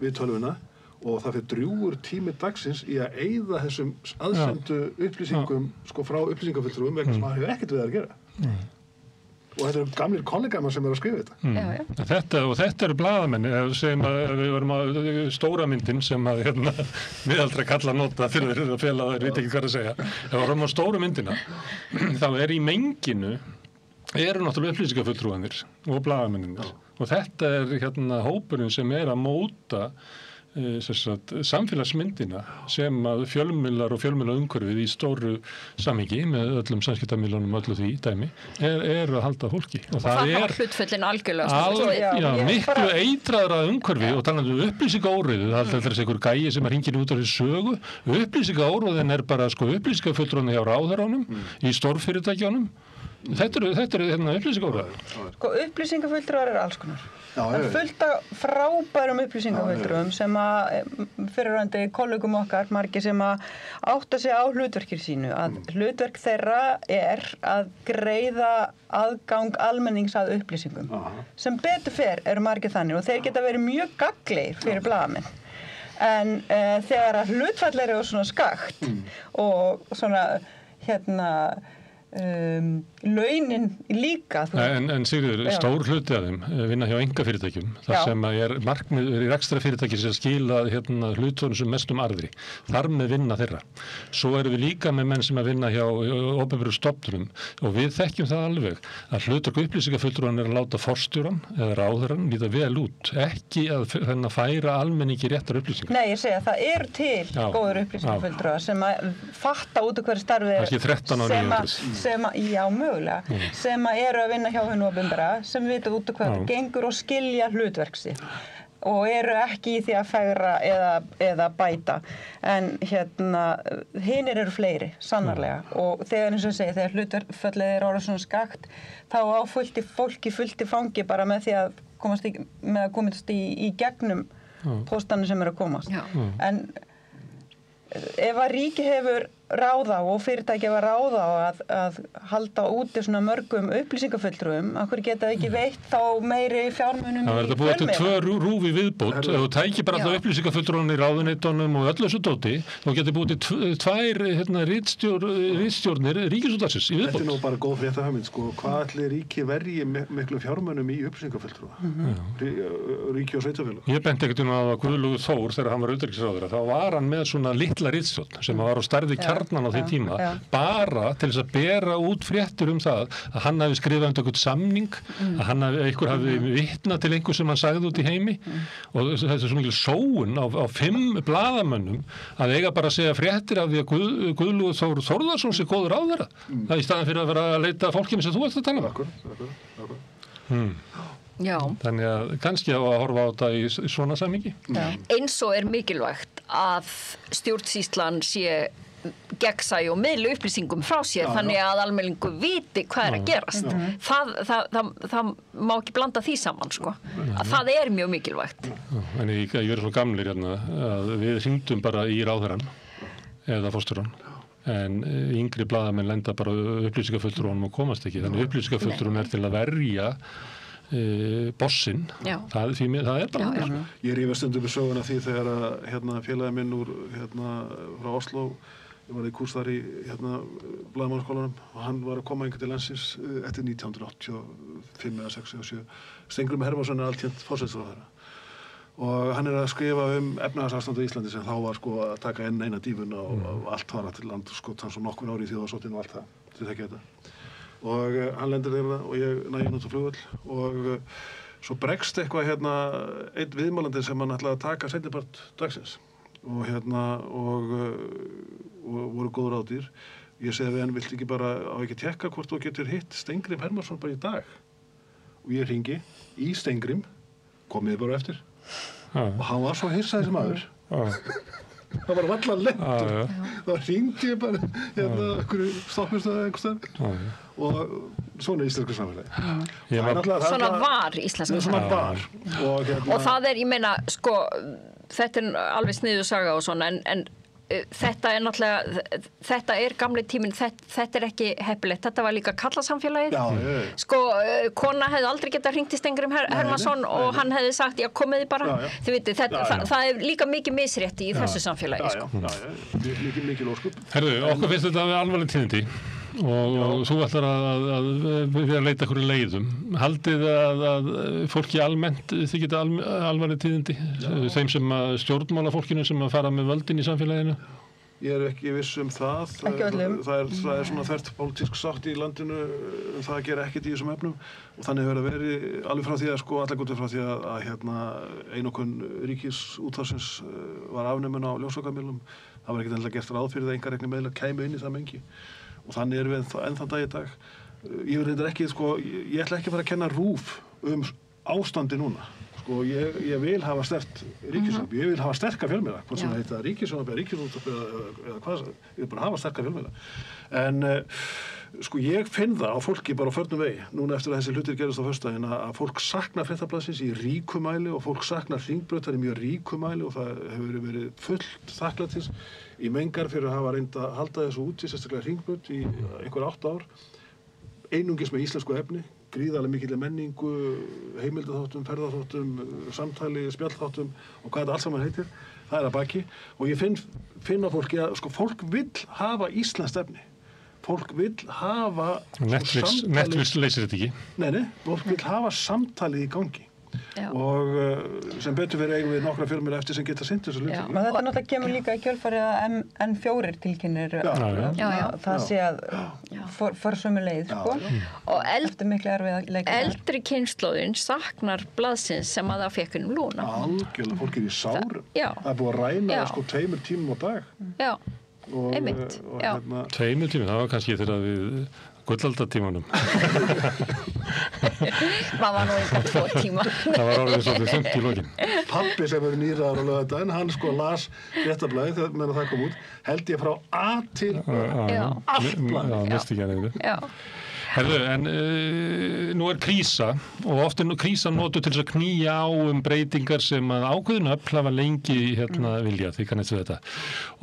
við tölvuna og það fyrir drjúgur tími dagsins í að eyða þessum aðsendu upplýsingum frá upplýsingafulltrúum vegna sem maður hefur ekkert við að gera. Og þetta eru gamlir kollegar sem eru að skrifa þetta. Þetta eru blaðamenn, sem við vorum á stóra myndin sem að miðaldra kalla nota fyrir að fela það, veit ekki hvað að segja. Ef við vorum á stóra myndina, þá í menginu eru náttúrulega upplýsingafulltrúanir og blaðamenninir. Og þetta hópurinn sem að móta samfélagsmyndina sem að fjölmiðlar og fjölmiðlaumhverfið í stóru samhengi með öllum samskiptamílunum og öllu því dæmi er að halda fólki. Og það hafa hlutföllin algjörlega. Miklu eitraðra umhverfi og talandi upplýsingaóreiðu, það er þessi einhver gæi sem hringir út á þessu sögu. Upplýsingaóreiðin er bara upplýsingafulltrúarnir hjá ráðherránum í stórfyrirtækjunum. Þetta eru upplýsingaóreiður. Upplýsingafulltrúar eru alls konar. Það er fullt af frábærum upplýsingafulltrúum sem að fyrirrandi kollegum okkar, margir sem að átta sig á hlutverkir sínu, að hlutverk þeirra er að greiða aðgang almennings að upplýsingum. Sem betur fer eru margir þannig og þeir geta verið mjög gagnlegir fyrir blaðamenn. En þegar að hlutfall eru svona skakt og svona launin líka. En Sigríður, stór hluti af þeim vinna hjá einkafyrirtækjum, þar sem er markmið í rekstrarfyrirtæki sem skila hlutunum sem mestum arðri. Þar með vinna þeirra. Svo erum við líka með menn sem að vinna hjá opinberum stofnunum og við þekkjum það alveg að hlutverk upplýsingafulltrúan er að láta forstjóran eða ráðherrann líta vel út, ekki að færa almenningi réttar upplýsingar. Nei, ég segja það eru til góður upplýsingafulltrúar sem að fatta út af hverju starfi sem að eru að vinna hjá hinu opinbera, sem vita út af hvað það gengur og skilja hlutverksi og eru ekki í því að fegra eða bæta. En hinir eru fleiri, sannarlega. Og þegar eins og segja, þegar hlutverkföllið er orðið svona skakt, þá á fólki fullt í fangi bara með því að komast í gegnum póstanir sem eru að komast. En ef að ríki hefur ráða og fyrirtæki hefur ráða að halda úti svona mörgum upplýsingafulltrúum, akkur geta ekki veitt þá meiri fjármunum í fjölmiðlum. Það verður búið til 2 rúfi viðbót, ef þú tækir bara alltaf upplýsingafulltrúan í ráðuneytunum og öllu þessu dóti, þá getur búið til 2 ritstjórnir ríkisútvarpsins í viðbót. Þetta er nú bara góð fréttahugmynd, hvað ætli ríki verji miklu fjármunum í upplýsingafulltrúa? Ríki og sveitarfélög. Ég benti ekkert á Guðlaugur Þór þegar hann var utanríkisráðherra, þá var hann með svona litla ritstjórn sem var á stærð við kjarnan á því tíma, bara til þess að bera út fréttir það að hann hafi skrifað einhvern samning, að einhver hafi vitnað til einhver sem hann sagði út í heimi og þetta er svona mikil sóun á 5 blaðamönnum að eiga bara að segja fréttir af því að Guðlaugur Þór Þórðarson sé góður ráðherra. Það í staðan fyrir að vera að leita fólkinu sem þú ert að tala um. Þannig að kannski að horfa á þetta í svona samhengi. Eins og er mikilvægt að stjórnsýslan sé gegnsæ og miðla upplýsingum frá sér þannig að almenningur viti hvað er að gerast. Það má ekki blanda því saman, sko. Það er mjög mikilvægt. En ég verið svo gamlir að við hringdum bara í ráðherrann eða forstjórann. En yngri blaðamenn lenda bara upplýsingafulltrúanum og komast ekki. Þannig upplýsingafulltrúan er til að verja bossinn. Það er bara það. Ég rífast stundum við söguna því þegar félagi minn úr frá Oslo, ég var í kúrs þar í blaðamannaskólanum og hann var að koma einhvern til landsins eftir 1985 eða 6 eða 7. Steingrímur Hermannsson er alltént forsætisráðherra og hann er að skrifa efnahagsástand á Íslandi sem þá var að taka eina dífuna og allt fara til land hann svo nokkur ári í þjóðarsóttinu og allt það, þið þekkja þetta. Og hann lendir þeirra og ég næði út á flugvöll og svo bregst eitthvað einn viðmælandi sem hann ætlaði að taka seinnipart dagsins og voru góður ádýr. Ég segi við hann, viltu ekki bara ekki tekka hvort þú getur hitt Steingrím Hermannsson bara í dag? Og ég hringi í Steingrím, komið bara eftir og hann var svo hissa þessi maður. Það var varla lentur. Þá hringdi ég bara stoppistöðu einhverstaðar og svona íslensku samfélagi. Svona var íslenska samfélagi. Og það er, ég meina, þetta er alveg sniðu saga og svona, en þetta er náttúrulega, þetta er gamli tíminn, þetta er ekki heppilegt, þetta var líka kallasamfélagið. Kona hefði aldrei getað hringt í Steingrim Hermannsson og hann hefði sagt, já, komiði bara. Þið viti, það er líka mikið misrétti í þessu samfélagi. Mikið óskup. Herðu, okkur finnst þetta alvarleg tíðindi og þú ætlar að leita einhverju leiðum. Haldið að fólki almennt þið geta alvarleg tíðindi, þeim sem stjórnmálafólkinu sem að fara með völdin í samfélaginu? Ég ekki viss það. Ekki öllum. Það er svona þvert pólitísk sátt í landinu, það að gera ekkert í þessum efnum og þannig hefur það verið alveg frá því að allar gótið frá því að einokun ríkisútvarpsins var afnumin á ljósvakamiðlum. Það var ekkert endilega gert ráð fyrir það einkarekni miðlar kæmu inn í það mengi og þannig erum við enn þann dag í dag. Ég ætla ekki að fara að kenna RÚV ástandi núna. Ég vil hafa sterkt ríkisútvarp, ég vil hafa sterka fjölmiðla, hvort sem það heita ríkisútvarp eða hvað, ég vil bara hafa sterka fjölmiðla. En ég finn það á fólki bara á förnum vegi, núna eftir að þessi hlutir gerast á föstudaginn, að fólk saknar Fréttablaðsins í ríkum mæli og fólk saknar Hringbrautar í mjög ríkum mæli og það hefur verið fullt þakklætis í mengar fyrir að hafa reynd að halda þessu úti, sérstaklega Hringbraut í einhver 8 ár, einungis með íslensku efni, gríðarlega mikilvæg menningu, heimildaþáttum, ferðaþáttum, samtali, spjallþáttum og hvað þetta allt saman heitir, það er að baki og ég finn á fólki að fólk vill hafa íslenskt efni. Fólk vill hafa Netflix leysir þetta ekki. Nei, fólk vill hafa samtalið í gangi. Og sem betur fyrir eigum við nokkra fjölmiðla eftir sem geta sinnt þessu hluti. Þetta náttúrulega kemur líka í kjölfarið að N4 tilkynnir það sé að for sömu leið og eftir miklu erfiða leikina. Eldri kynslóðin saknar blaðsins sem að það fékk lúna. Algjörlega, fólk í sárum. Það er búið að ræna 2 tímum á dag. Já, einmitt. 2 tímum, það var kannski þegar við gullaldartímanum. Það var nú eitthvað 2 tíma. Það var orðið svolítið 50 í lokin. Pappi sem er nýraður á laugardaginn, hann las Fréttablaðið meðan það kom út, held ég frá A til allt blaðið. Já, misti ekki að nefnu. Já. Herðu, en nú er krísa og oft er krísa notuð til þess að knýja á breytingar sem að ákveðin öfl hafa lengi vilja, því kannast við þetta.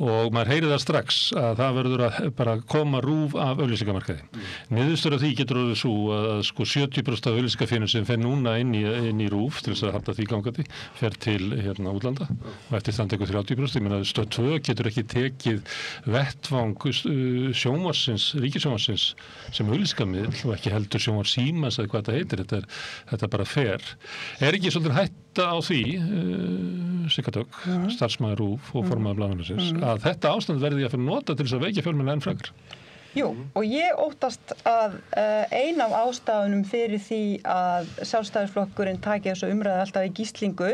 Og maður heyrir það strax að það verður að bara koma RÚV af auglýsingamarkaði. Niðurstöður af því getur orðið svo að 70% af auglýsingafénu sem fer núna inn í RÚV til þess að halda því gangandi fer til útlanda og eftir þann tekur 30%. Ég meina Stöð 2 getur ekki tekið vettvang sjónvarpsins, ríkissjónvarpsins sem auglýsingamið og ekki heldur sjónvarp Símans eða hvað þetta heitir, þetta er bara fer. Er ekki svolítið hætta á því, Sigga Dögg, starfsmaður RÚV og formaður blaðamannasins, að þetta ástand verði að fyrir nota til þess að veikja fjölmiðla enn frekar? Jú, og ég óttast að ein af ástafunum fyrir því að Sjálfstæðisflokkurinn taki þessu umræðu alltaf í gíslingu,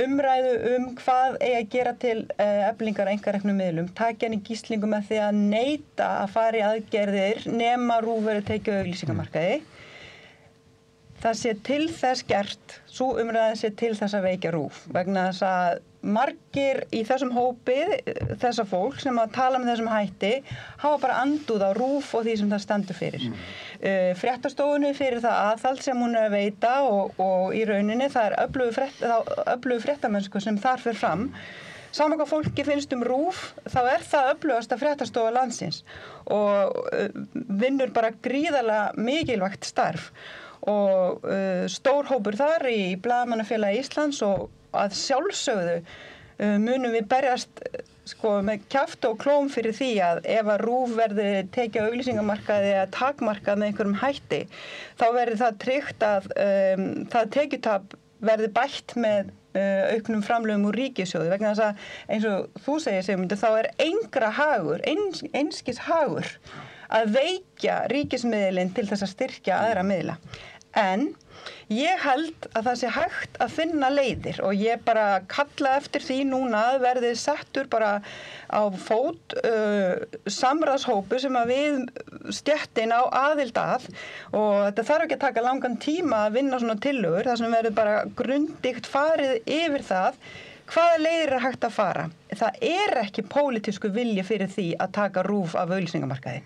umræðu hvað eigi að gera til eflingar einkareknum miðlum, taki hann í gíslingu með því að neita að fara í aðgerðir nema RÚV verið tekið á auglýsingamarkaði. Það sé til þess gert, svo umræðan sé til þess að veikja RÚV, vegna þess að margir í þessum hópi, þessa fólk sem að tala með þessum hætti, hafa bara andúð á RÚV og því sem það stendur fyrir. Fréttastofunni fyrir það aðhald sem hún er að veita og í rauninni það er öflugu fréttamennsku sem þar fer fram. Sama hvað fólki finnst RÚV, þá er það öflugasta fréttastofa landsins og vinnur bara gríðarlega mikilvægt starf. Og stór hópur þar í Blaðamannafélagi Íslands og að sjálfsögðu munum við berjast með kjafti og klóm fyrir því að ef að RÚV verði tekið á auglýsingamarkaði eða takmarkað með einhverjum hætti þá verði það tryggt að það tekjutap verði bætt með auknum framlögum úr ríkissjóði vegna þess að eins og þú segir Sigmundur þá er engra hagur, einskis hagur að veikja ríkismiðlinn til þess að styrkja aðra miðla. En ég held að það sé hægt að finna leiðir og ég bara kalla eftir því núna að verði settur bara á fót samráðshópur sem að við stéttin á aðild að og þetta þarf ekki að taka langan tíma að vinna svona tillögur þar sem verður bara grundigt farið yfir það hvaða leiðir er hægt að fara. Það er ekki pólitísku vilji fyrir því að taka RÚV af auglýsingamarkaði.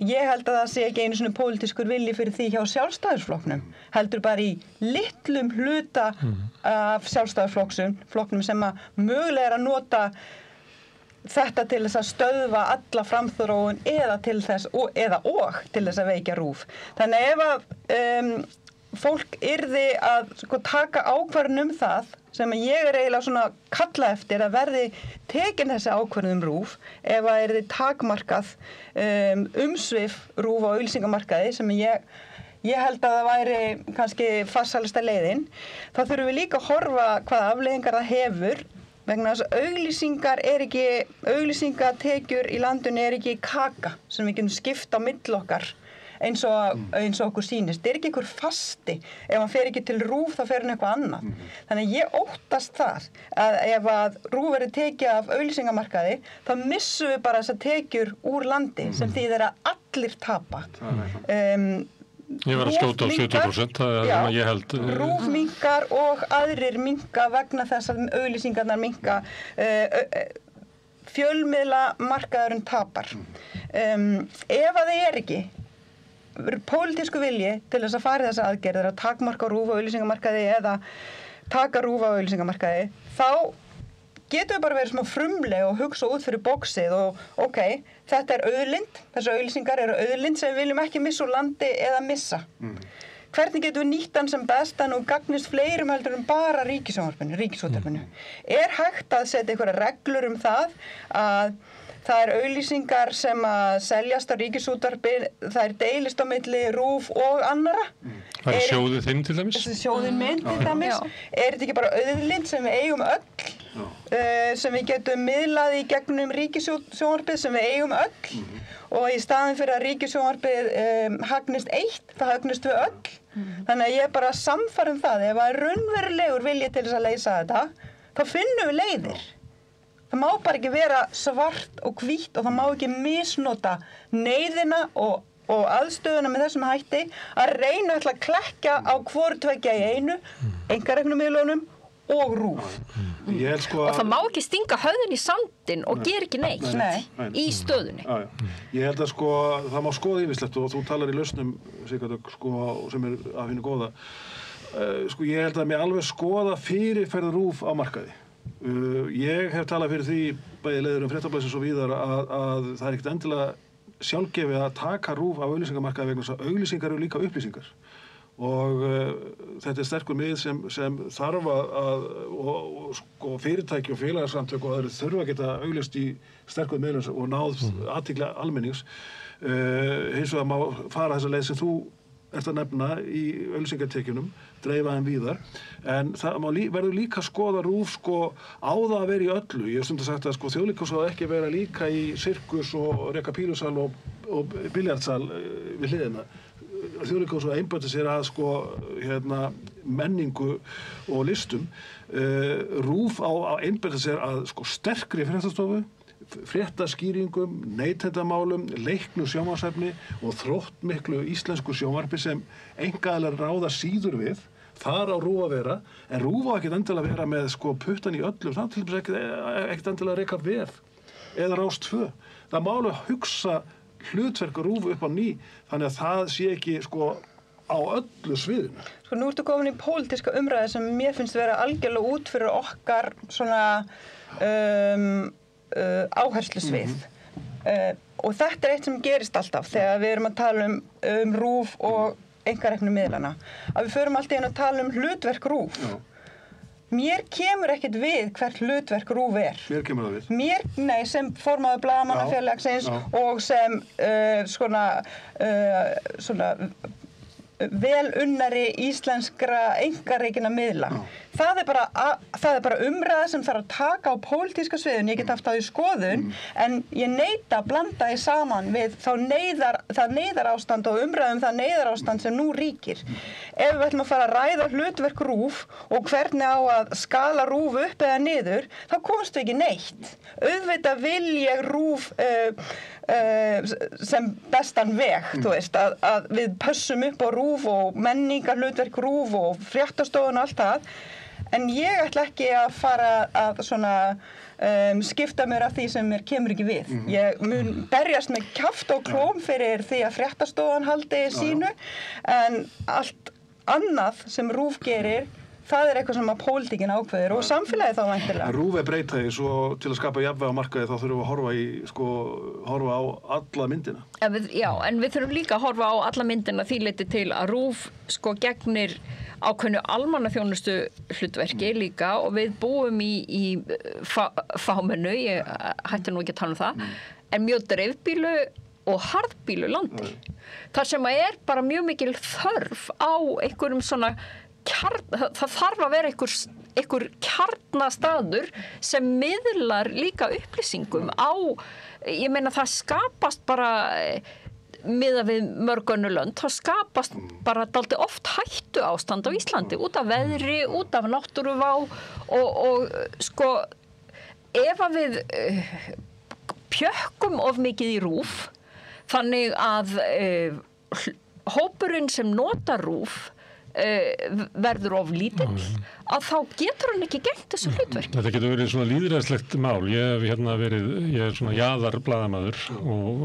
Ég held að það sé ekki einu svona pólitískur vilji fyrir því hjá Sjálfstæðisflokknum, heldur bara í litlum hluta af Sjálfstæðisflokknum sem að mögulega er að nota þetta til þess að stöðva alla framþróun eða til þess og til þess að veikja RÚV. Þannig ef að fólk yrði að taka ákvörðun það sem ég er eiginlega svona kalla eftir að verði tekin þessi ákvörðun RÚV ef að yrði takmarkað umsvif RÚV á auglýsingamarkaði sem ég held að það væri kannski farsælasta leiðin. Þá þurfum við líka að horfa hvaða afleiðingar það hefur Vegna þess að auglýsingatekjur í landinu ekki kaka sem við getum skipt á milli okkar eins og okkur sýnist. Það ekki einhver fasti. Ef hann fer ekki til RÚV þá fer hann eitthvað annað. Þannig að ég óttast þar að ef að RÚV verður tekið af auglýsingamarkaði þá missum við bara þessar tekjur úr landi sem þýðir að allir tapa. Ég var að skjóta á 70%, það er það ég held. RÚV minnkar og aðrir minnka vegna þess að auglýsingarnar minnka. Fjölmiðlamarkaðurinn tapar. Ef að það ekki pólitísku vilji til þess að fara í þessa aðgerðir að takmarka RÚV á auglýsingamarkaði eða taka RÚV á auglýsingamarkaði, þá getum við bara verið smá frumleg og hugsa út fyrir boxið og þetta auðlind, þessu auglýsingar eru auðlind sem við viljum ekki missa úr landi eða missa. Hvernig getum við nýtt hann sem best að nú gagnist fleirum heldur en bara ríkisútvarpinu? Er hægt að setja einhverja reglur um það að það auglýsingar sem að seljast á ríkisútvarpi, það deilist á milli RÚV og annara? Það sjóðið þinn til dæmis? Sjóðin minn til dæmis. Er þetta ekki bara auðlind sem við eigum öll? Sem við getum miðlað í gegnum ríkissjónvarpið sem við eigum öll? Og í staðin fyrir að ríkissjónvarpið hagnist eitt, það hagnist við öll. Þannig að ég er bara sannfærð það. Ef það er raunverulegur vilji til þess að leysa þetta, þá finnum við leiðir. Það má bara ekki vera svart og hvítt og það má ekki misnota neyðina og aðstöðuna með þessum hætti að reyna að klekja á hvoru tveggja í einu, einkareknumiðlunum og RÚV. Og það má ekki stinga höfðin í sandinn og gera ekki neitt í stöðunni. Ég held að það má skoða ýmislegt og þú talar í lausnum sem af hinu góða. Ég held að mér alveg skoða fyrirferð RÚV á markaði. Ég hef talað fyrir því bæði leiður Fréttablaðsins og víðar að það ekkert endilega sjálfgefið að taka RÚV á auglýsingamarkaði vegna þess að auglýsingar eru líka upplýsingar og þetta sterkur mið sem þarf og fyrirtæki og félagasamtök og aðrir þurfa að geta auglýst í sterkum miðlum og náð athygli almennings. Hins vegar má fara þessa leið sem þú ert að nefna í auglýsingatekjunum, dreifa þeim víðar, en það verður líka að skoða RÚV á það að vera í öllu. Ég hef stundum sagt að Þjóðleikhúsið á ekki vera líka í sirkus og reka pílusal og biljardsal við hliðina. Þjóðleikhúsið einbeita sér að menningu og listum. RÚV á að einbeita sér að sterkri fréttastofu, fréttaskýringum, neytendamálum, leiknu sjónvarpsefni og þróttmiklu íslensku sjónvarpi sem einkaaðilar ráða síður við. Þar á RÚV að vera, en RÚV á ekkert endilega að vera með puttan í öllum, það til dæmis ekkert endilega að reka VF eða Rás 2. Það má alveg hugsa hlutverk RÚV upp á ný, þannig að það sé ekki á öllu sviðinu. Nú ertu komin í pólitíska umræðu sem mér finnst vera algjörlega út fyrir okkar áherslusvið. Og þetta eitt sem gerist alltaf þegar við erum að tala um RÚV og einkareknu miðlana, að við förum alltaf inn að tala um hlutverk RÚV. Mér kemur ekkert við hvert hlutverk RÚV er. Mér kemur það við? Nei, sem formaður blaðamannafélagsins og sem velunnari íslenskra einkarekinna miðla. Það er bara umræða sem þarf að taka á pólitíska sviðun. Ég get haft það í skoðun, en ég neita að blanda því saman við það neyðarástand og umræðum það neyðarástand sem nú ríkir. Ef við ætlum að fara að ræða hlutverk RÚV og hvernig á að skala RÚV upp eða niður, þá komst við ekki neitt. Auðvitað vil ég RÚV sem bestan veg, þú veist, að við pössum upp á RÚV og menningar hlutverk RÚV og fréttastofun og allt það. En ég ætla ekki að fara að skipta mér af því sem mér kemur ekki við. Ég mun berjast með kjaft og klóm fyrir því að fréttastofan haldi sínu, en allt annað sem RÚV gerir, það er eitthvað sem að pólitíkin ákveður og samfélagið þá væntanlega. RÚV breytægis og til að skapa jafnvægi á markaði þá þurfum við að horfa á alla myndina. En við þurfum líka að horfa á alla myndina því leyti til að RÚV gegnir ákveðnu almannaþjónustu hlutverki líka og við búum í fámennu, ég hætti nú ekki að tala um það, en mjög dreifbýlu og harðbýlu landi. Þar sem er bara mjög mikil þörf á einhverjum það þarf að vera einhver kjarnastaður sem miðlar líka upplýsingum á, ég meina það skapast bara miðað við mörg önnur lönd, þá skapast bara dálítið oft hættu ástand á Íslandi út af veðri, út af náttúruvá og sko ef að við pjökkum of mikið í RÚV þannig að hópurinn sem notar RÚV verður of lítill að þá getur hann ekki gert þessu hlutverki. Þetta getur verið svona lýðræðislegt mál. Ég er svona jaðar blaðamaður og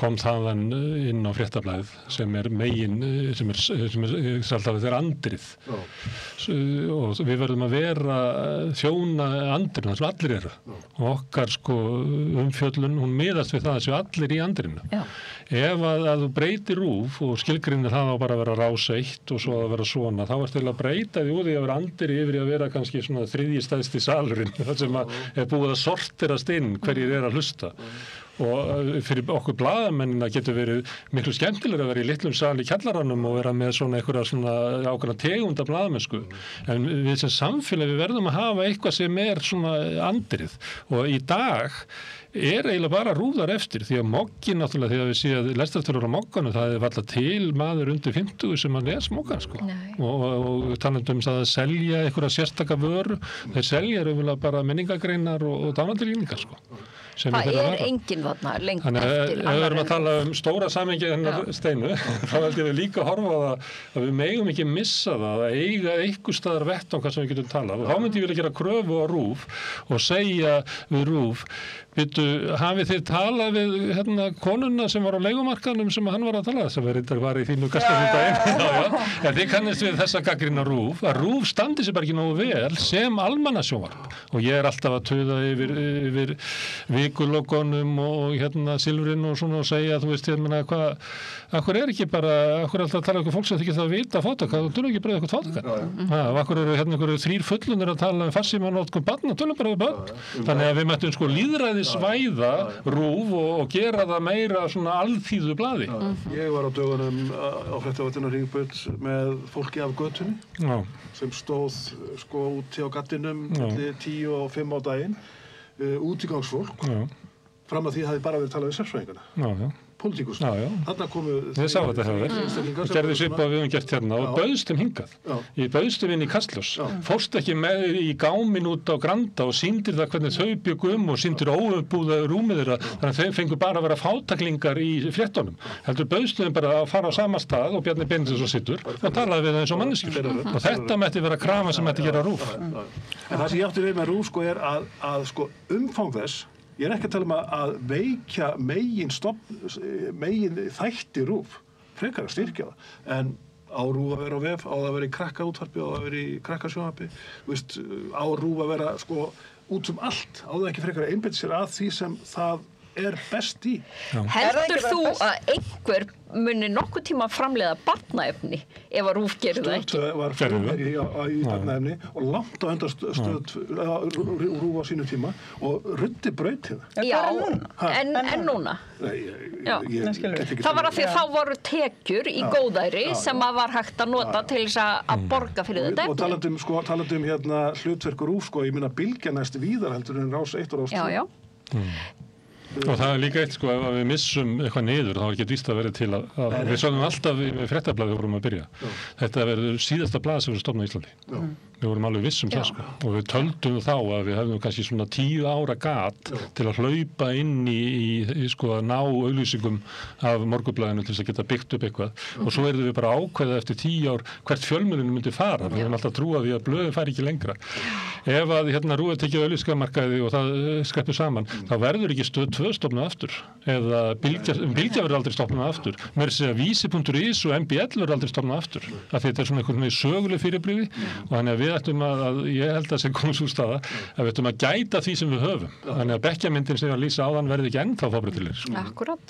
kom þaðan inn á Fréttablaðið sem er megin, sem er alltaf þetta andrið. Og við verðum að vera þjóna andrinu, það sem allir eru. Og okkar sko umfjöllun, hún miðast við það að séu allir í andrinu. Já. Ef að þú breytir RÚV og skilgreinir það á bara að vera rás 1 og svo að vera svona, þá ertu að breyta því úr því að vera andri yfir að vera kannski svona þriðji stæðsti salurinn, það sem er búið að sorterast inn hverjir að hlusta. Og fyrir okkur blaðamennina getur verið miklu skemmtilega að vera í litlum sal í kjallaranum og vera með svona einhverja svona ákveðna tegunda blaðamennsku. En við sem samfélag við verðum að hafa eitthvað sem er svona andrið. Og í dag er eiginlega bara rúðar eftir því að moggin náttúrulega þegar við séum lestrartölur á mogganum það er alltaf til maður undir 50 sem að les moggan sko. Og talandi það að selja einhverja sérstaka vöru, þeir selja raunverulega bara menningargreinar og dánandilíningar sko. Það er enginn þarna lengt eftir. Þannig ef við erum að tala stóra samhengi hennar Steinu, þá held ég við líka að horfa á það að við megum ekki missa það að eiga einhver staðar vettvang sem við getum talað. Og þá myndi ég vilja gera kröfu á RÚV og segja við RÚV hafið þið talað við konuna sem var á leigumarkaðnum sem hann var að tala sem var í þínu gastafundaginn en þið kannist við þessa gagnrýna RÚV að RÚV standi sér bara ekki nógu vel sem almannasjónvarp og ég er alltaf að tuða yfir vikulokonum og silfrin og svona og segja þú veist akkur er ekki bara akkur er alltaf að tala um fólk sem þykir það að vita fátaka þú tölur ekki bara eitthvað fátaka og akkur eru einhverju 3 fullunir að tala farsímanótkun barna tölur bara börn þannig að við mættum sko lýðræðisvæða RÚV og gera það meira svona alþýðu blaði. Ég var á dögunum á Fréttavatninu Hringbraut með fólki af götunni sem stóð sko úti á gattinum 10 og 5 á daginn útigangsfólk fram að því hafði bara verið talað við sérfræðingana pólitíkus. Þarna komu við sáum þetta hefur gerði svipað við höfum gert hérna og bauðstum hingað ég bauðstum inn í Kastljós fórst ekki með í gáminn út á Granda og sýndir það hvernig þau byggu og sýndir óumbúða rúmið þeirra þannig að þau fengu bara að vera fátaklingar í fréttunum heldur bauðstum bara að fara á sama stað og Bjarni Benediktsson sittur og talaði við það eins og manneskjur og þetta mætti vera krafa sem mætti gera RÚV. En það sem ég átti við með RÚV sko er að sko umfang þess ég er ekki að tala að veikja megin þætti RÚV, frekar að styrkja það, en á RÚV að vera á vef, á það að vera í krakkaútvarpi, á það að vera í krakkasjónvarpi, á RÚV að vera sko út allt, á það ekki frekar að einbeita sér að því sem það er best í. Heldur þú að einhver muni nokkuð tíma framleiða barnaefni ef að RÚV gerir það ekki? Stöð var fyrir í barnaefni og langt á undan RÚV á sínu tíma og ruddi brautin. Já, en núna? Það var af því að þá voru tekjur í góðæri sem að var hægt að nota til þess að borga fyrir þetta efni. Og talandum hlutverk RÚV sko, ég minna Bylgja næst víðar heldur en Rás 1 og Rás 2. Já. Og það er líka eitt sko, ef við missum eitthvað niður, þá er ekki víst að vera til að við sögum alltaf við Fréttablaðið vorum að byrja. Þetta verður síðasta blað sem við stofnum í Íslandi. Við vorum alveg viss það sko. Og við töldum þá að við hefðum kannski svona 10 ára gat til að hlaupa inn í sko að ná auglýsingum af Morgunblaðinu til þess að geta byggt upp eitthvað. Og svo erum við bara ákveða eftir 10 ár hvert fjölmiðlun myndi fara. Við höfum alltaf trúað því að blöðin fari ekki lengra. Ef að RÚV tekið auglýsingamarkaði og það skreppur saman, þá verður ekki Stöð 2 stofnað aftur. Eða Bylgja verður aldrei stofnað aftur. Meira að segja Vísi.is og MBL verður aldrei stofnað aftur. Af því þetta er svona einhvern veginn söguleg fyrirbrigði og þannig að við ættum að ég held að sem komum svo staða að við ættum að gæta því sem við höfum. Þannig að bekkjamyndin sem að lýsa áðan verði ekki ennþá fábreytilegir. Akkurat.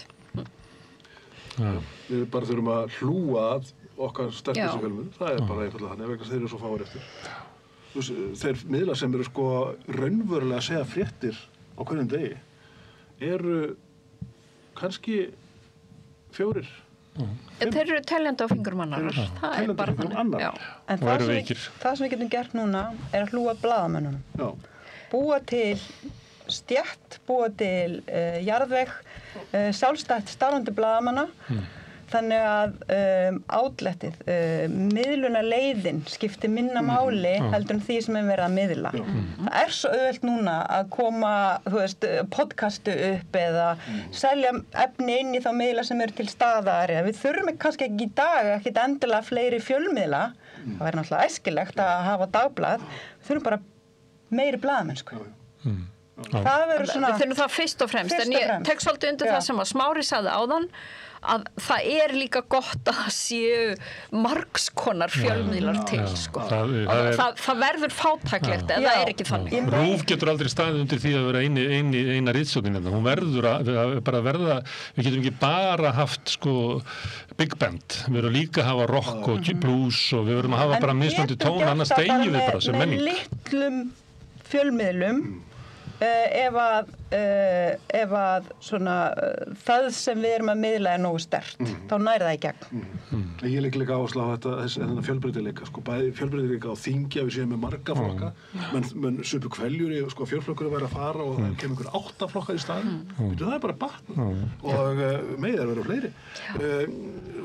Við bara þurfum að hlúa að okkar sterkustu fjölmiðlum. Það er bara einfaldlega þannig vegna þeir eru svo fáir eftir. Þeir miðlar sem eru sko raunverulega að segja fréttir á hverjum degi eru kannski 4 Þeir eru teljandi á fingurum annar. Það er bara þannig. Já. En það sem við getum gert núna er að hlúa blaðamönnunum. Já. Búa til stjætt, búa til jarðveg, sjálfstætt starfandi blaðamanna. Þannig að átlettið, miðluna leiðin skiptir minna máli heldur en því sem er verið að miðla. Það er svo auðvelt núna að koma, podcastu upp eða selja efni inn í þá miðla sem eru til staðar. Við þurfum kannski ekki í dag, ekkit endilega fleiri fjölmiðla. Það væri náttúrulega æskilegt að hafa dagblað. Við þurfum bara meiri blaðamennsku. Það verður svona... Við þurfum það fyrst og fremst. En ég tek svolítið undir það sem að Smári sagði áðan, að það er líka gott að séu margskonar fjölmiðlar til, sko. Það verður fátæklegt eða það er ekki þannig. RÚV getur aldrei staðið undir því að vera eina ritstjórnin. Hún verður bara verða, við getum ekki bara haft, sko, big band. Við verðum líka að hafa rock og blues og við verðum að hafa bara mismunandi tón, annars deyjum við bara sem menning. Með litlum fjölmiðlum ef að svona það sem við erum að miðla er nógu sterkt, þá næri það í gegn. Ég legg líka áherslu á þetta fjölbreytileika, sko, bæði fjölbreytileika á þingi að við séum með marga flokka, menn supu kveljur í, sko, fjölflokkur að vera að fara og það kemur einhver 8 flokkar í staðinn, það er bara batna og með það vera fleiri.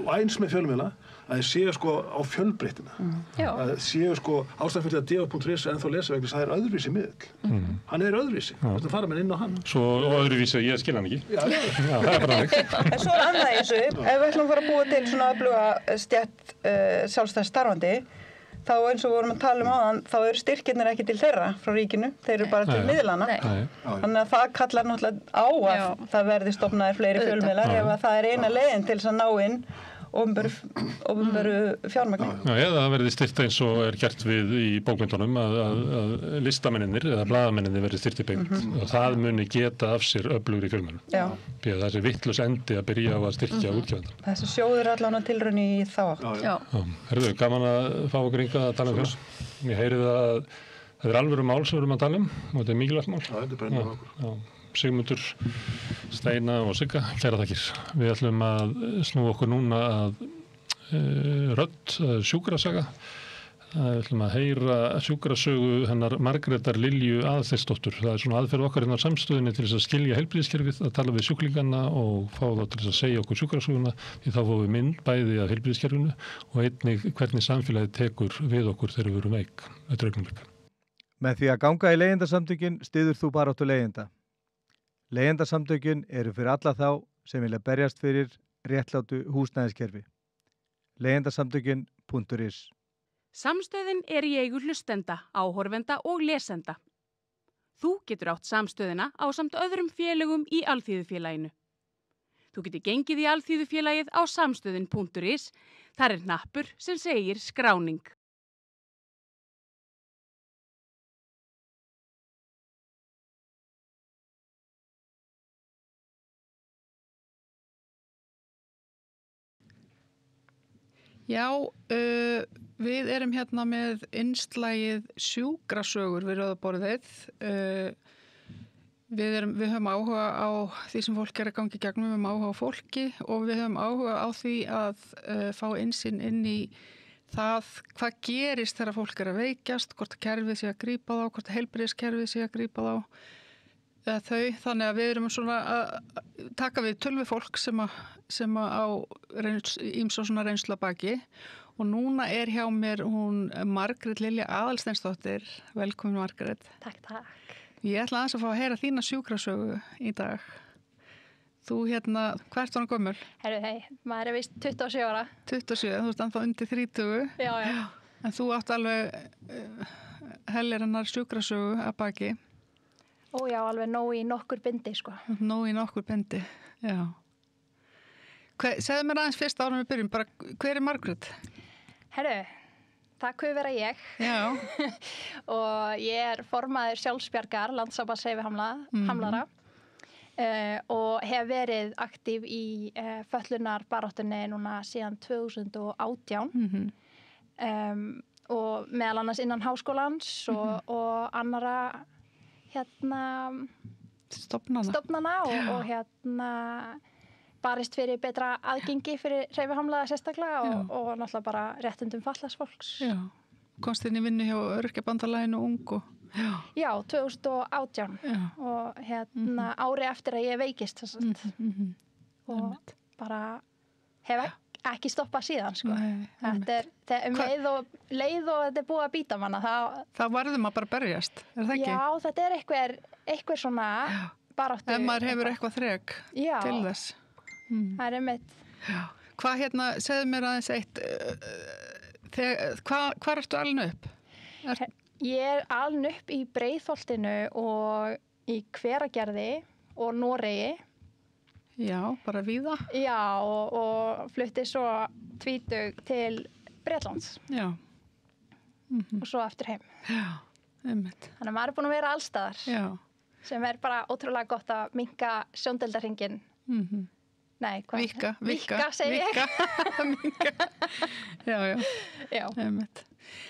Og eins með fjölmiðla, að þið séu sko á fjölbreyttina, að þið séu sko ástæðan fyrir að DF.is er ennþá lesa vegna það er öðruvísi miðl. Hann er öðruvísi, þess að fara með inn á hann. Svo öðruvísi, ég skil hann ekki. Já, það er bara þannig. En svo er annað í þessu, ef við ætlum að fara að búa til svona öfluga stjætt sjálfstætt starfandi, þá eins og við vorum að tala um áðan, þá eru styrkirnir ekki til þeirra frá ríkinu, þeir eru bara til miðlana. Þannig að það kallar náttúrulega á að það verði stofnaðir fleiri fjölmiðlar ef að það er eina leiðin til þess að ná inn opinberu fjármagni. Já, eða það verði styrt eins og er gert við í bókmyndunum að listamennir eða blaðamennir verði styrt í beint og það muni geta af sér öflugri fjölmiðlum. Það er þessi vitlaus endi að byrja á að styrkja útgefendur. Þessi sjóður allan að tilraun í þá átt. Herðu, gaman að fá okkur hingað að tala um það. Ég heyri það að það er alvöru mál sem við erum að tala um og þetta er mikilvægt mál. Þetta er brennur okkur. Sigmundur, Steina og Sigga, kæra þakkir. Við ætlum að snúa okkur núna að rödd, sjúkrasaga. Við ætlum að heyra sjúkrasögu hennar Margrétar Lilju Aðalsteinsdóttur. Það er svona aðferð okkar innan samstöðinni til þess að skilja heilbrigðiskerfið, að tala við sjúklingana og fá þá til þess að segja okkur sjúkrasöguna, því þá fáum við mynd bæði af heilbrigðiskerfinu og einnig hvernig samfélagið tekur við okkur þegar við erum veik. Þetta er augnablik. Með því að ganga í leigjendasamtökin styður þú baráttu leigjenda. Leigjendasamtökin eru fyrir alla þá sem vilja berjast fyrir réttlátu húsnæðiskerfi. Leigjendasamtökin.is. Samstöðin er í eigu hlustenda, áhorfenda og lesenda. Þú getur átt samstöðina ásamt öðrum félögum í Alþýðufélaginu. Þú getur gengið í Alþýðufélagið á samstöðin.is. Þar er hnappur sem segir skráning. Já, við erum hérna með innslagið sjúkrasögur við rauðaborðið. Við höfum áhuga á því sem fólk er að gangi gegnum, við höfum áhuga á fólki og við höfum áhuga á því að fá innsýn inn í það hvað gerist þegar fólk er að veikjast, hvort kerfið sé að grípa þá, hvort heilbrigðiskerfið sé að grípa þá. Þannig að við erum svona að taka við tölvi fólk sem á ýmsa svona reynslu að baki og núna er hjá mér hún Margrét Lilja Aðalsteinsdóttir. Velkomin Margrét. Takk. Ég ætla aðeins að fá að heyra þína sjúkrasögu í dag. Þú hvað ert svona gömul? Maður er vist 27 ára. 27, þú ert ennþá undir 30. Já. En þú átt alveg heljarinnar sjúkrasögu að baki. Ó já, alveg nóg í nokkur bindi, sko. Nóg í nokkur bindi, já. Segðu mér aðeins fyrst árum við byrjum, bara hver er Margrét? Það kuð vera ég. Já. Og ég er formaður sjálfsbjargar, Landssambands hreyfihamlaðra og hef verið aktív í fötlunarbaráttunni núna síðan 2018 og meðal annars innan háskólans og annara stofnana og barist fyrir betra aðgengi fyrir hreyfihamlaða sérstaklega og náttúrulega bara réttindum fatlaðs fólks. Já, komst inn í vinnu hjá Öryrkjabandalaginu ung og... Já, 2018 og ári eftir að ég veikist og bara hef ekki stoppað síðan sko. Þetta leið og þetta búið að býta manna þá varðum að bara berjast, það ekki? Já, þetta einhver svona baráttu ef maður hefur eitthvað þrek til þess það einmitt hvað segðu mér aðeins eitt hvar ertu alin upp? Ég alin upp í Breiðholtinu og í Hveragerði og Noregi. Já, bara víða. Já, og flutti svo tvítug til Bretlands. Já. Og svo aftur heim. Já, einmitt. Þannig að maður búin að vera allstaðar. Já. Sem bara ótrúlega gott að minnka sjóndeildarhringinn. Nei, hvað? Víkka, segi ég. Víkka. Já, einmitt.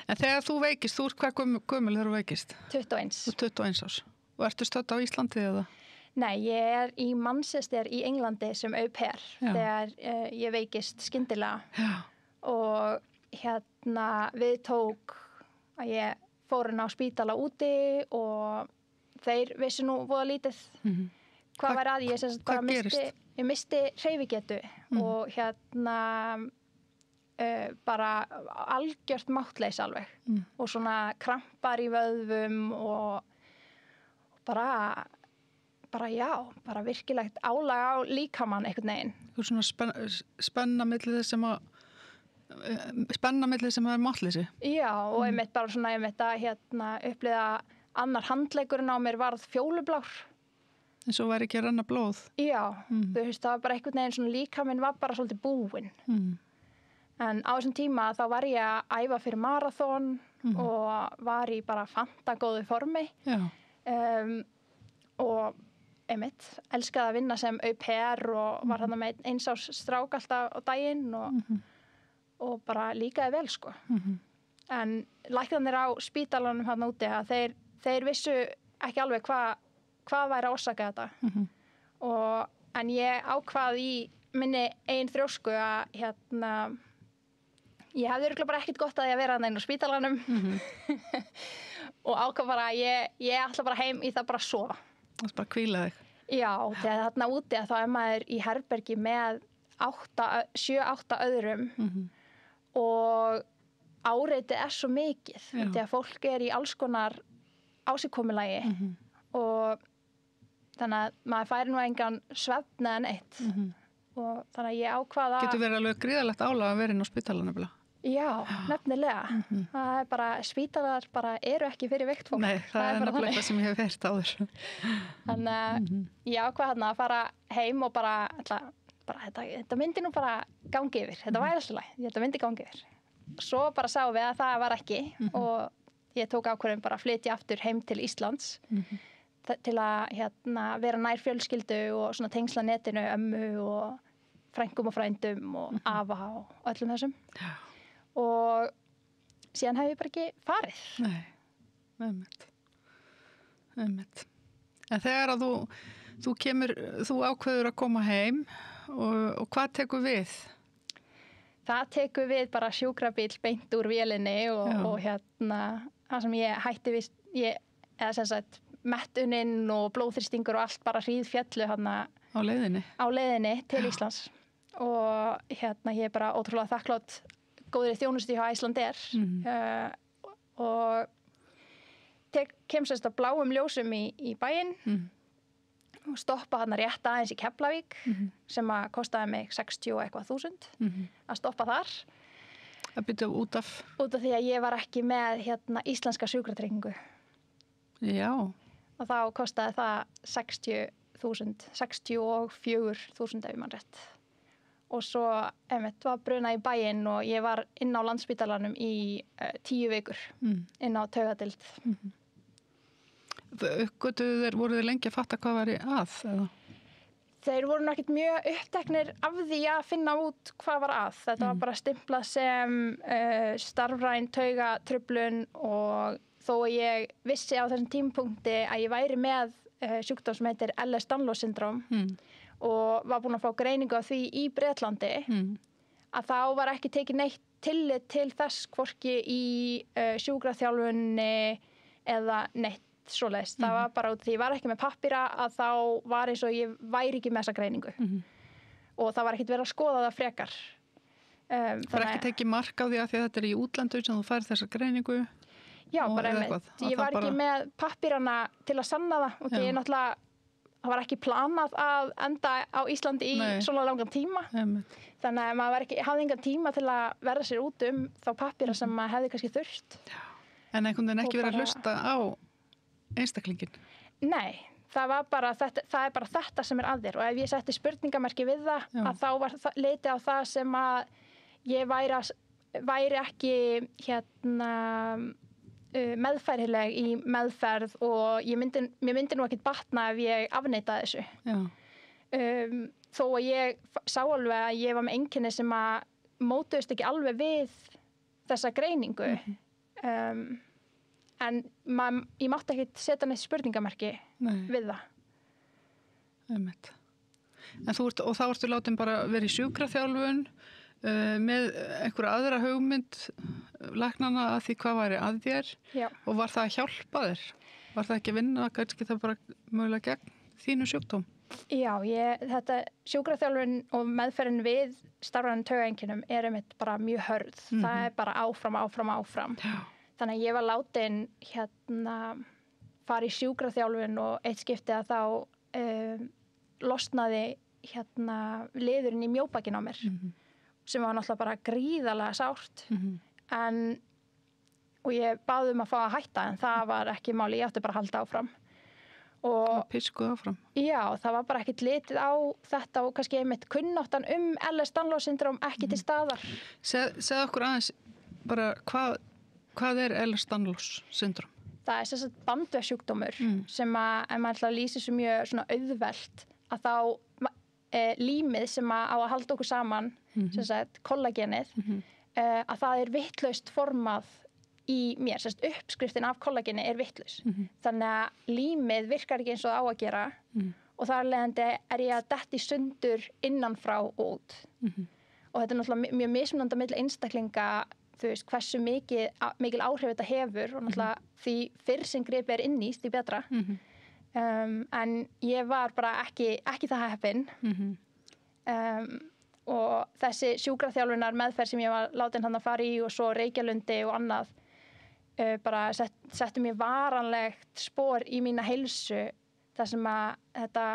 En þegar þú veikist, þú hvað gömul þegar þú veikist? 21. Þú 21 árs. Og ertu stödd á Íslandi eða? Nei, ég í Manchester í Englandi sem au pair þegar ég veikist skyndilega. Já. Og við tók að ég fór inn á spítala úti og þeir vissi nú voða lítið hvað var að ég misti hreyfigetu og bara algjört máttleys alveg og svona krampar í vöðvum og bara virkilegt álag á líkamann einhvern veginn. Þú svona spenna milli þess sem er máttleysi. Já, og einmitt bara svona að upplifa annar handleggurinn á mér varð fjólublár. En svo var ekki að renna blóð. Já, þú veist, það var bara einhvern veginn svona líkaminn var bara svolítið búinn. En á þessum tíma þá var ég að æfa fyrir marathon og var í bara fantagóðu formi. Já. Og einmitt, elskaði að vinna sem au pair og var þarna með eins árs strák alltaf á daginn og bara líkaði vel sko. En læknarnir á spítalanum þarna úti að þeir vissu ekki alveg hvað væri að orsaka þetta. En ég ákvað í minni eigin þrjósku að ég hefði örugglega bara ekkert gott að ég að vera þarna inn á spítalanum og ákvað bara ég ætla bara heim í það bara að sofa. Það er bara að hvíla þig. Já, þegar þarna úti að þá er maður í herbergi með 7-8 öðrum og áreitið er svo mikið þegar fólk er í alls konar ásigkomulagi og þannig að maður færi nú engan svefn eða neitt og þannig að ég ákvaða Getur verið alveg gríðalegt álag að vera inn á spítalanum nefnilega? Já, nefnilega. Það er bara, spítalar bara eru ekki fyrir veikt fólk. Nei, það er nefnilega eitthvað sem ég hef heyrt áður. Þannig að ég ákvað að fara heim og bara þetta myndi nú bara gangi yfir. Þetta væri alltaf læg, þetta myndi gangi yfir. Svo bara sáum við að það var ekki og ég tók ákvörðum bara að flytja aftur heim til Íslands til að vera nær fjölskyldu og svona tengsla netinu, ömmu og frængum og frændum og afa og öllum þessum. Já. Og síðan hef ég bara ekki farið. Nei, einmitt. En þegar að þú ákveður að koma heim og hvað tekur við? Það tekur við bara sjúkrabíll beint úr vélinni og það sem ég hætti við eða sem sagt mettuninn og blóðþrýstingur og allt bara hríðfjallu á leiðinni til Íslands og ég er bara ótrúlega þakklátt góðri þjónustu hjá Icelandair og kem sérst að bláum ljósum í bæinn og stoppa rétt aðeins í Keflavík sem að kostaði mig 60 eitthvað þúsund að stoppa þar. Að byrja út af því að ég var ekki með íslenska sjúkratryggingu. Já. Og þá kostaði það 64.000 ef ég man rétt. Og svo var brunað í bæinn og ég var inn á Landspítalanum í 10 vikur inn á taugadeild. Voru þið lengi að fatta hvað var að? Eða? Þeir voru nú ekkert mjög uppteknir af því að finna út hvað var að. Þetta var bara stimplað sem starfræn taugatruflun og þó að ég vissi á þessum tímapunkti að ég væri með sjúkdóm sem heitir Ehlers-Danlos syndróm og var búin að fá greiningu á því í Bretlandi að þá var ekki tekið neitt tillit til þess hvorki í sjúkraþjálfunni eða neitt svoleiðis. Það var bara út því ég var ekki með pappíra að þá var eins og ég væri ekki með þessa greiningu og það var ekkit verið að skoða það frekar. Það var ekki tekið mark á því að þetta er í útlandu sem þú færð þessa greiningu? Já, bara ég var ekki með pappírana til að sanna það og því náttúrulega það var ekki planað að enda á Íslandi í svona langan tíma. Þannig að maður hafði engan tíma til að verða sér út þá pappíra sem maður hefði kannski þurft. En einhvern veginn ekki verið að hlusta á einstaklingin? Nei, það er bara þetta sem er að þér og ef ég setti spurningamerki við það að þá var leitið á það sem að ég væri ekki meðfærileg í meðferð og mér myndi nú ekkit batna ef ég afneitaði þessu. Þó að ég sá alveg að ég var með einkenni sem að mótuðust ekki alveg við þessa greiningu. En ég mátti ekkit setja neitt spurningamerki við það. En þá ertu látin bara verið í sjúkraþjálfun með einhverja aðra hugmynd læknanna að því hvað væri að þér og var það að hjálpa þér? Var það ekki að vinna, kannski það bara mögulega gegn þínu sjúkdóm? Já, þetta sjúkraþjálfun og meðferðin við starfræðin taugaeinkennum er einmitt bara mjög hörð. Það er bara áfram. Já. Þannig að ég var látin fara í sjúkraþjálfun og eitt skipti að þá losnaði liðurinn í mjóbakinn á mér sem var náttúrulega bara gríðarlega sárt og ég baði að fá að hætta en það var ekki máli, ég átti bara að halda áfram og piskuð áfram. Já, það var bara ekkit litið á þetta og kannski einmitt kunnáttan Ehlers-Danlos syndrom ekki til staðar. Segðu okkur aðeins bara hvað er Ehlers-Danlos syndrom? Það er sem sagt bandvefsjúkdómur sem að ef maður ætlar að lýsa þessu mjög svona auðvelt að þá límið sem á að halda okkur saman sem sagt kollagenið að það er vitlaust formað í mér, sem sagt uppskriftin af kollageni er vitlaus. Þannig að límið virkar ekki eins og það á að gera og þar leiðandi er ég að detti sundur innan frá og út. Og þetta er náttúrulega mjög mismunandi milli einstaklinga, þú veist, hversu mikil áhrif þetta hefur og náttúrulega því fyrr sem gripið er inn í því betra. En ég var bara ekki það heppin og þessi sjúkraþjálfunar meðferð sem ég var látin hann að fara í og svo Reykjalundi og annað bara settu mér varanlegt spor í mína heilsu þar sem að þetta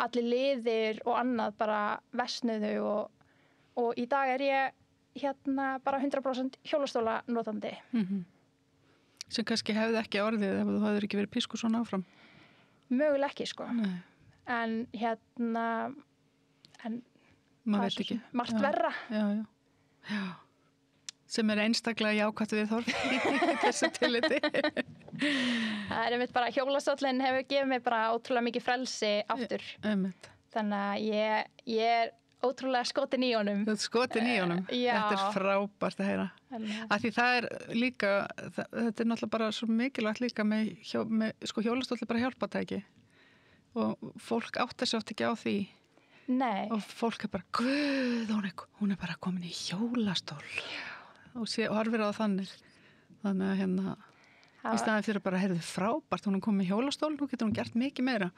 allir liðir og annað bara versnuðu og í dag er ég bara 100% hjólastóla notandi. Sem kannski hefði ekki orðið ef þú hafðir ekki verið piskuð svona áfram. Möguleg ekki, sko. Nei. En maður veit ekki. Margt verra. Já. Sem er einstaklega jákvætt við þorf í þessu tilliti. Það er einmitt bara, hjólastóllinn hefur gefið mig bara ótrúlega mikið frelsi aftur. Þannig að ég er ótrúlega skotin í honum. Þú ert skotin í honum? Já. Þetta er frábært að heyra. Af því það er líka, þetta er náttúrulega bara svo mikilvægt líka með sko hjólastóll er bara hjálpatæki og fólk áttar sig oft ekki á því. Nei. Og fólk er bara, guð, hún er bara komin í hjólastól og horfir á þannig að í staðin fyrir bara, heyrðu frábært, hún er komin í hjólastól, nú getur hún gert mikið meira.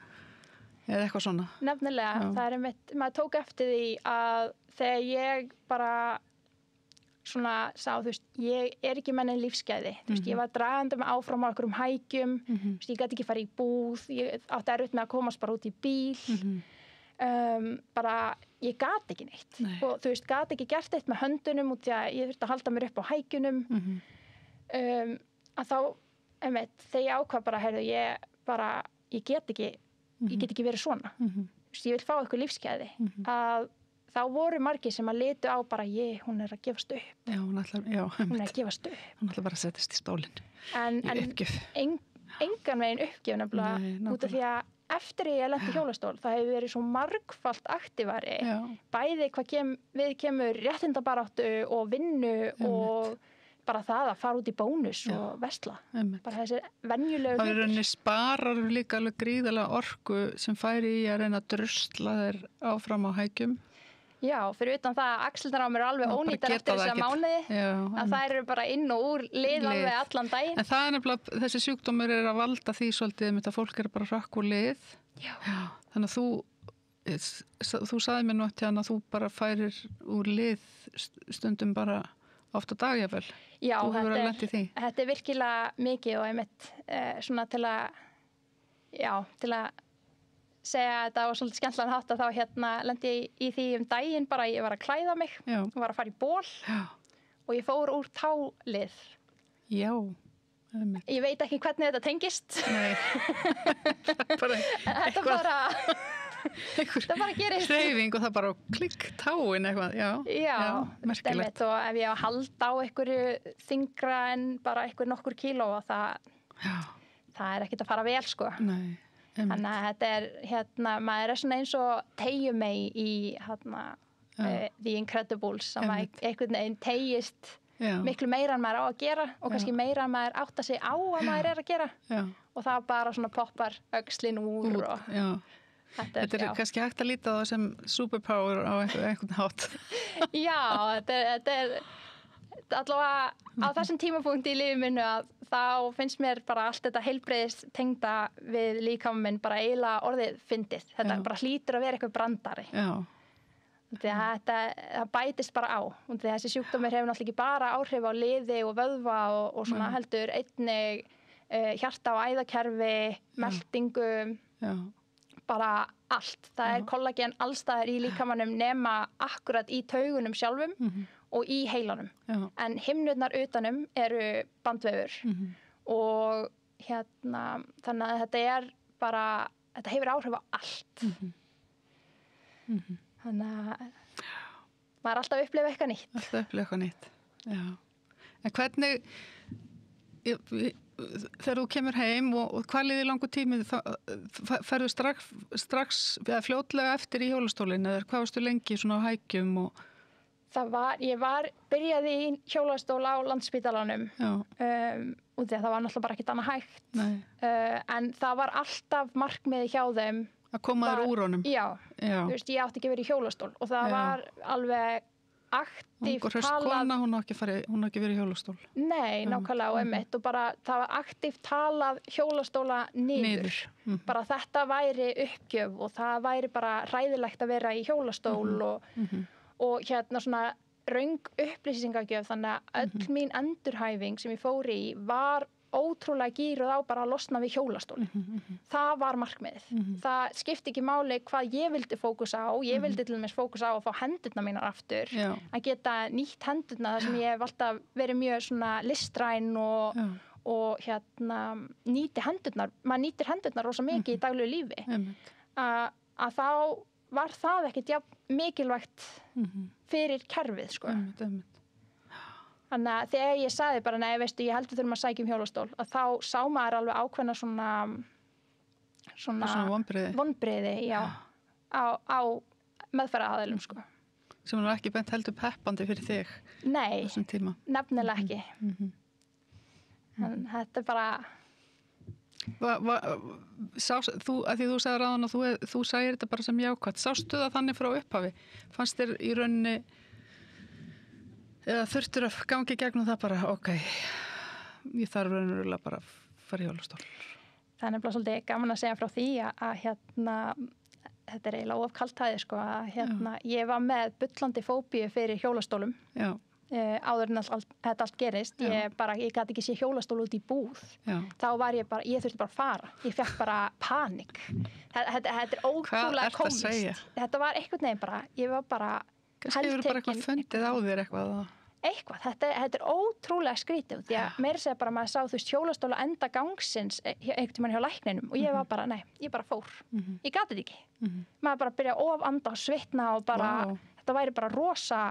Eða eitthvað svona. Nefnilega, það er einmitt, maður tók eftir því að þegar ég bara svona sá, þú veist, ég er ekki með neinn lífsgæði, þú veist, ég var dragandi með áfram á einhverjum hækjum, þú veist, ég gæti ekki farið í búð, ég átti erfitt með að komast bara út í bíl, bara, ég gati ekki neitt og þú veist, gati ekki gert eitt með höndunum út því að ég þurfti að halda mér upp á hækjunum, að þá, einmitt, þegar ég ákvað bara, heyrðu, ég get ekki verið svona. Ég vil fá eitthvað lífsgæði. Að þá voru margir sem að litu á bara hún er að gefast upp. Já, hún er að gefast upp. Hún ætla bara að setjast í stólinn. En uppgjöf. Engan veginn uppgjöf nefnilega út af því að eftir ég lenti hjólastól það hefur verið svo margfalt aktívari. Bæði hvað við kemur réttindabaráttu og vinnu og bara það að fara út í bónus og versla. Bara þessi venjulegu hlutir. Það er rauninni sparar líka alveg gríðarlega orku sem færi í að reyna að drusla þeir áfram á hækjum. Já, fyrir utan það að axlirnar á mér alveg ónýtar eftir þessa mánuði, að það eru bara inn og úr lið alveg allan daginn. En það er nefnilega, þessi sjúkdómur er að valda því svolítið, að fólk er bara rökk úr lið. Já. Þannig að þú sagði mér nú að þú bara færir úr lið stundum bara oft á dag, jáfnvel. Já, þú hefur að lent í því. Þetta er virkilega mikið og einmitt svona til að segja þetta og svolítið skemmtilega hátt að þá lendi ég í því daginn bara ég var að klæða mig og var að fara í ból og ég fór úr tálið. Já. Ég veit ekki hvernig þetta tengist. Nei. Þetta bara gerist. Hreyfing og það bara klikk táin eitthvað. Já, merkilegt. Og ef ég halda á einhverju þyngra en bara einhver nokkur kíló og það er ekkert að fara vel sko. Nei. Þannig að þetta er maður er svona eins og Teyumey í The Incredibles sem einhvern veginn tegist miklu meira en maður á að gera og kannski meira en maður átta sig á að maður er að gera og það bara svona poppar öxlin úr og þetta er kannski hægt að líta á það sem superpower á einhvern hátt. Já, þetta er allavega á þessum tímapunkti í lífi minnu að þá finnst mér bara allt þetta heilbrigðis tengda við líkamann minn bara eiginlega orðið fyndið. Þetta bara hlýtur að vera eitthvað brandari. Því að það bætist bara á. Og þessi sjúkdómur hefur náttúrulega ekki bara áhrif á liði og vöðva og svona heldur einnig hjarta- og æðakerfi, meltingu, bara allt. Það er kollagen allstaðar í líkamannum nema akkurat í taugunum sjálfum og í heilanum. En himnurnar utanum eru bandvefur og þannig að þetta er bara, þetta hefur áhrif á allt. Þannig að maður er alltaf að upplifa eitthvað nýtt. Alltaf að upplifa eitthvað nýtt, já. En hvernig, þegar þú kemur heim og hvað liði langur tími, ferðu strax fljótlega eftir í hjólastólinn eða hvað varstu lengi svona á hækjum og ég byrjaði í hjólastól á Landspítalanum og það var náttúrulega bara ekkert annað hægt. En það var alltaf markmiði hjá þeim. Að koma þér úr honum? Já. Þú veist, ég átti ekki verið í hjólastól og það var alveg aktíft talað. Hún á ekki verið í hjólastól? Nei, nákvæmlega og einmitt og bara það var aktíft talað hjólastóla niður. Bara þetta væri uppgjöf og það væri bara hræðilegt að vera í hjólastól og svona röng upplýsingagjöf þannig að öll mín endurhæfing sem ég fór í var ótrúlega gíruð á bara að losna við hjólastóli. Það var markmiðið. Það skipti ekki máli hvað ég vildi fókusa á. Ég vildi til dæmis fókusa á að fá hendurna mínar aftur. Að geta nýtt hendurna þar sem ég hef alltaf verið mjög svona listræn og nýti hendurnar. Maður nýtir hendurnar rosa mikið í daglegu lífi. Að þá var það ekkert mikilvægt fyrir kerfið sko. Þannig að þegar ég sagði bara nei, veistu, ég heldur þurfum að sækja hjólastól að þá sá maður alveg ákveðna svona vonbrigði á meðferðaraðilum sko. Sem var ekki bent heldur peppandi fyrir þig. Nei, nefnilega ekki. En þetta er bara að því þú sagði ráðan að þú sagðir þetta bara sem jákvætt. Sástu það þannig frá upphafi? Fannst þér í rauninni eða þurftur að gangi gegnum það bara ok, ég þarf raunverulega bara að fara í hjólastól? Það er nefnilega svolítið gaman að segja frá því að þetta er eiginlega of kaltæði sko að ég var með bullandi fóbíu fyrir hjólastólum. Já. Áður en þetta allt gerist ég gæti ekki sé hjólastól út í búð. Þá var ég þurfti bara að fara, ég fekk bara panik. Þetta er ótrúlega komist. Þetta var einhvern veginn bara, ég var bara kannski hefur bara eitthvað fundið á þér eitthvað, þetta er ótrúlega skrítið því að meira segja bara maður sá þú veist hjólastóla enda gangsins einhvern tímann hjá lækninum og ég var bara, nei, ég bara fór ég gati þetta ekki, maður bara byrja að ofanda og svitna og bara þetta væri bara rosa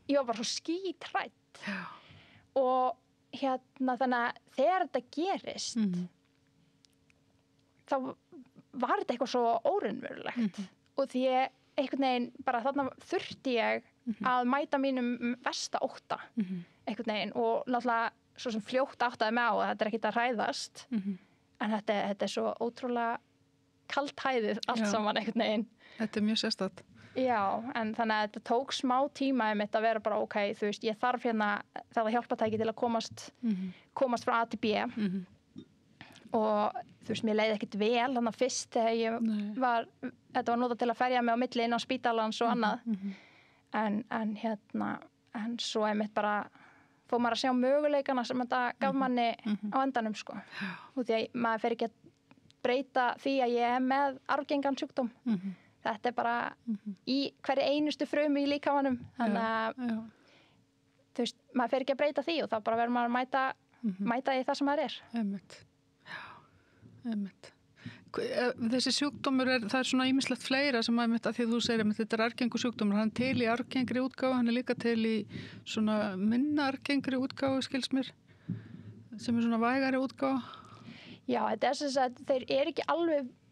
ég var bara svo skítrætt og þannig að þegar þetta gerist þá var þetta eitthvað svo óraunverulegt og því einhvern veginn bara þarna þurfti ég að mæta mínum versta ótta einhvern veginn og náttúrulega svo sem fljótt áttaði mig á að þetta ekkert að hræðast en þetta svo ótrúlega kalthæðið allt saman einhvern veginn. Þetta mjög sérstætt. Já, en þannig að þetta tók smá tíma mitt að vera bara ok, þú veist, ég þarf hérna það hjálpatæki til að komast frá A til B og þú veist, mér leiði ekkert vel þannig að fyrst þegar ég þetta var notað til að ferja mig á milli inn á spítalans og annað en svo mitt bara fór maður að sjá möguleikana sem þetta gaf manni á endanum sko og því að maður fer ekki að breyta því að ég með arfgengan sjúkdóm þetta bara í hverju einustu frumu í líkamanum þannig að þú veist, maður fer ekki að breyta því og þá bara verður maður að mæta í það sem maður Einmitt. Þessi sjúkdómur það svona ýmislegt fleira sem að því að þú segir að þetta arfgengur sjúkdómur, hann til í arfgengri útgáfu, hann líka til í svona minna arfgengri útgáfu, skils mér, sem svona vægari útgáfu. Já, þetta þess að þeir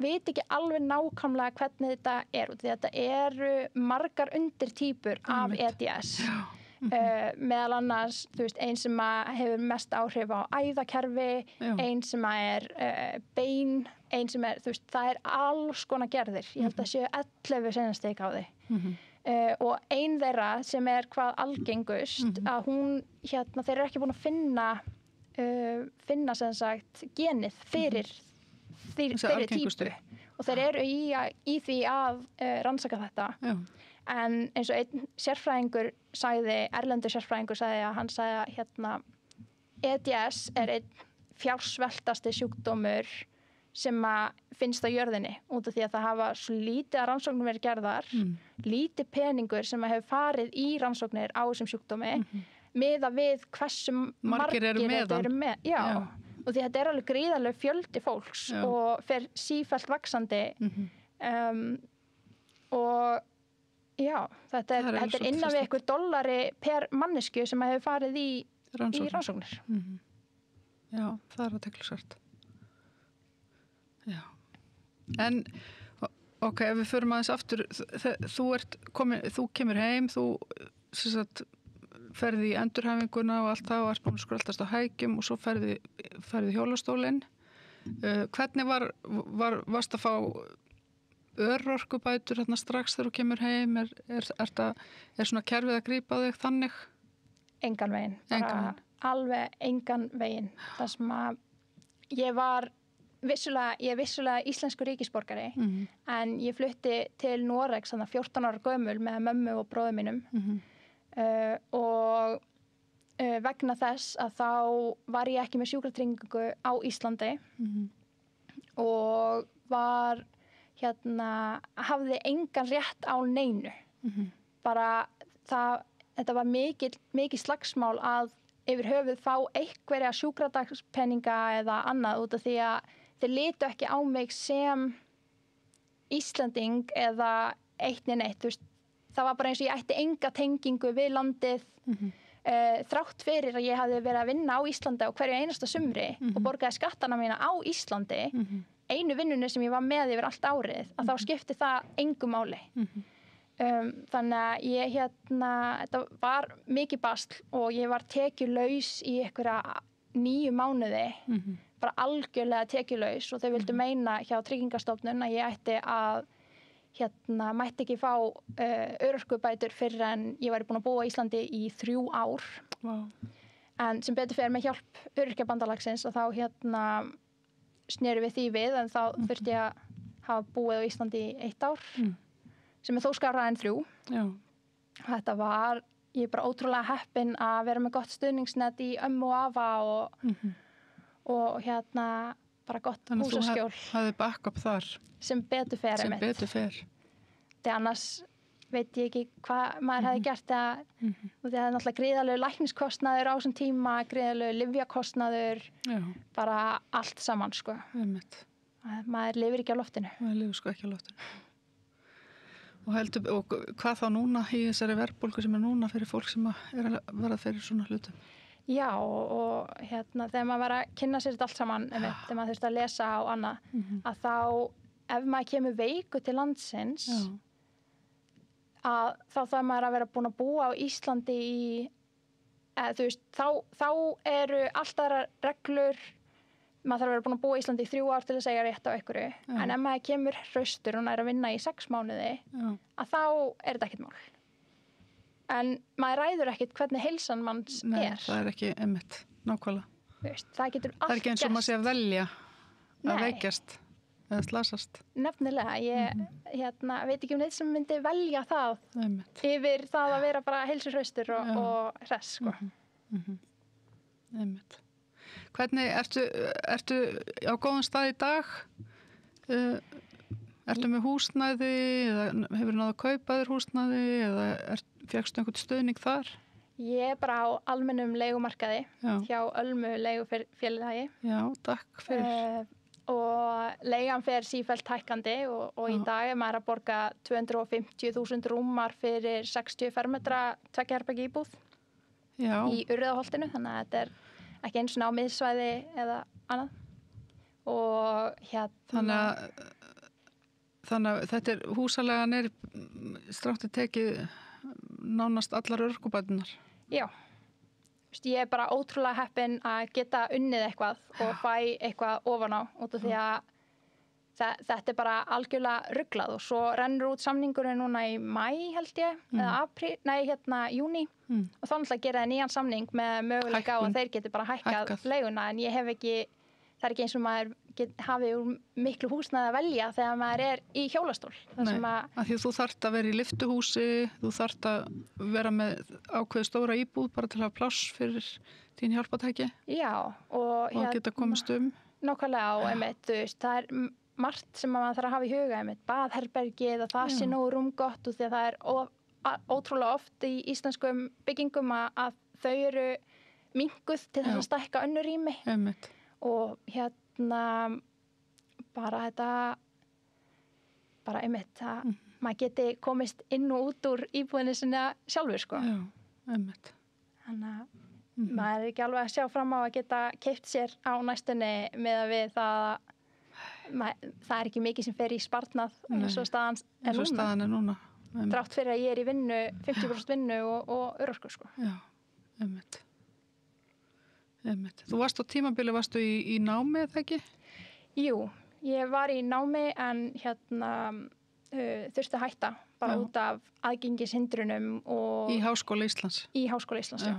veit ekki alveg nákvæmlega hvernig þetta því þetta eru margar undirtýpur af EDS. Meðal annars, þú veist, ein sem hefur mest áhrif á æðakerfi, ein sem er bein, ein sem þú veist, það alls konar gerðir. Ég held að séu 11 seinastig á því. Og ein þeirra sem hvað algengust, að hún, þeir eru ekki búin að finna sem sagt genið fyrir þeirri típu. Og þeir eru í því að rannsaka þetta. En eins og einn sérfræðingur erlendur sérfræðingur sagði að hann sagði að EDS einn fjársveltasti sjúkdómur sem finnst á jörðinni út af því að það hafa svo lítið að rannsóknum verið gerðar, lítið peningur sem hefur farið í rannsóknir á þessum sjúkdómi, miða við hversu margir eru með. Já, og því þetta alveg gríðarlega fjöldi fólks og fer sífellt vaxandi og já, þetta er innan við eitthvað $1 per mannesku sem hefur farið í rannsóknir. Já, það að teglisvært. Já. En, ok, ef við förum aðeins aftur, þú kemur heim, þú ferði í endurhæfinguna og allt það og ert búin að skröltast á hækjum og svo ferði hjólastólinn. Hvernig varst að fá örorkubætur hérna strax þegar þú kemur heim er svona kerfið að grípa þig þannig? Engan veginn. Alveg engan veginn. Það sem að ég er vissulega íslenskur ríkisborgari en ég flutti til Noregs þannig 14 ára gömul með mömmu og bróður mínum og vegna þess að þá var ég ekki með sjúkratryggingu á Íslandi og var hafði engan rétt á neinu. Bara þetta var mikið slagsmál að yfir höfuð fá einhverja sjúkradagspeninga eða annað út af því að þeir litu ekki á mig sem Íslanding eða eitt neitt. Þú veist, það var bara eins og ég ætti enga tengingu við landið þrátt fyrir að ég hafði verið að vinna á Íslandi á hverju einasta sumri og borgaði skattana mína á Íslandi einu vinnunni sem ég var með yfir allt árið að þá skipti það engu máli. Þannig að ég þetta var mikið basl og ég var tekjulaus í einhverja 9 mánuði, bara algjörlega tekjulaus og þau vildu meina hjá Tryggingastofnun að ég ætti að mætti ekki fá örorkubætur fyrir en ég væri búin að búa í Íslandi í 3 ár. Wow. En sem betur fer með hjálp Öryrkjabandalagsins og þá sneru við því við en þá þurfti ég að hafa búið á Íslandi í 1 ár sem þó skárra en 3. Já. Þetta var, ég bara ótrúlega heppin að vera með gott stuðningsnet í ömmu og afa og bara gott húsaskjól. Þannig að þú hafði backup þar. Sem betur fer. Þegar annars veit ég ekki hvað maður hefði gert og það er náttúrulega gríðarlegu lækniskostnaður á þessum tíma, gríðarlegu lyfjakostnaður, bara allt saman sko. Maður lifir ekki á loftinu. Maður lifir sko ekki á loftinu. Og hvað þá núna í þessari verðbólgu sem núna fyrir fólk sem er að verða fyrir svona hlutum? Já og þegar maður var að kynna sér þetta allt saman þegar maður þurfti að lesa á annað að þá ef maður kemur veiku til landsins að þá þarf maður að vera búin að búa á Íslandi í þú veist, þá eru alltaf reglur, maður þarf að vera búin að búa í Íslandi í 3 ár til að segja rétt á einhverju, en ef maður kemur hraustur og er að vinna í 6 mánuði, að þá er þetta ekkert mál. En maður ræður ekkert hvernig heilsan manns Nei, það er ekki einmitt, nákvæmlega. Þú veist, það getur allt gerst. Það er ekki eins og maður sé að velja að veikjast eða slasast. Nefnilega, ég veit ekki neitt sem myndi velja það yfir það að vera bara heilsuhraustur og hress, sko. Einmitt. Hvernig, ertu á góðum stað í dag? Ertu með húsnæði eða hefur náðu að kaupa þér húsnæði eða fékkstu einhvern stuðning þar? Ég er bara á almennum leigumarkaði hjá Ölmu leigufélagi. Já, takk fyrir. Og leigan fer sífellt hækkandi og í dag er maður að borga 250.000 rúmar fyrir 60 fermetra 2 herbergja íbúð í Urriðaholtinu, þannig að þetta er ekki eins og á miðsvæði eða annað. Og Þannig að þetta er húsalegan er stráttu tekið nánast allar örkubætunar. Já. Ég er bara ótrúlega heppin að geta unnið eitthvað og fæ eitthvað ofan á út af því að þetta er bara algjörlega ruglað og svo rennur út samningurinn núna í maí held ég, eða júní og þá náttúrulega gera það nýjan samning með möguleika á að þeir geti bara hækkað leiguna en ég hef ekki, það er ekki eins og maður hafi úr miklu húsnæði að velja þegar maður er í hjólastól. Nei, af því þú þarft að vera í lyftuhúsi, þú þarft að vera með ákveðu stóra íbúð bara til að hafa pláss fyrir þín hjálpatæki. Já, og geta komist nákvæmlega og einmitt, þú veist, það er margt sem maður þarf að hafa í huga, einmitt, baðherbergi eða það sé nógu rúmgott og því að það er ótrúlega oft í íslenskum byggingum að þau eru minnkuð til þess að stækka önnur rými. Einmitt. Og bara þetta bara einmitt að maður geti komist inn og út úr íbúðinni sinna sjálfur sko. Já, einmitt. Þannig að maður er ekki alveg að sjá fram á að geta keypt sér á næstunni með að við það er ekki mikið sem fer í spartnað eins og staðan er núna. Þrátt fyrir að ég er í vinnu 50% vinnu og örorku sko. Já, einmitt. Þú varst á tímabili, varstu í námi eða ekki? Jú, ég var í námi en þurfti að hætta bara út af aðgengishindrunum og í Háskóla Íslands? Í Háskóla Íslands, já.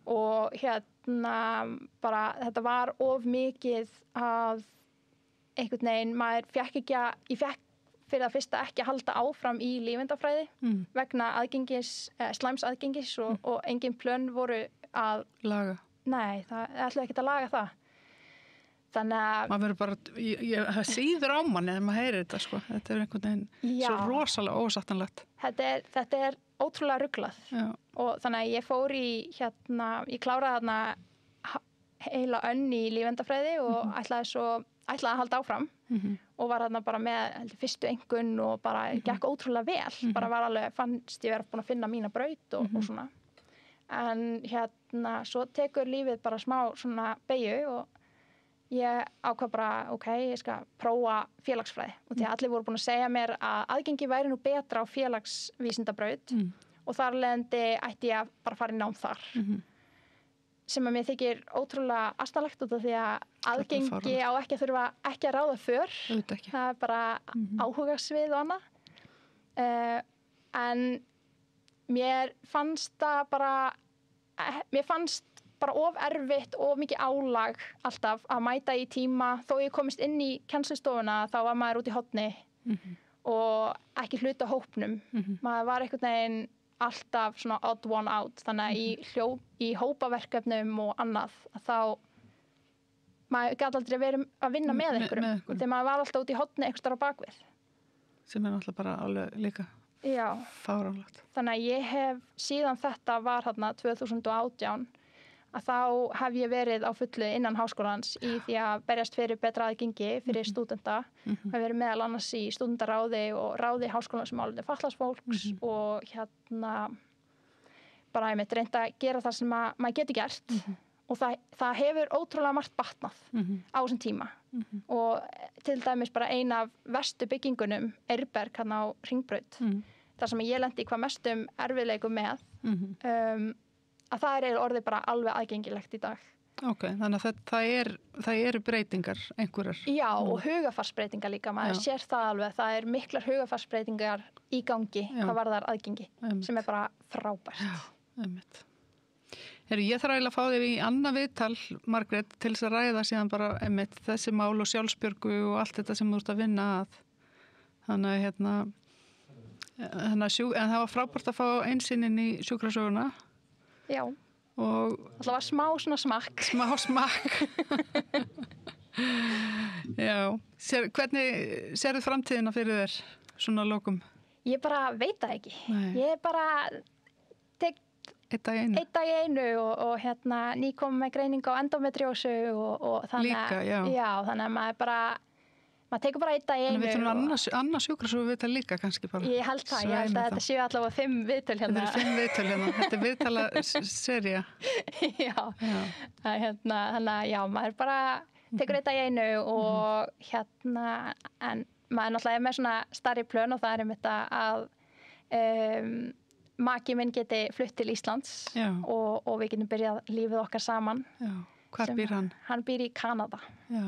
Og bara þetta var of mikið að einhvern veginn, ég fekk fyrir það fyrsta ekki að halda áfram í lífeindafræði vegna slæms aðgengis og engin plön voru að laga. Nei, það ætlaði ekki að laga það. Þannig að maður verður bara, það síður á manni þegar maður heyrir þetta sko. Þetta er einhvern veginn svo rosalega ósattanlegt. Þetta er ótrúlega ruglað. Og þannig að ég fór ég kláraði þarna heila önn í lífeindafræði og ætlaði að halda áfram og var þarna bara með fyrstu einkunn og bara gekk ótrúlega vel. Bara var alveg, fannst ég vera búin að finna mína braut og svona. En svo tekur lífið bara smá svona beygju og ég ákvað bara, ég skal prófa félagsfræði og því að allir voru búin að segja mér að aðgengi væri nú betra á félagsvísindabraut og þar leiðandi ætti ég að bara fara í nám þar sem að mér þykir ótrúlega asnalegt út af því að aðgengi á ekki að þurfa ekki að ráða för, það er bara áhugasvið og annað en mér fannst bara of erfitt og mikið álag alltaf að mæta í tíma þó ég komist inn í kennslustofuna þá var maður út í horni og ekki hluta hópnum maður var einhvern veginn alltaf svona odd one out þannig að í hópaverkefnum og annað þá maður gæti aldrei verið að vinna með einhverjum þegar maður var alltaf út í horni einhvers staðar á bakvið sem er náttúrulega bara alveg líka fáránlegt. Þannig að ég hef síðan þetta var þarna 2018 að þá hef ég verið á fullu innan háskólans í því að berjast fyrir betra aðgengi fyrir stúdenta. Hef verið meðal annars í stúdendaráði og ráði háskólans um málefni fatlaðs fólks og bara einmitt reynda að gera það sem maður getur gert og það hefur ótrúlega margt batnað á þessum tíma og til dæmis bara ein af verstu byggingunum Eirberg hérna á Hringbraut þar sem ég lendi hvað mestum erfiðleikum með að það orðið bara alveg aðgengilegt í dag. Ok, þannig að það eru breytingar einhverjar. Já, og hugafarsbreytingar líka, maður sér það alveg, það miklar hugafarsbreytingar í gangi hvað varðar aðgengi, sem bara frábært. Já, einmitt. Ég þarf eiginlega að fá þig í annað viðtal, Margrét, til þess að ræða síðan bara einmitt þessi mál og sjálfsbjörgu og allt þetta sem þú ert að vinna að. Þannig að en það var frábært að fá einsýnin í sjúkrasöguna. Já. Og það var smá smakk. Já. Hvernig sérðu framtíðina fyrir þér svona lokum? Ég bara veit það ekki. Nei. Ég bara tek Eitt dag í einu og nýkom með greining á endometriósu og þannig líka, já, þannig að maður tekur bara eitt dag í einu. Þannig við þurfum annars sjúkrasögu viðtal líka kannski bara. Ég held að þetta séu allavega 5 viðtöl hérna. Þetta 5 viðtöl hérna, þetta viðtala sería. Já, þannig að já, maður bara tekur eitt dag í einu og en maður náttúrulega með svona stærri plön og það einmitt að maki minn geti flutt til Íslands og við getum byrjað lífið okkar saman. Já. Hvar býr hann? Hann býr í Kanada. Já.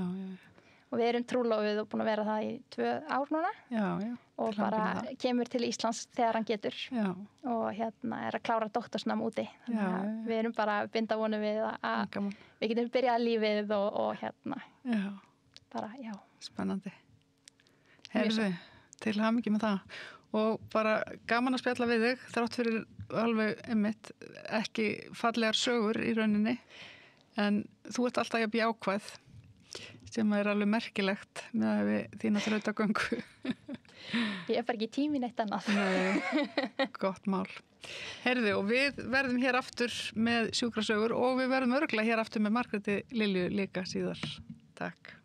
Og við erum trúlofuð og búin að vera það í 2 ár núna. Já. Og bara kemur til Íslands þegar hann getur. Já. Og að klára doktorsnám úti. Þannig að við erum bara binda vonu við að við getum byrjað lífið og Já. Bara, já. Spennandi. Herðu, til hamingju með það. Og bara gaman að spjalla við þig þrátt fyrir alveg einmitt ekki fallegar sögur í rauninni en þú ert alltaf jafn jákvæð sem alveg merkilegt með þína þrautagöngu. Ég bara ekki tími neitt annað. Nei, gott mál. Heyrðu, og við verðum hér aftur með sjúkrasögur og við verðum örugglega hér aftur með Margréti Lilju líka síðar. Takk.